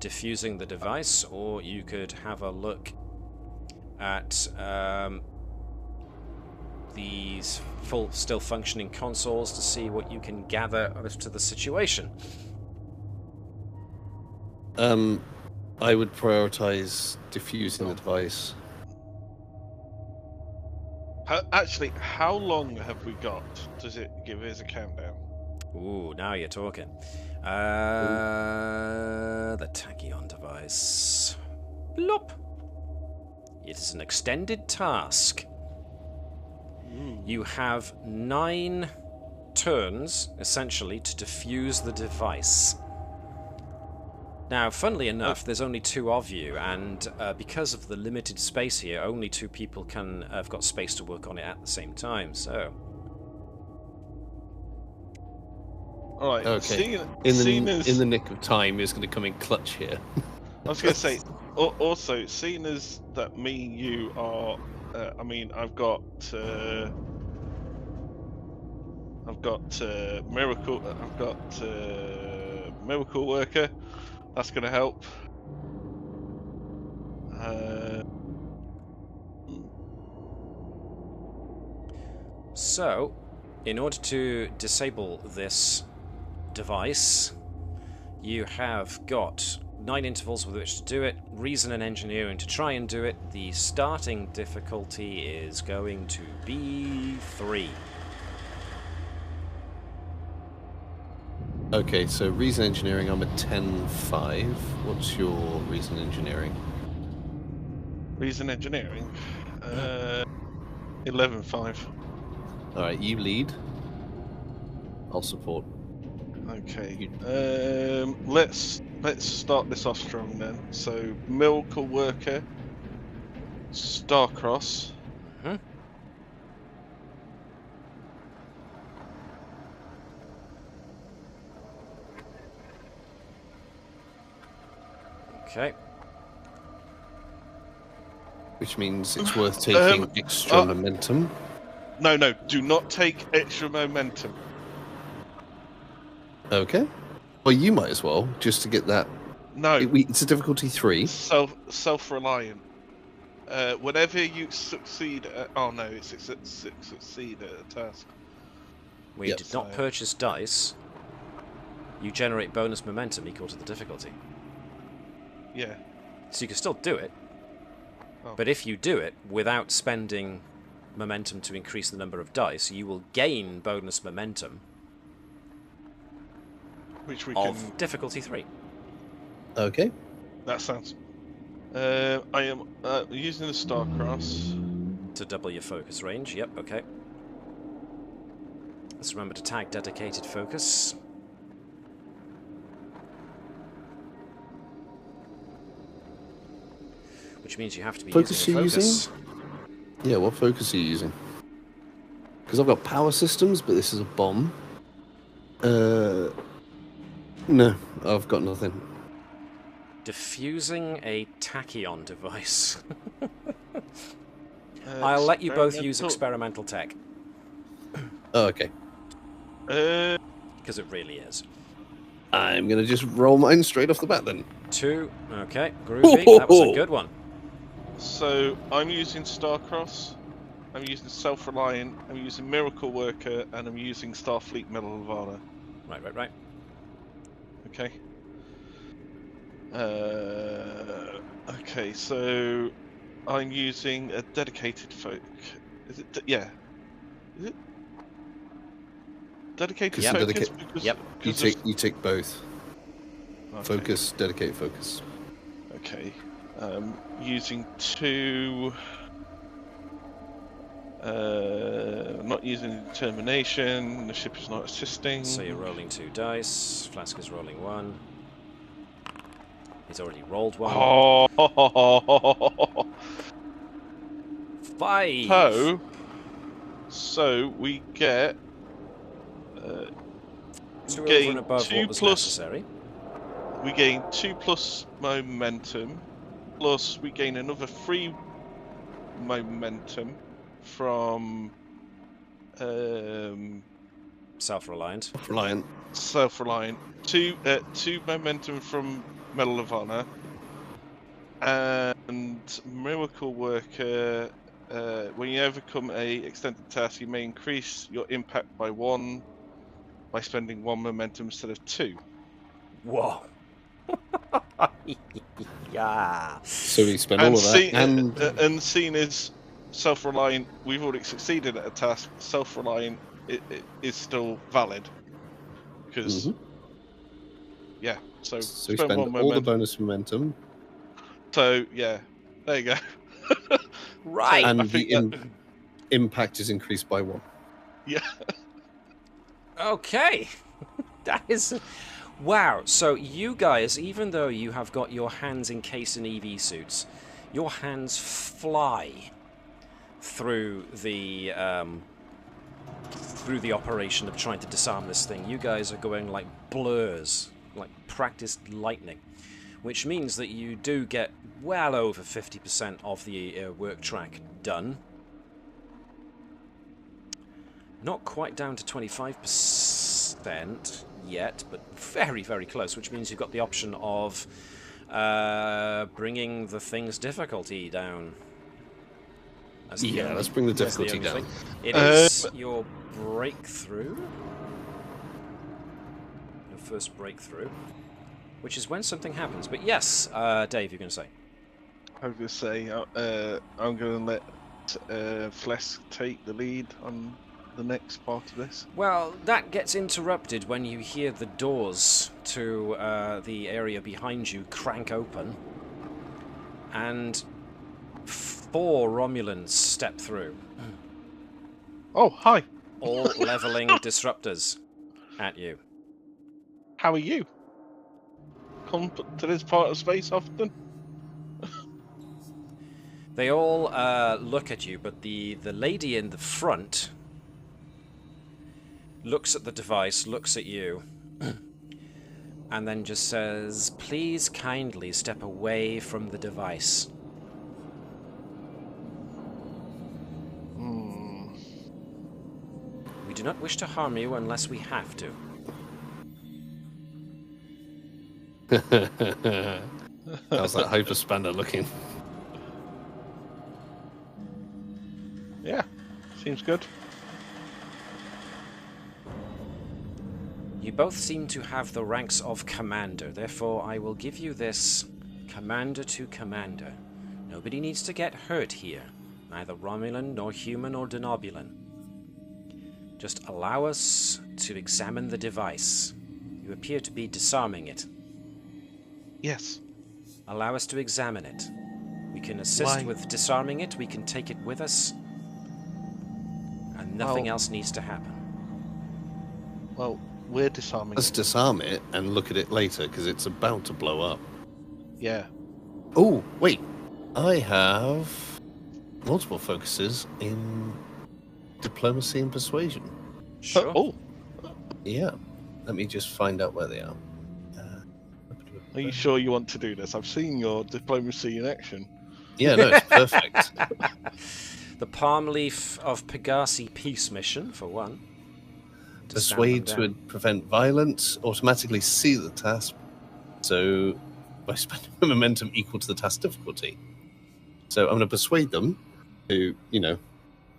diffusing the device, or you could have a look at these still functioning consoles to see what you can gather as to the situation. I would prioritize diffusing the device. Actually, how long have we got? Does it give us a countdown? Ooh, now you're talking. The tachyon device. Blop. It is an extended task. You have 9 turns, essentially, to defuse the device. Now, funnily enough, there's only 2 of you, and because of the limited space here, only 2 people have got space to work on it at the same time, so... Alright, okay. In the nick of time, is going to come in clutch here. I was going to say, also, seeing as that me and you are... I mean, I've got Miracle... I've got Miracle Worker. That's going to help. So, in order to disable this device, you have got 9 intervals with which to do it, reason and engineering to try and do it. The starting difficulty is going to be 3. Okay, so reason engineering, I'm at 10.5. What's your reason engineering? Reason engineering? 11.5. Alright, you lead. I'll support. Okay. Let's start this off strong then. So Miracle Worker, Starcross. Okay. Which means it's worth taking extra momentum. No, do not take extra momentum. Okay. Well, you might as well, just to get that. No. It's a difficulty 3. Self-reliant. Whenever you succeed at... Oh no, it's succeed at a task. We did not purchase dice. You generate bonus momentum equal to the difficulty. Yeah. So you can still do it. But if you do it without spending momentum to increase the number of dice, you will gain bonus momentum. Which we of can... difficulty 3. Okay. That sounds... I am using the Starcross. To double your focus range, yep, okay. Let's remember to tag dedicated focus. Which means you have to be using a focus. Yeah, what focus are you using? Because I've got power systems, but this is a bomb. No, I've got nothing. Diffusing a tachyon device. I'll let you both use experimental tech. Oh, okay. Because it really is. I'm going to just roll mine straight off the bat then. 2. Okay, groovy. That was a good one. So, I'm using Starcross, I'm using Self-Reliant, I'm using Miracle Worker, and I'm using Starfleet Medal of Honor. Right. Okay. Okay, so I'm using a dedicated focus. Is it? Yeah. Is it? Dedicated Yep. focus? Dedicate- Because, Yep. You take both. Okay. Focus, dedicate focus. Okay. Using 2. Not using determination. The ship is not assisting. So you're rolling 2 dice. Phlesc is rolling 1. He's already rolled 1. Oh. 5. So we get 2 gain over and above 2 what was plus- necessary. We gain 2 plus momentum, plus we gain another 3 momentum from Self-reliant. Reliant. self-reliant. 2 momentum from Medal of Honor, and Miracle Worker. When you overcome a extended task, you may increase your impact by 1 by spending 1 momentum instead of 2. Whoa. Yeah. So we spend all of that. And seen as self-reliant, we've already succeeded at a task. Self-reliant is still valid because yeah. So we spend spend 1 all the momentum. bonus momentum. So yeah, there you go. Right. And I think the impact is increased by 1. Yeah. Okay. That is... Wow. So you guys, even though you have got your hands encased in EV suits, your hands fly through the operation of trying to disarm this thing. You guys are going like blurs, like practiced lightning, which means that you do get well over 50% of the work track done. Not quite down to 25% yet, but very, very close, which means you've got the option of bringing the thing's difficulty down. Let's bring the difficulty down. It is your breakthrough. Your first breakthrough. Which is when something happens. But yes, Dave, you're going to say. I was going to say I'm going to let Phlesc take the lead on the next part of this. Well, that gets interrupted when you hear the doors to the area behind you crank open, and 4 Romulans step through. Oh, hi. All leveling disruptors at you. How are you? Come to this part of space often? They all look at you, but the lady in the front looks at the device, looks at you, and then just says, "Please kindly step away from the device." We do not wish to harm you unless we have to. How's that hyperspanner looking? Yeah, seems good. You both seem to have the ranks of commander, therefore I will give you this commander to commander. Nobody needs to get hurt here, neither Romulan nor human or Denobulan. Just allow us to examine the device. You appear to be disarming it. Yes. Allow us to examine it. We can assist with disarming it, we can take it with us, and nothing else needs to happen. Well, we're disarming Let's it. disarm it and look at it later, because it's about to blow up. Yeah. Oh, wait. I have multiple focuses in diplomacy and persuasion. Sure. Oh, Yeah. Let me just find out where they are. are you sure you want to do this? I've seen your diplomacy in action. Yeah, no, it's perfect. The Palm Leaf of Pegasi peace mission, for one. Persuade to prevent violence, automatically see the task. So, by spending momentum equal to the task difficulty. So, I'm going to persuade them to,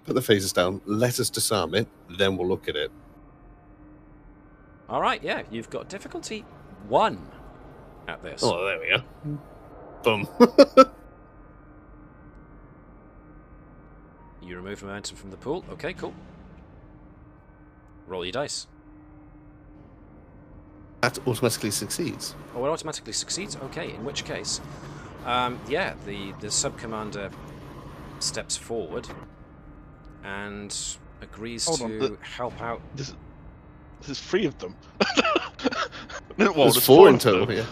put the phasers down, let us disarm it, then we'll look at it. All right, yeah, you've got difficulty 1 at this. Oh, there we go. Boom. You remove momentum from the pool. Okay, cool. Roll your dice. That automatically succeeds. Oh, it automatically succeeds? Okay, in which case, yeah, the sub-commander steps forward and agrees to help out. There's 3 of them. Well, there's 4 in total, yeah.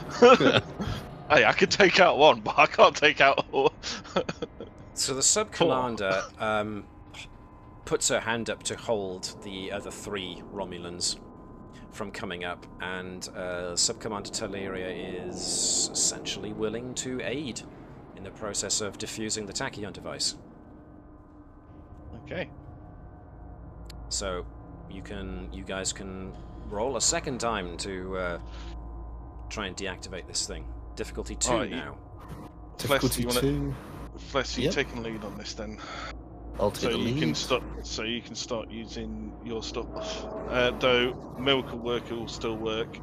Hey, I could take out 1, but I can't take out all. So the sub-commander puts her hand up to hold the other 3 Romulans from coming up, and Sub-Commander Teleria is essentially willing to aid in the process of defusing the tachyon device. Okay. So you guys can roll a second time to try and deactivate this thing. Difficulty 2 now. Difficulty 2. Phlesc, you taking lead on this then. I'll take the lead. So you can start using your stuff. Though Miracle Worker will still work.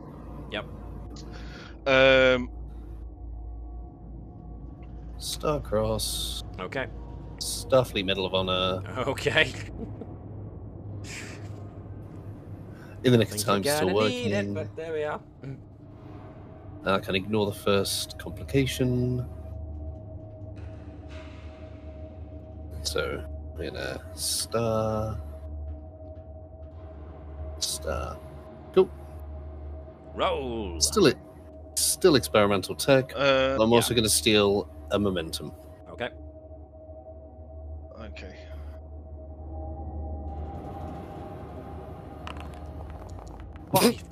Yep. Starcross. Okay. Starfleet Medal of Honor. Okay. In the nick of time, still working. It, but there we are. I can ignore the first complication. So we're gonna star. Cool. Roll. Still experimental tech. I'm also going to steal a momentum. Okay. Okay.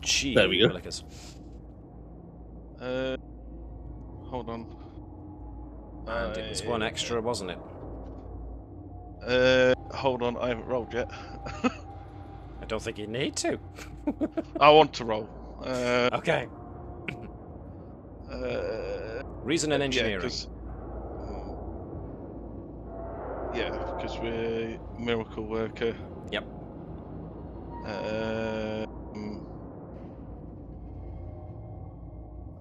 Gee, there we go. Hold on. And it was 1 extra, wasn't it? Hold on, I haven't rolled yet. I don't think you need to. I want to roll. Okay. Reason and engineering. Yeah, because we're Miracle Worker. Yep.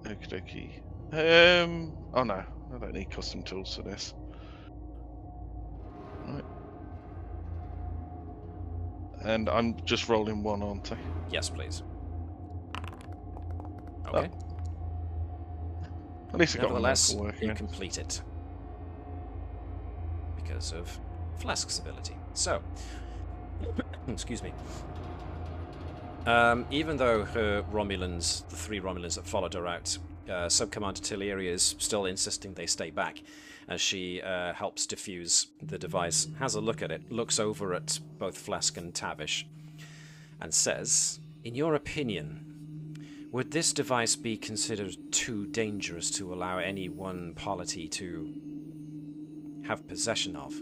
Okie dokie. Oh no, I don't need custom tools for this. Right. And I'm just rolling 1, aren't I? Yes, please. Okay. At least I got my Nevertheless, Miracle Worker. you complete it. Because of Phlesk's ability. So, excuse me. Even though her Romulans, the 3 Romulans that followed her out, Sub-Commander Teleria is still insisting they stay back as she helps defuse the device, has a look at it, looks over at both Phlesc and Tavish, and says, in your opinion, would this device be considered too dangerous to allow any one polity to have possession of?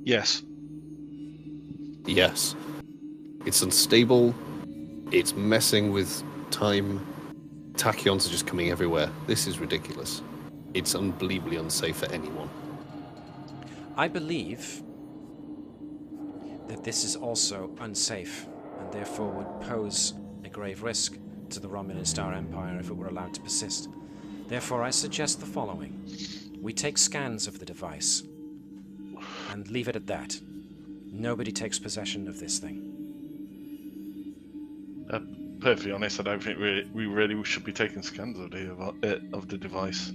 Yes. Yes. It's unstable. It's messing with time. Tachyons are just coming everywhere. This is ridiculous. It's unbelievably unsafe for anyone. I believe that this is also unsafe and therefore would pose a grave risk to the Romulan Star Empire if it were allowed to persist. Therefore, I suggest the following. We take scans of the device and leave it at that. Nobody takes possession of this thing. Perfectly honest, I don't think we really should be taking scans of the device.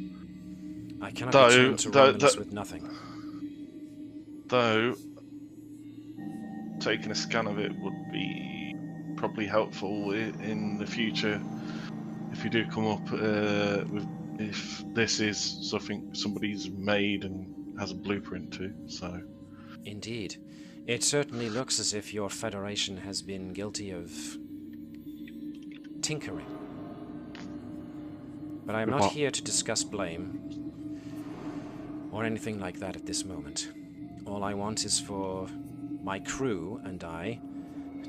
I cannot return to Romulus with nothing. Though, taking a scan of it would be probably helpful in the future if you do come up with if this is something somebody's made and has a blueprint to. So, indeed, it certainly looks as if your Federation has been guilty of tinkering. But I am not here to discuss blame or anything like that at this moment. All I want is for my crew and I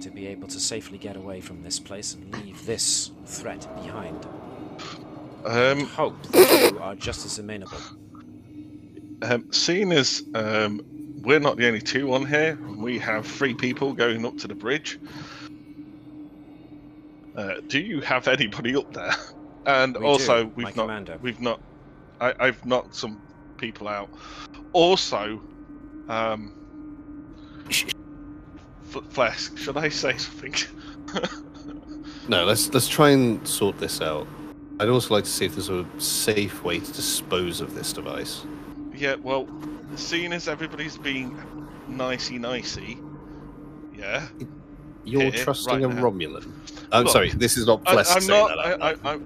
to be able to safely get away from this place and leave this threat behind. And hope that you are just as amenable. Seeing as we're not the only 2 on here, we have 3 people going up to the bridge. Do you have anybody up there? And We also, do, my commander. I've knocked some people out. Also, Phlesc, should I say something? No, let's try and sort this out. I'd also like to see if there's a safe way to dispose of this device. Yeah, well, seeing as everybody's being nicey, yeah. You're Here, trusting right a now. Romulan. I'm Look, sorry, this is not Phlesc saying that out loud.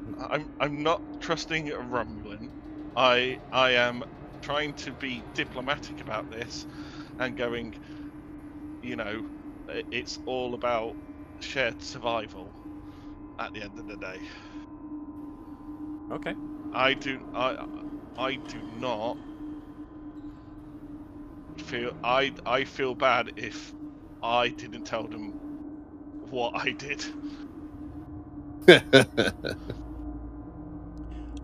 I'm not trusting a Romulan. I am trying to be diplomatic about this, and going, you know, it's all about shared survival. At the end of the day. Okay. I do not feel I feel bad if I didn't tell them what I did.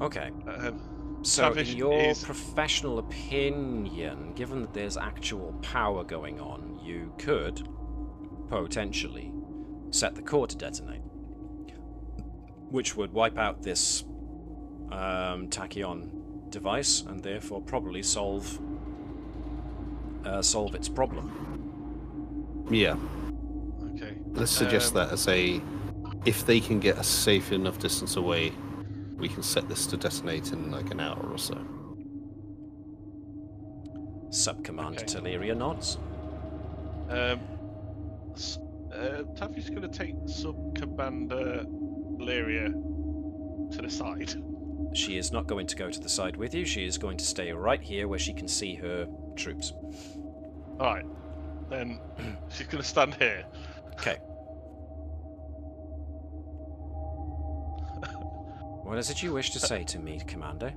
Okay. So, Tavish in your is... professional opinion, given that there's actual power going on, you could potentially set the core to detonate, which would wipe out this tachyon device and therefore probably solve its problem. Yeah. Okay. Let's suggest that as if they can get a safe enough distance away, we can set this to detonate in like an hour or so. Sub-Commander Okay. Teleria nods. Taffy's going to take Sub-Commander Lyria to the side. She is not going to go to the side with you. She is going to stay right here where she can see her troops. Alright. Then she's going to stand here. Okay. What is it you wish to say to me, Commander?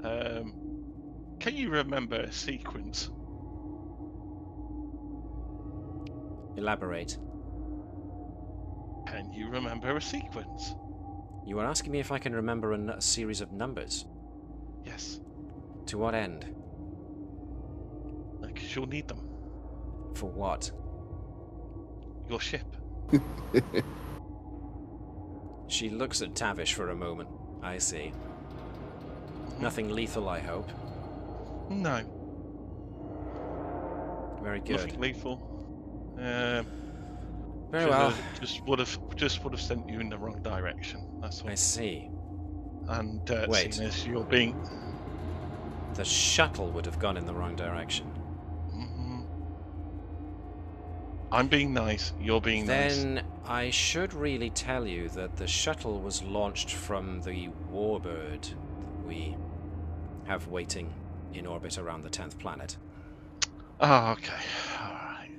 Can you remember a sequence? Elaborate. Can you remember a sequence? You are asking me if I can remember a series of numbers. Yes. To what end? Because you'll need them. For what? Your ship. She looks at Tavish for a moment. I see. Nothing lethal, I hope. No. Very good. Nothing lethal. Very well. Just would have sent you in the wrong direction. That's all. I see. And Wait. seeing as you're being... The shuttle would have gone in the wrong direction. I'm being nice. You're being nice. Then I should really tell you that the shuttle was launched from the warbird we have waiting in orbit around the 10th planet. Oh, okay. Alright.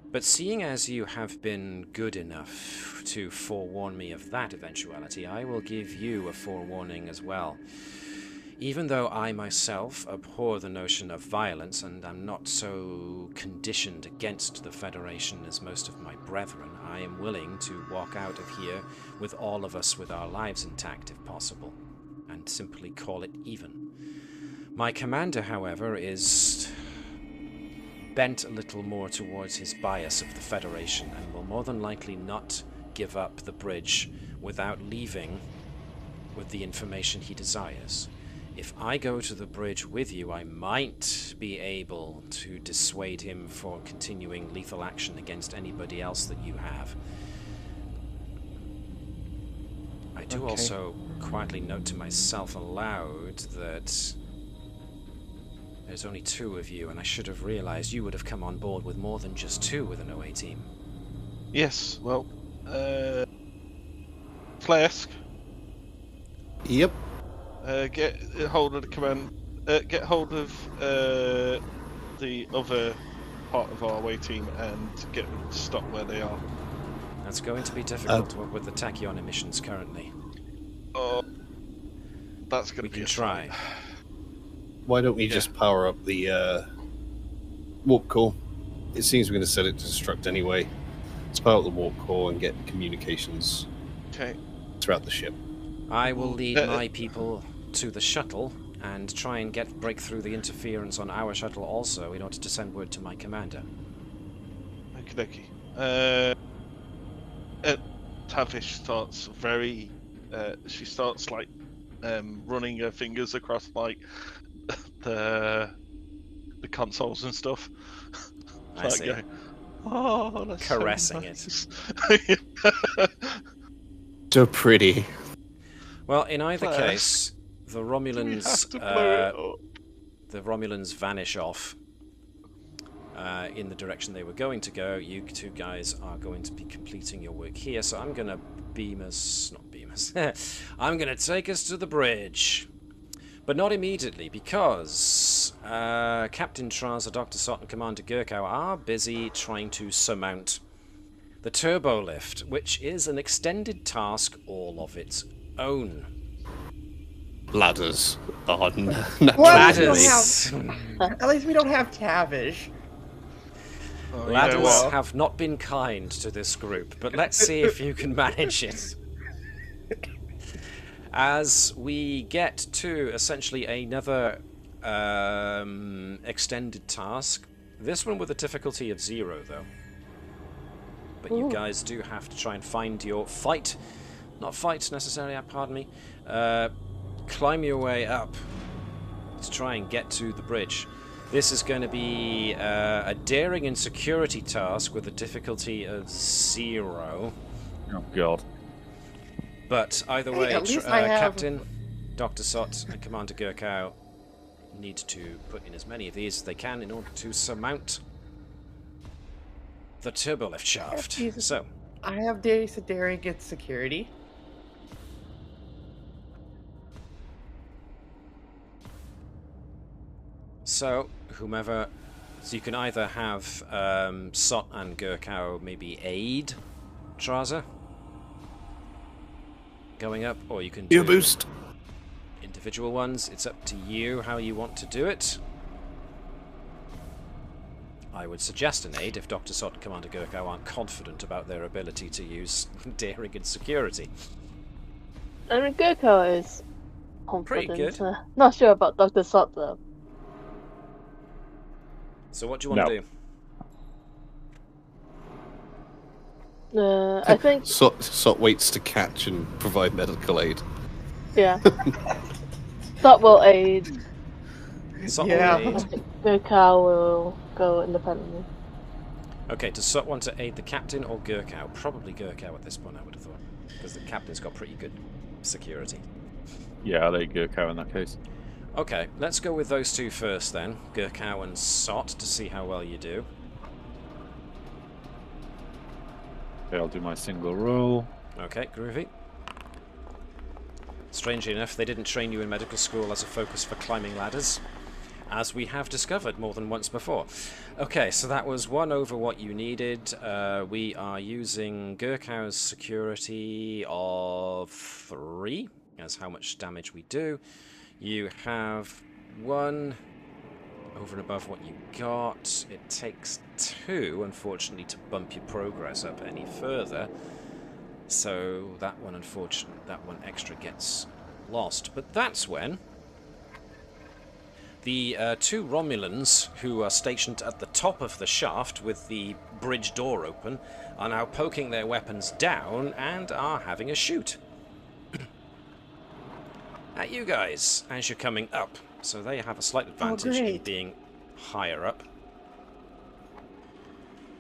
But seeing as you have been good enough to forewarn me of that eventuality, I will give you a forewarning as well. Even though I myself abhor the notion of violence and am not so conditioned against the Federation as most of my brethren, I am willing to walk out of here with all of us with our lives intact if possible, and simply call it even. My commander, however, is bent a little more towards his bias of the Federation and will more than likely not give up the bridge without leaving with the information he desires. If I go to the bridge with you, I might be able to dissuade him from continuing lethal action against anybody else that you have. I do also quietly note to myself aloud that there's only 2 of you, and I should have realized you would have come on board with more than just 2 with an OA team. Yes, well, Phlesc. Yep. Get hold of the command. Get hold of the other part of our away team and get them to stop where they are. That's going to be difficult with the tachyon emissions currently. Oh, that's going We to be can a try. fight. Why don't we just power up the warp core? It seems we're going to set it to destruct anyway. Let's power up the warp core and get communications throughout the ship. I will lead my people to the shuttle and try and break through the interference on our shuttle also in order to send word to my commander. Okie dokie. Tavish starts very. She starts like running her fingers across like the consoles and stuff. I Like see. going, oh, that's Caressing it. So pretty. Well, in either Phlesc, case, the we have Romulans, to blow it up. the Romulans vanish off in the direction they were going to go. You two guys are going to be completing your work here, so I'm going to I'm going to take us to the bridge. But not immediately, because Captain Trasa, Dr. Sott, and Commander Gerkow are busy trying to surmount the turbo lift, which is an extended task all of its own. Ladders on Ladders. At least we don't have Tavish. Oh, you know Ladders what? have not been kind to this group, but let's see if you can manage it. As we get to essentially another extended task, this one with a difficulty of 0 though. But you guys do have to try and find your not fight necessarily, pardon me, climb your way up to try and get to the bridge. This is going to be a daring and security task with a difficulty of 0. Oh god. But either way, at least I have- Captain, Dr. Sott, and Commander Gerkow need to put in as many of these as they can in order to surmount the turbolift shaft. Jesus. So, I have days of daring against security. whomever... So you can either have Sott and Gerkow maybe aid Trasa going up, or you can do You boost. individual ones. It's up to you how you want to do it. I would suggest an aid if Dr. Sott and Commander Gerkow aren't confident about their ability to use daring and security. I mean, Gerkow is confident. Pretty good. Not sure about Dr. Sott though. So what do you want to do? I think, Sott waits to catch and provide medical aid. yeah. Sott will aid. Sott Yeah. will aid. Gerkow will go independently. Okay, does Sott want to aid the captain or Gerkow? Probably Gerkow at this point, I would have thought, because the captain's got pretty good security. Yeah, I'll let Gerkow in that case. Okay, let's go with those two first then, Gerkow and Sott, to see how well you do. Okay, I'll do my single roll. Okay, groovy. Strangely enough, they didn't train you in medical school as a focus for climbing ladders, as we have discovered more than once before. Okay, so that was 1 over what you needed. We are using Gerkow's security of 3, as how much damage we do. You have 1 over and above what you got. It takes 2, unfortunately, to bump your progress up any further. So that one, unfortunately, that one extra gets lost. But that's when the 2 Romulans, who are stationed at the top of the shaft with the bridge door open, are now poking their weapons down and are having a shoot at you guys as you're coming up. So they have a slight advantage in great. being higher up.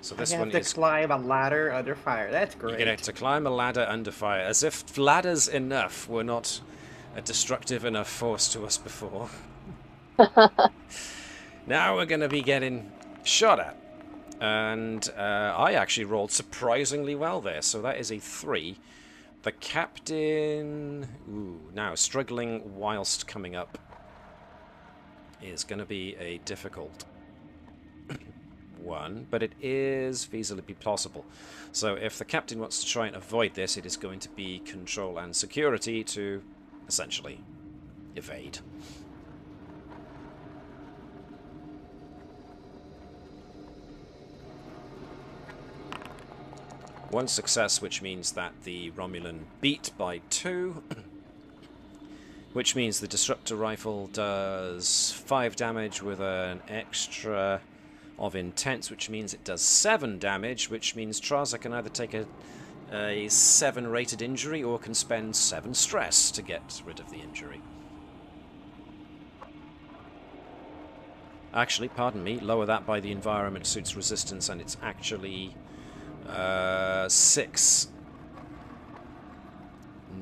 So this I one have to is... climb a ladder under fire. That's You great. get to climb a ladder under fire, as if ladders enough were not a destructive enough force to us before. Now we're going to be getting shot at. And I actually rolled surprisingly well there, so that is a 3. The captain, now struggling whilst coming up, is going to be a difficult one, but it is feasibly possible. So if the captain wants to try and avoid this, it is going to be control and security to essentially evade. One success, which means that the Romulan beat by 2, which means the disruptor rifle does 5 damage with an extra of intense, which means it does 7 damage, which means Trasa can either take a a 7 rated injury or can spend 7 stress to get rid of the injury. Actually, pardon me, lower that by the environment suit's resistance and it's actually 6.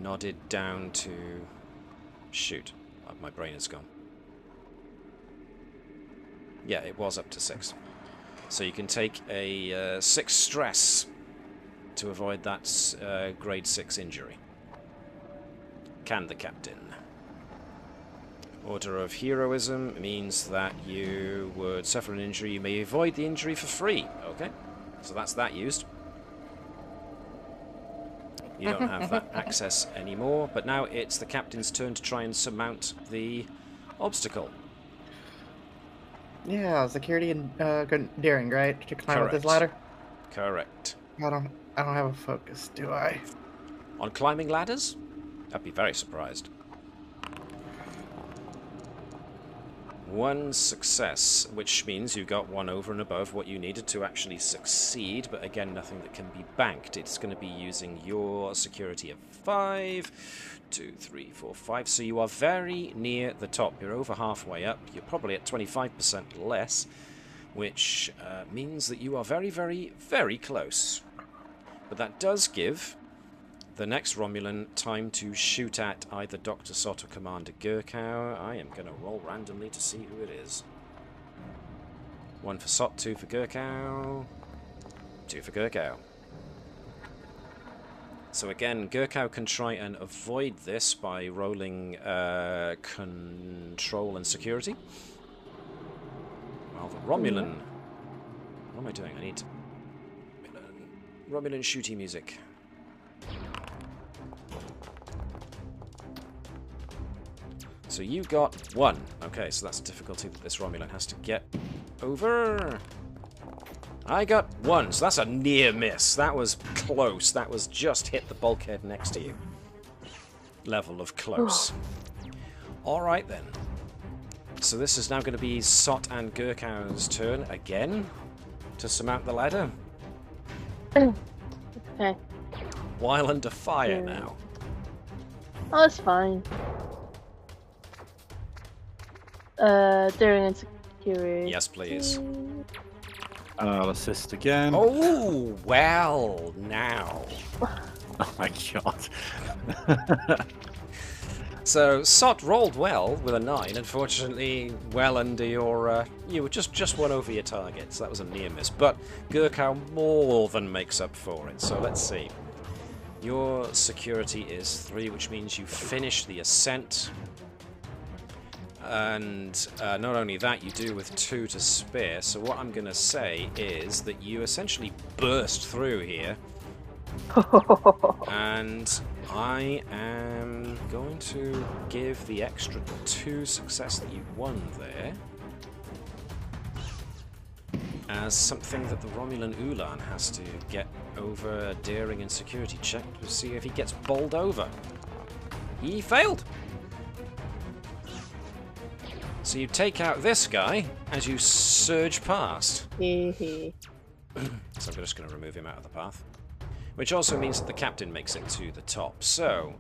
Nodded down to... Shoot, my brain is gone. Yeah, it was up to 6. So you can take a 6 stress to avoid that grade 6 injury. Can the captain. Order of Heroism means that you would suffer an injury. You may avoid the injury for free. Okay, so that's that used. You don't have that access anymore, but now it's the captain's turn to try and surmount the obstacle. Yeah, security and good daring, right? To climb up this ladder. Correct. I don't have a focus, do I? On climbing ladders? I'd be very surprised. 1 success, which means you got 1 over and above what you needed to actually succeed, but again, nothing that can be banked. It's going to be using your security of 5, 2, 3, 4, 5, so you are very near the top. You're over halfway up. You're probably at 25% less, which means that you are very, very, very close. But that does give the next Romulan time to shoot at either Dr. Sott or Commander Gerkow. I am going to roll randomly to see who it is. 1 for Sott, 2 for Gerkow, 2 for Gerkow. So again, Gerkow can try and avoid this by rolling control and security. Well, the Romulan... What am I doing? I need... Romulan shooty music. So you got 1. Okay, so that's a difficulty that this Romulan has to get over. I got 1, so that's a near miss. That was close. That was just hit the bulkhead next to you. Level of close. Alright then. So this is now going to be Sott and Gerkow's turn again to surmount the ladder. Okay. While under fire now. Oh, that's fine. Daring and security. Yes, please. I'll assist again. Oh, well, now. Oh my god. So, Sott rolled well with a 9. Unfortunately, well under your... you were just 1 over your target, so that was a near miss. But Gerkow more than makes up for it, so let's see. Your security is 3, which means you finish the ascent. And not only that, you do with 2 to spare. So what I'm going to say is that you essentially burst through here. And I am going to give the extra 2 success that you won there as something that the Romulan Ulan has to get over a daring and security check to see if he gets bowled over. He failed! So you take out this guy as you surge past. So I'm just going to remove him out of the path. Which also means that the captain makes it to the top. So,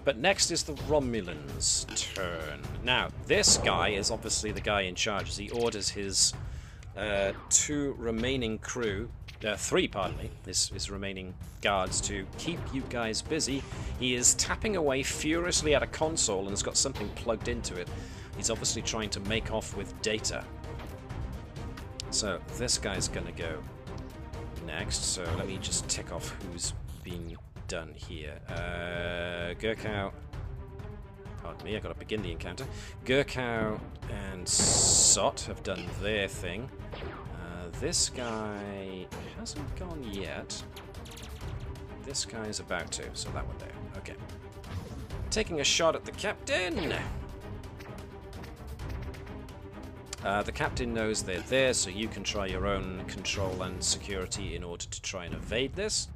but next is the Romulans' turn. Now, this guy is obviously the guy in charge as he orders his 2 remaining crew, 3, pardon me, his remaining guards to keep you guys busy. He is tapping away furiously at a console and has got something plugged into it. He's obviously trying to make off with data. So this guy's gonna go next, so let me just tick off who's been done here. Gerkow, pardon me, I gotta begin the encounter. Gerkow and Sott have done their thing. This guy hasn't gone yet. This guy's about to, so that one there. Okay. Taking a shot at the captain. The captain knows they're there, so you can try your own control and security in order to try and evade this.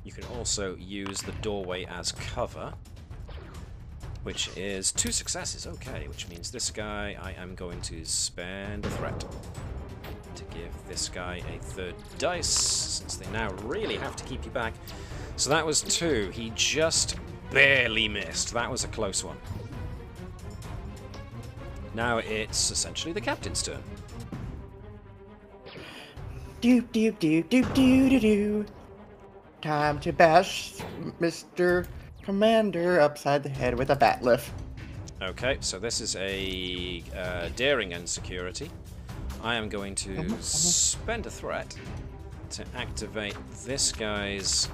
You can also use the doorway as cover, which is 2 successes. Okay, which means this guy I am going to spend a threat. to give this guy a third dice, since they now really have to keep you back. So that was 2. He just barely missed. That was a close one. Now it's essentially the captain's turn. Doop doop doop doop doop doop doop. Time to bash Mr. Commander upside the head with a bat lift. Okay, so this is a daring and security. I am going to spend a threat to activate this guy's...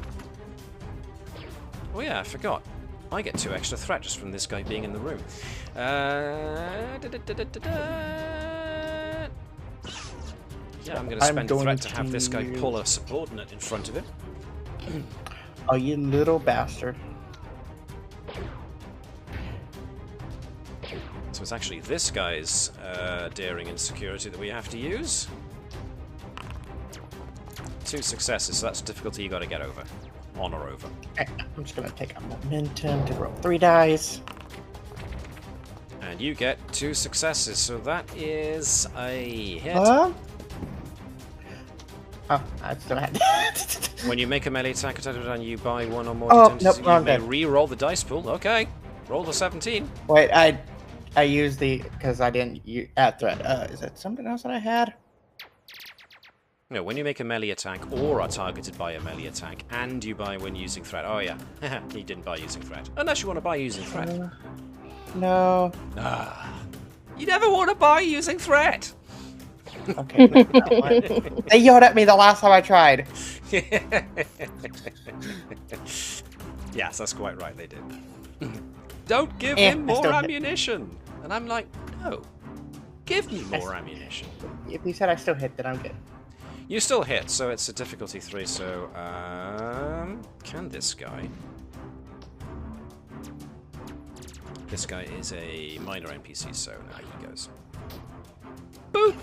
Oh yeah, I forgot. I get 2 extra threat just from this guy being in the room. Yeah, I'm going to spend a threat to have this guy pull a subordinate in front of him. Oh, you little bastard. So it's actually this guy's daring and security that we have to use. 2 successes, so that's a difficulty you got to get over. On or over. Okay, I'm just going to take a momentum to roll 3 dice. And you get 2 successes, so that is a hit. Huh? Oh, I still had When you make a melee attack and you buy 1 or more Oh, d10, nope, you wrong may guy. re-roll the dice pool. Okay, roll the 17. Wait, I used the... because I didn't add threat. Is that something else that I had? No, when you make a melee attack or are targeted by a melee attack and you buy when using threat. Oh yeah, he didn't buy using threat. Unless you want to buy using threat. No. You never want to buy using threat! Okay. They yelled at me the last time I tried. Yes, that's quite right, they did. Don't give Yeah, him I more still hit. ammunition! And I'm like, no. Give me more ammunition. If you said I still hit, then I'm good. You still hit, so it's a difficulty 3, so, can this guy... This guy is a minor NPC, so now he goes. Boop!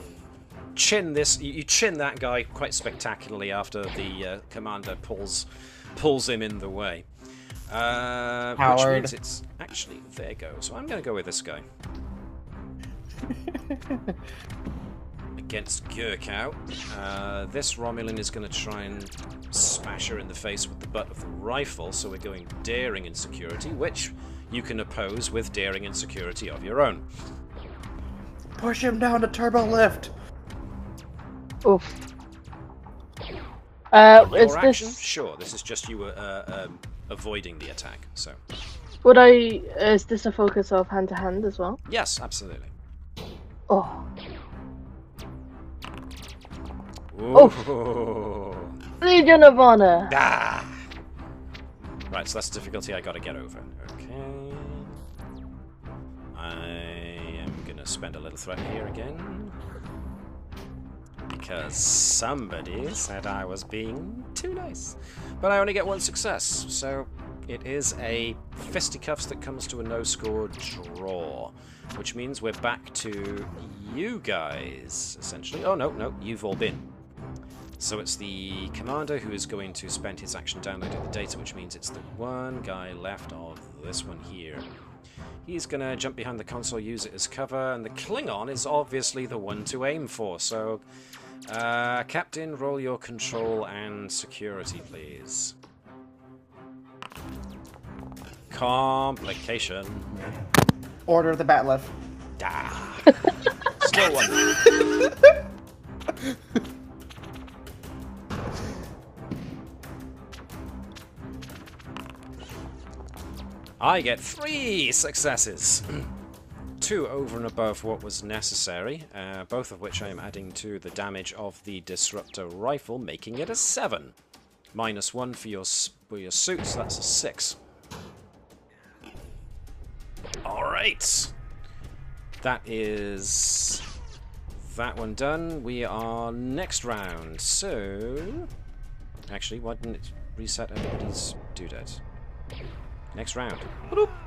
Chin this, you chin that guy quite spectacularly after the commander pulls him in the way. Which means it's actually, there you go, so I'm going to go with this guy. Against Gerkow. This Romulan is going to try and smash her in the face with the butt of the rifle, so we're going daring and security, which you can oppose with daring and security of your own. Push him down to turbo lift. Oof. Your Is action? this... Sure, this is just you avoiding the attack, so... Is this a focus of hand-to-hand as well? Yes, absolutely. Oh. Ooh. Legion of Honor! Ah! Right, so that's the difficulty I gotta get over. Okay. I am gonna spend a little threat here again. Because somebody said I was being too nice. But I only get 1 success, so it is a fisticuffs that comes to a no-score draw. Which means we're back to you guys, essentially. Oh, no, you've all been. So it's the commander who is going to spend his action downloading the data, which means it's the one guy left of this one here. He's going to jump behind the console, use it as cover, and the Klingon is obviously the one to aim for. So, Captain, roll your control and security, please. Complication. Order the bat lift. Ah. Still one. I get 3 successes. 2 over and above what was necessary, both of which I am adding to the damage of the disruptor rifle, making it a 7. -1 for your suit, so that's a 6. Alright. That is that one done. We are next round. So, actually, why didn't it reset everybody's doodads? Next round.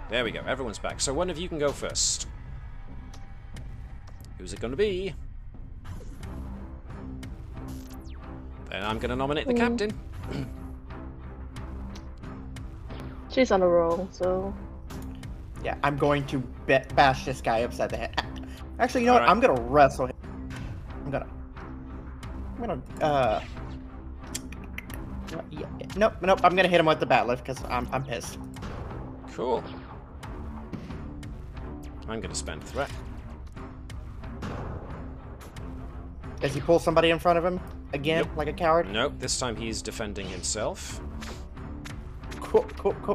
There we go. Everyone's back. So one of you can go first. Who's it going to be? Then I'm going to nominate the captain. She's on a roll, so... Yeah, I'm going to bash this guy upside the head. Actually, you know what? Alright. I'm gonna wrestle him. I'm gonna... Nope. I'm gonna hit him with the bat lift because I'm pissed. Cool. I'm gonna spend threat. Does he pull somebody in front of him again, Nope. like a coward? Nope, this time he's defending himself. Cool.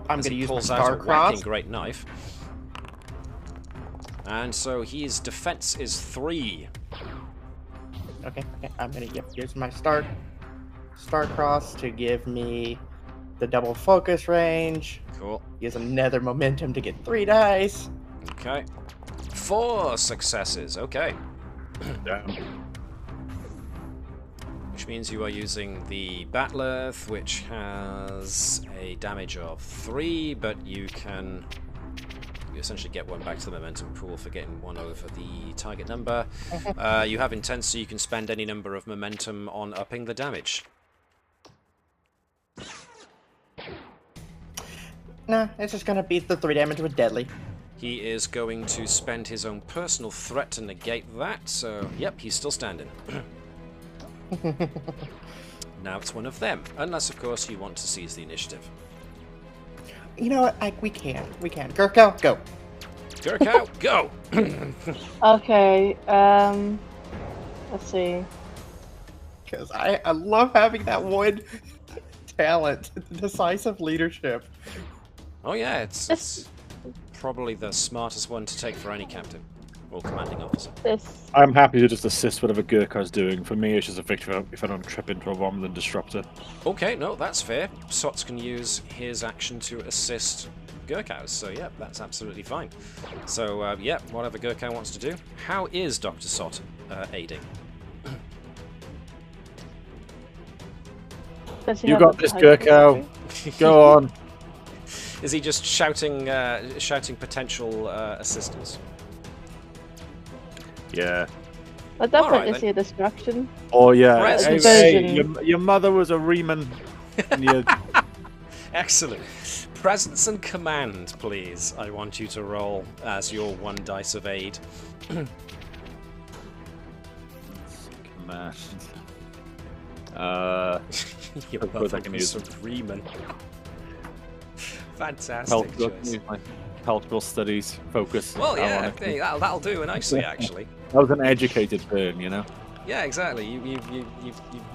I'm As gonna he use my pulls out star a cross. whacking great knife. And so his defense is 3. Okay. I'm gonna use my star cross to give me the double focus range. Cool. Use another momentum to get 3 dice. Okay. 4 successes. Okay. Which means you are using the Batleth, which has a damage of 3, but you essentially get 1 back to the momentum pool for getting 1 over the target number. You have intense, so you can spend any number of momentum on upping the damage. Nah, it's just gonna beat the 3 damage with deadly. He is going to spend his own personal threat to negate that, so yep, he's still standing. Now it's one of them, unless of course you want to seize the initiative. You know what? We can. Gerkow, go. Gerkow, go! Okay, let's see. Because I love having that one talent, decisive leadership. Oh yeah, it's probably the smartest one to take for any captain or commanding officer. I'm happy to just assist whatever Gerkow's doing. For me, it's just a victory if I don't trip into a Romulan disruptor. Okay, no, that's fair. Sott can use his action to assist Gerkow, so yeah, that's absolutely fine. So yeah, whatever Gerkow wants to do. How is Dr. Sott aiding? You got this, Gerkow. Go on. Is he just shouting potential assistance? Yeah. I definitely Alright, see a distraction. Oh yeah. Presence. Hey, your mother was a Reman. Excellent. Presence and command, please. I want you to roll as your 1 dice of aid. Command. Your mother was a Reman. Fantastic choice. My cultural studies focus. Well, yeah, okay, that'll do nicely, actually. I was an educated burn, you know. Yeah, exactly. You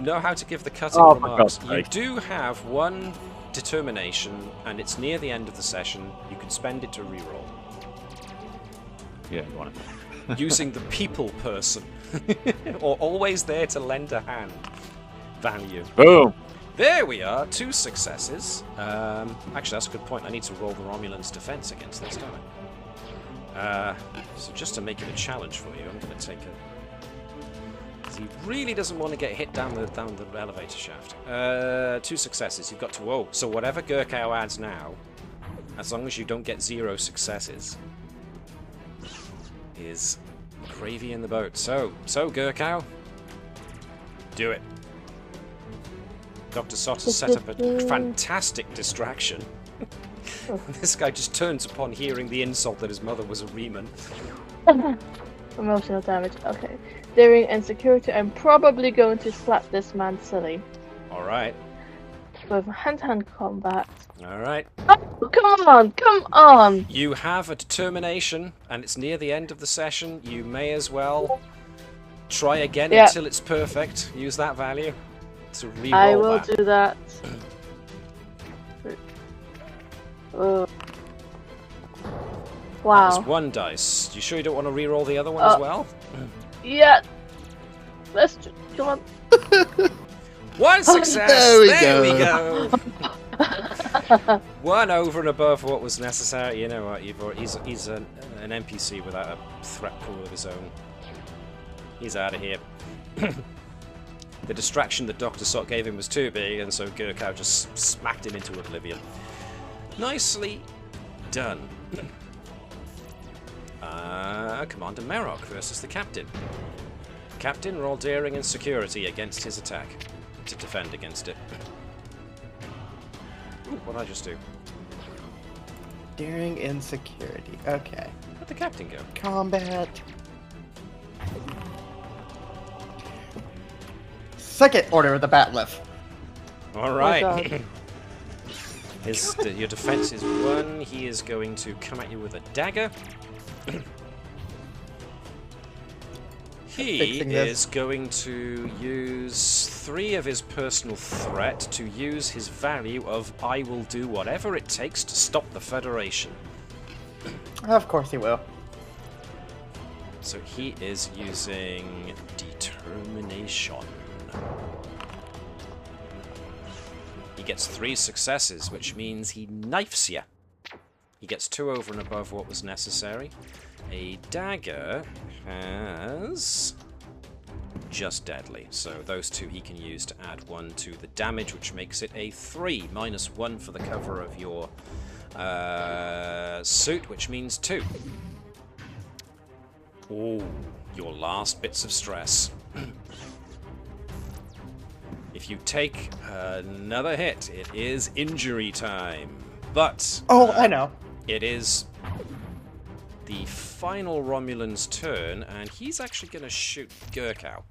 know how to give the cutting Oh, remarks. for God's You sake. do have 1 determination, and it's near the end of the session. You can spend it to reroll. Yeah, you want it. Using the people person. Or always there to lend a hand. Value. Boom. There we are, 2 successes. Actually, that's a good point. I need to roll the Romulans' defense against this, don't I? So just to make it a challenge for you, I'm going to take a... 'cause he really doesn't want to get hit down the elevator shaft. 2 successes. You've got to... Whoa. So whatever Gerkow adds now, as long as you don't get 0 successes, is gravy in the boat. So Gerkow, do it. Dr. Sott has set up a fantastic distraction. This guy just turns upon hearing the insult that his mother was a Reman. Emotional damage. Okay. During insecurity, I'm probably going to slap this man silly. Alright. With hand-to-hand combat. Alright. Oh, come on! You have a determination, and it's near the end of the session. You may as well try again until it's perfect. Use that value to reroll I will that. do that. Wow. That's 1 dice. You sure you don't want to reroll the other one as well? Yeah. Let's just, come on. 1 success! There we go! 1 over and above what was necessary. You know what? He's an NPC without a threat pool of his own. He's out of here. The distraction that Dr. Sott gave him was too big, and so Gerkow just smacked him into oblivion. Nicely done. Commander Merrock versus the Captain. Captain, roll daring and security against his attack. To defend against it. Ooh, what did I just do? Daring and security. Okay. Where'd the Captain go? Combat. second order of the Batlift. All right. Your defense is 1. He is going to come at you with a dagger. He is going to use 3 of his personal threat to use his value of I will do whatever it takes to stop the Federation. Of course he will. So he is using determination. He gets 3 successes, which means he knifes you. He gets 2 over and above what was necessary. A dagger has just deadly, so those 2 he can use to add 1 to the damage, which makes it a 3, minus 1 for the cover of your suit, which means 2. Oh, your last bits of stress. If you take another hit, it is injury time. But I know. It is the final Romulan's turn, and he's actually going to shoot Gerkow.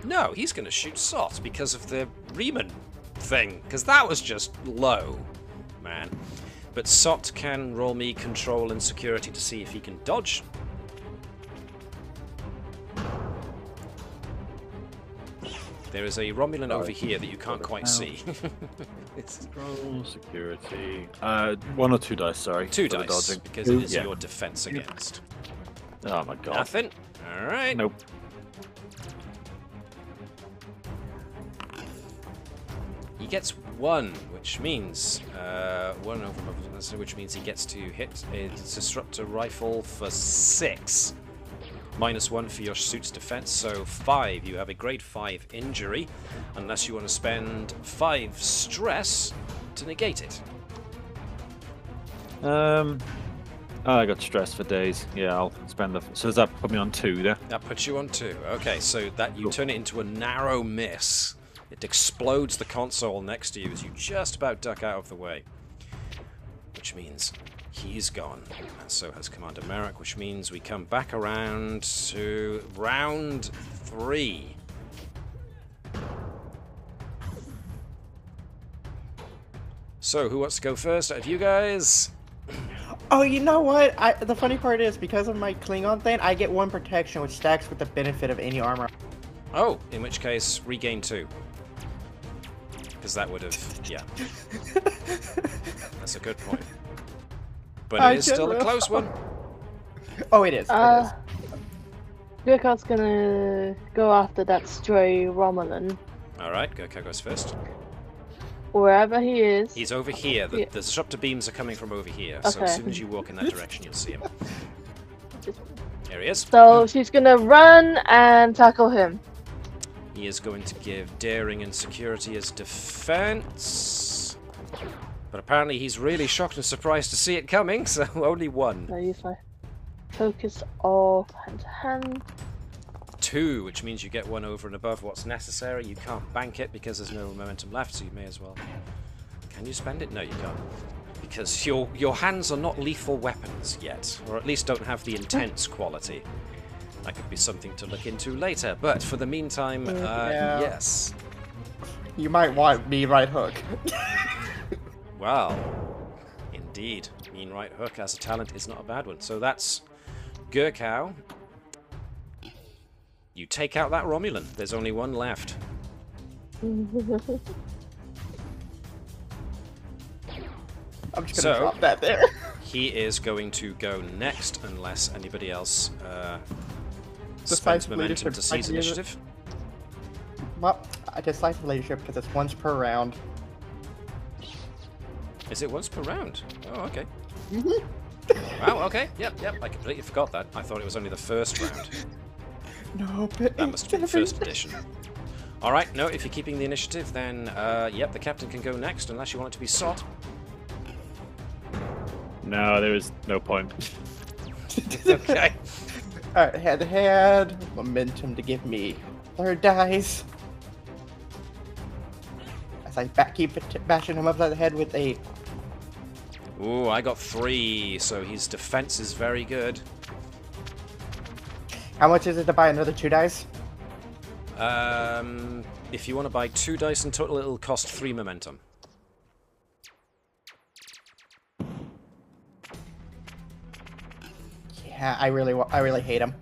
No, he's going to shoot Sott because of the Riemann thing, because that was just low, man. But Sott can roll me control and security to see if he can dodge. There is a Romulan over here that you can't quite see. Control, security. 1 or 2 dice, sorry. 2 dice, dodging. because it is your defense against. Oh my god. Nothing? Alright. Nope. He gets 1, which means 1 over, which means he gets to hit a disruptor rifle for 6. Minus 1 for your suit's defense, so 5. You have a grade 5 injury, unless you want to spend 5 stress to negate it. I got stress for days. Yeah, I'll spend the. So does that put me on 2 there? That puts you on 2. Okay, so that you turn it into a narrow miss. It explodes the console next to you as you just about duck out of the way. Which means he's gone, and so has Commander Merrick, which means we come back around to round 3. So, who wants to go first out of you guys? Oh, you know what? The funny part is, because of my Klingon thing, I get 1 protection, which stacks with the benefit of any armor. Oh, in which case, regain 2. Because that would have, yeah. That's a good point. But it is still a close one. Oh, it is. Gerkow's gonna go after that stray Romulan. Alright, Gerkow goes first. Wherever he is. He's over here. The disruptor beams are coming from over here. So as soon as you walk in that direction, you'll see him. There he is. So she's gonna run and tackle him. He is going to give daring and security as defense. But apparently he's really shocked and surprised to see it coming, so only 1. I use my focus of hand to hand. 2, which means you get 1 over and above what's necessary. You can't bank it because there's no momentum left, so you may as well. Can you spend it? No, you can't. Because your hands are not lethal weapons yet, or at least don't have the intense quality. That could be something to look into later, but for the meantime, yes. You might want me right hook. Well, indeed. Mean right hook as a talent is not a bad one. So that's Gerkow. You take out that Romulan. There's only 1 left. I'm just gonna drop that there. He is going to go next unless anybody else spends momentum to seize initiative. Well, I decisive leadership because it's once per round. Is it once per round? Oh, okay. Wow, okay. Yep. I completely forgot that. I thought it was only the first round. No, but that must have been first edition. Alright, no, if you're keeping the initiative, then, yep, the captain can go next, unless you want it to be Sott. No, there is no point. Okay. Alright, head to head. Momentum to give me 3rd dice. As I keep bashing him upside the head with a... Ooh, I got 3, so his defense is very good. How much is it to buy another 2 dice? If you want to buy 2 dice in total, it'll cost 3 momentum. Yeah, I really hate him.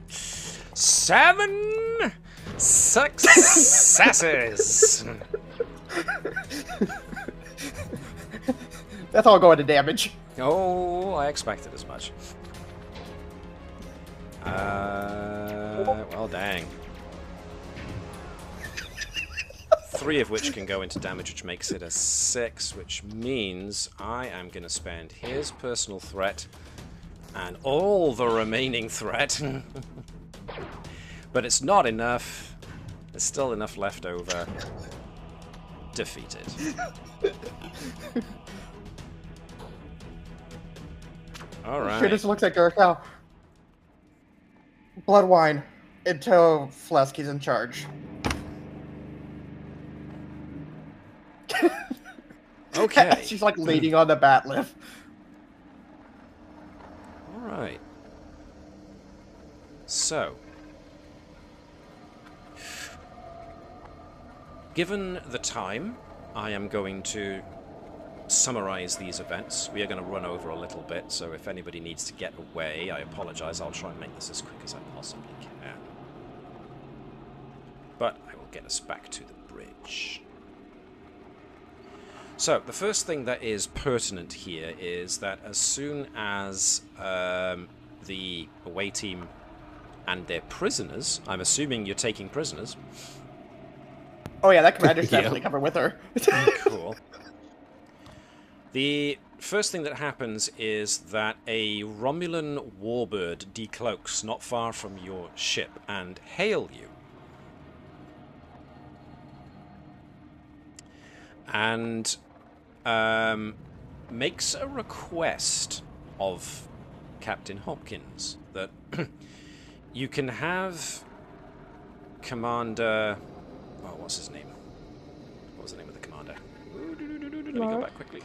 7 successes. That's all going to damage. Oh, I expected as much. Well, dang. 3 of which can go into damage, which makes it a 6, which means I am going to spend his personal threat and all the remaining threat. But it's not enough. There's still enough left over. Defeated. Alright. Sure just looks like Gerkow. Blood wine until Phlesc is in charge. Okay. She's like leaning on the bat lift. Alright. So. Given the time, I am going to summarize these events. We are going to run over a little bit, so if anybody needs to get away, I apologize. I'll try and make this as quick as I possibly can. But I will get us back to the bridge. So, the first thing that is pertinent here is that as soon as the away team and their prisoners, I'm assuming you're taking prisoners. Oh yeah, that commander's definitely coming with her. Cool. The first thing that happens is that a Romulan warbird decloaks not far from your ship and hail you. And makes a request of Captain Hopkins that you can have Commander... Oh, what's his name? What was the name of the commander? Let me go back quickly.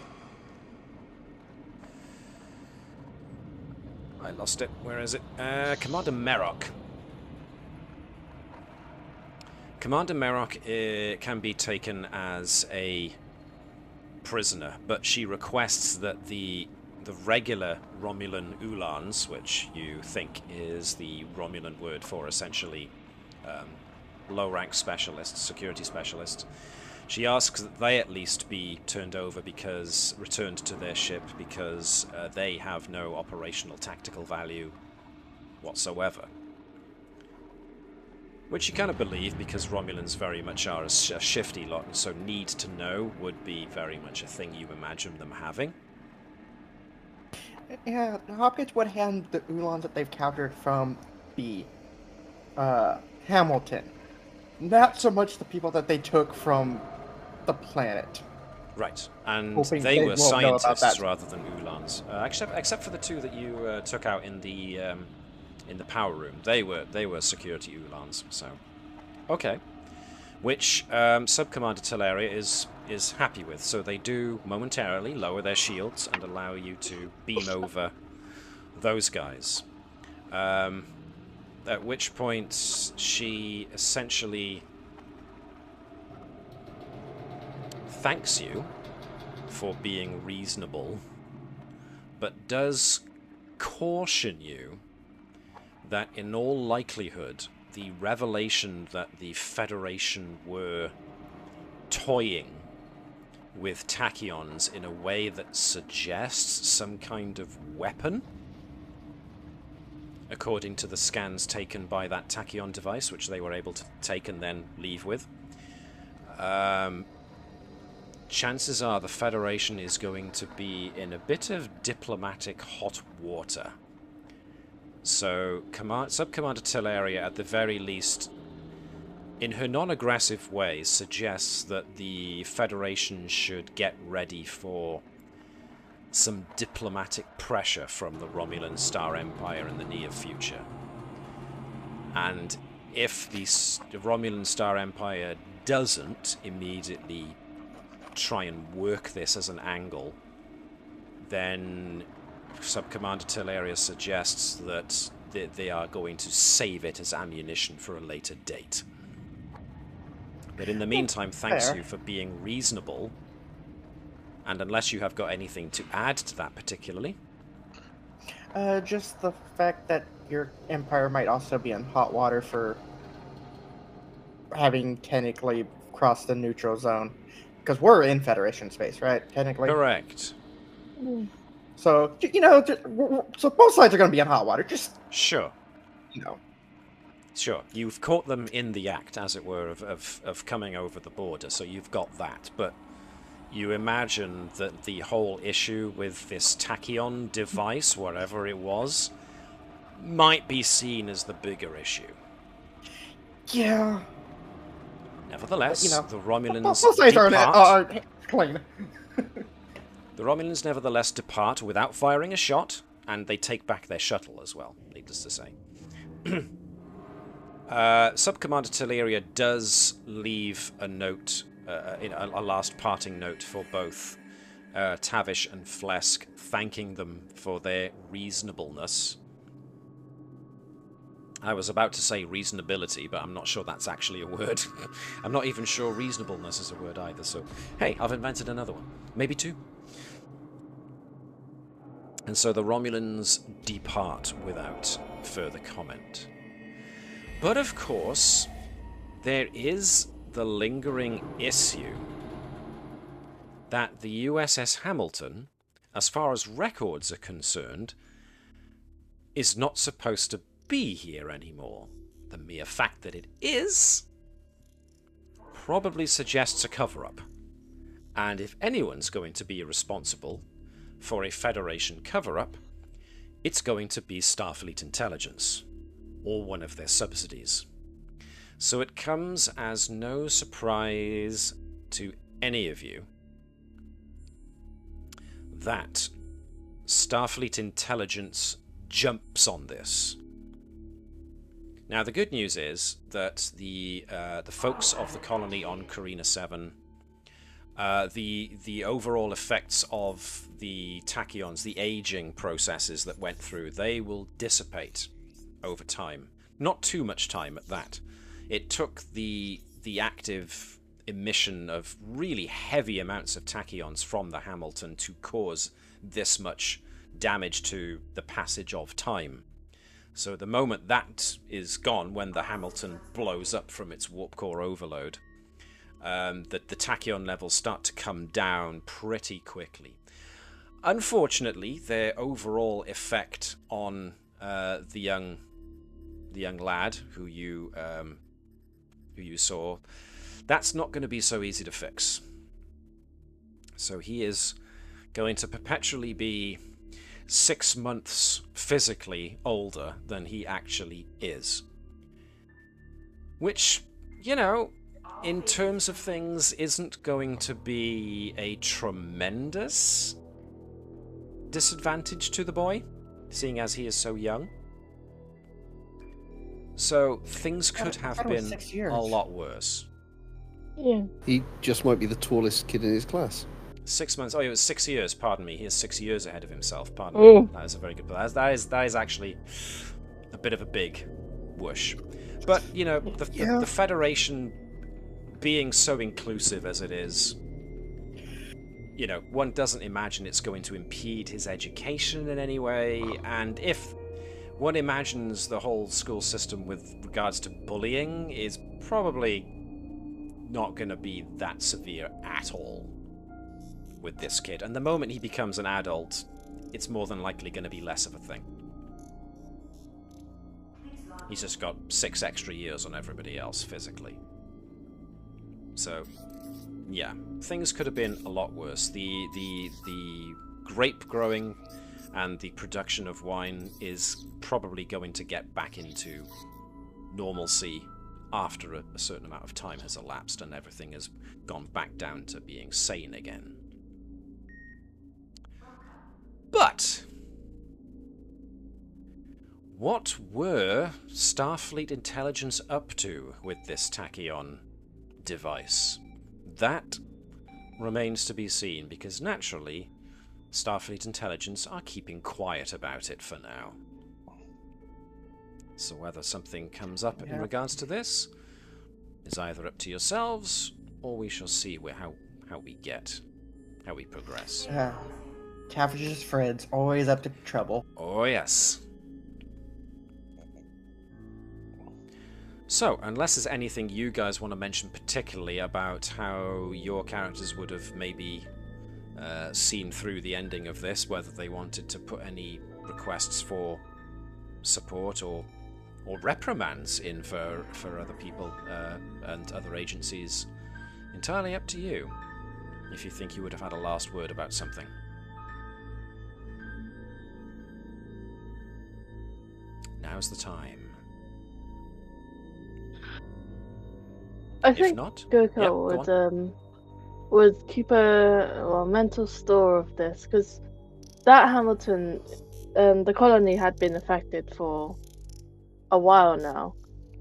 I lost it. Where is it? Commander Merrock. Commander Merrock can be taken as a prisoner, but she requests that the regular Romulan Ulans, which you think is the Romulan word for essentially low-rank specialists, security specialists, she asks that they at least be returned to their ship because they have no operational tactical value whatsoever. Which you kind of believe, because Romulans very much are a shifty lot, and so need to know would be very much a thing you imagine them having. Yeah, Hopkins would hand the Ulans that they've captured from the Hamilton. Not so much the people that they took from the planet. Right, and Hoping they were won't know about scientists that. rather than Ulans. Except for the 2 that you took out in the power room, they were security Ulans. So, okay, which Sub-Commander Teleria is happy with. So they do momentarily lower their shields and allow you to beam over those guys. At which point she essentially thanks you for being reasonable, but does caution you that in all likelihood the revelation that the Federation were toying with tachyons in a way that suggests some kind of weapon, according to the scans taken by that tachyon device, which they were able to take and then leave with, chances are the Federation is going to be in a bit of diplomatic hot water. So Sub-Commander Teleria, at the very least, in her non-aggressive way, suggests that the Federation should get ready for some diplomatic pressure from the Romulan Star Empire in the near future. And if the Romulan Star Empire doesn't immediately try and work this as an angle, then Sub-Commander Teleria suggests that they are going to save it as ammunition for a later date. But in the meantime, thanks you for being reasonable. And unless you have got anything to add to that particularly... Just the fact that your Empire might also be in hot water for having technically crossed the neutral zone. Because we're in Federation space, right? Technically. Correct. So, you know, so both sides are going to be in hot water. Just... Sure. You know. Sure. You've caught them in the act, as it were, of coming over the border, so you've got that. But you imagine that the whole issue with this tachyon device, wherever it was, might be seen as the bigger issue. Yeah. Nevertheless, you know, the Romulans both sides are clean. The Romulans nevertheless depart without firing a shot, and they take back their shuttle as well, needless to say. Sub-Commander Teleria does leave a note, a last parting note for both Tavish and Phlesc, thanking them for their reasonableness. I was about to say reasonability, but I'm not sure that's actually a word. I'm not even sure reasonableness is a word either, so hey, I've invented another one. Maybe two. And so the Romulans depart without further comment. But of course, there is the lingering issue that the USS Hamilton, as far as records are concerned, is not supposed to be here anymore. The mere fact that it is probably suggests a cover-up. And if anyone's going to be responsible for a Federation cover-up, it's going to be Starfleet Intelligence, or one of their subsidies. So it comes as no surprise to any of you that Starfleet Intelligence jumps on this. Now, the good news is that the folks of the colony on Carina VII, the overall effects of the tachyons, the aging processes that went through, they will dissipate over time. Not too much time at that. It took the active emission of really heavy amounts of tachyons from the Hamilton to cause this much damage to the passage of time. So the moment that is gone, when the Hamilton blows up from its warp core overload, the tachyon levels start to come down pretty quickly. Unfortunately, their overall effect on the young lad who you saw, that's not going to be so easy to fix. So he is going to perpetually be 6 months physically older than he actually is. Which, you know, in terms of things, isn't going to be a tremendous disadvantage to the boy, seeing as he is so young. So things could have been a lot worse. Yeah. He just might be the tallest kid in his class. 6 months. Oh, it was 6 years. Pardon me. He is 6 years ahead of himself. Pardon me. That is a very good. That is actually a bit of a big whoosh. But you know, the Federation being so inclusive as it is, you know, one doesn't imagine it's going to impede his education in any way. And if one imagines the whole school system with regards to bullying is probably not going to be that severe at all with this kid. And the moment he becomes an adult, it's more than likely going to be less of a thing. He's just got 6 extra years on everybody else physically. So, yeah, things could have been a lot worse. The grape growing and the production of wine is probably going to get back into normalcy after a certain amount of time has elapsed and everything has gone back down to being sane again. But what were Starfleet Intelligence up to with this tachyon device? That remains to be seen, because naturally Starfleet intelligence are keeping quiet about it for now. So whether something comes up in regards to this is either up to yourselves, or we shall see how we progress. Cavendish Fred's always up to trouble. Oh yes. So, unless there's anything you guys want to mention particularly about how your characters would have maybe seen through the ending of this, whether they wanted to put any requests for support or reprimands in for other people and other agencies, entirely up to you. If you think you would have had a last word about something. Now's the time. I think not, Gerkow would keep a mental store of this, because that Hamilton, the colony had been affected for a while now,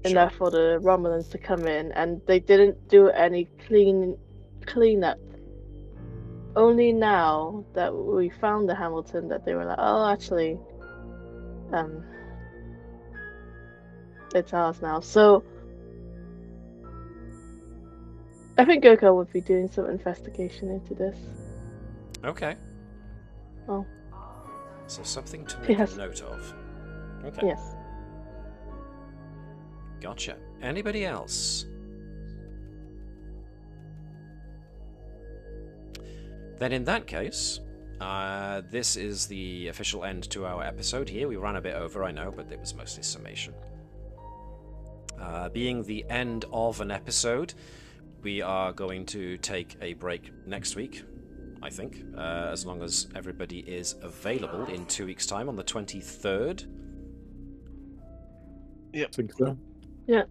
and therefore the Romulans to come in, and they didn't do any cleanup. Only now that we found the Hamilton that they were like, oh, actually, it's ours now. So I think Gerkow would be doing some investigation into this. Okay. Oh. So something to make a note of. Okay. Yes. Gotcha. Anybody else? Then in that case, this is the official end to our episode here. We ran a bit over, I know, but it was mostly summation. Being the end of an episode, we are going to take a break next week, I think, as long as everybody is available in 2 weeks' time on the 23rd. Yep. I think so. Yeah.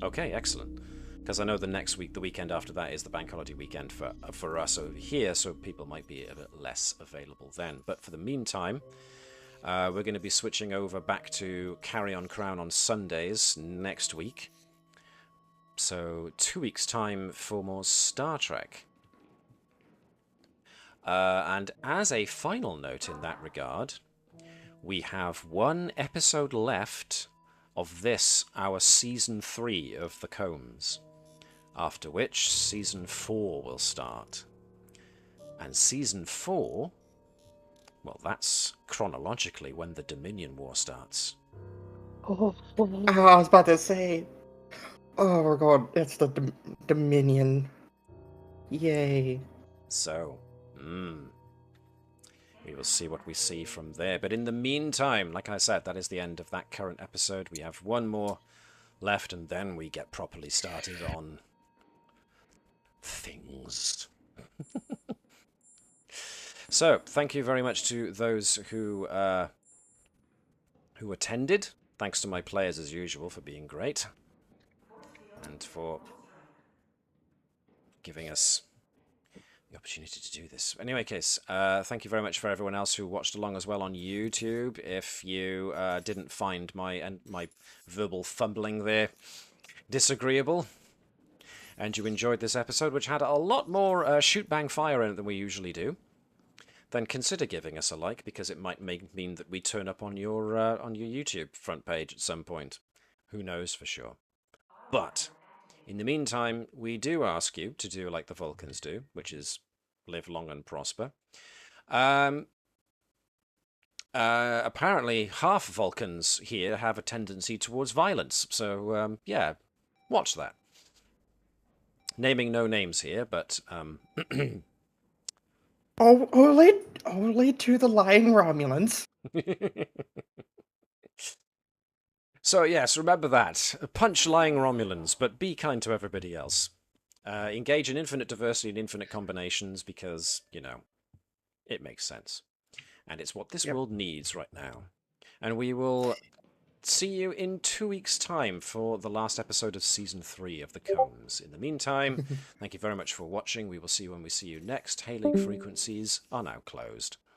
Okay, excellent. Because I know the next week, the weekend after that, is the bank holiday weekend for us over here, so people might be a bit less available then. But for the meantime, we're going to be switching over back to Carry On Crown on Sundays next week. So 2 weeks' time for more Star Trek. And as a final note in that regard, we have one episode left of this, our Season 3 of The Combs. After which, Season 4 will start. And Season 4, well, that's chronologically when the Dominion War starts. Oh, I was about to say. Oh my god, it's the Dominion. Yay. So, we will see what we see from there. But in the meantime, like I said, that is the end of that current episode. We have one more left, and then we get properly started on things. So, thank you very much to those who attended. Thanks to my players, as usual, for being great. And for giving us the opportunity to do this. Anyway, case, thank you very much for everyone else who watched along as well on YouTube. If you didn't find my verbal fumbling there disagreeable, and you enjoyed this episode, which had a lot more shoot bang fire in it than we usually do, then consider giving us a like, because it might mean that we turn up on your YouTube front page at some point. Who knows for sure. But in the meantime, we do ask you to do like the Vulcans do, which is live long and prosper. Apparently, half Vulcans here have a tendency towards violence. So, yeah, watch that. Naming no names here, but... Only to the lying Romulans. So, yes, remember that. Punch lying Romulans, but be kind to everybody else. Engage in infinite diversity and infinite combinations because, you know, it makes sense. And it's what this world needs right now. And we will see you in 2 weeks' time for the last episode of Season 3 of The Combs. In the meantime, thank you very much for watching. We will see you when we see you next. Hailing frequencies are now closed.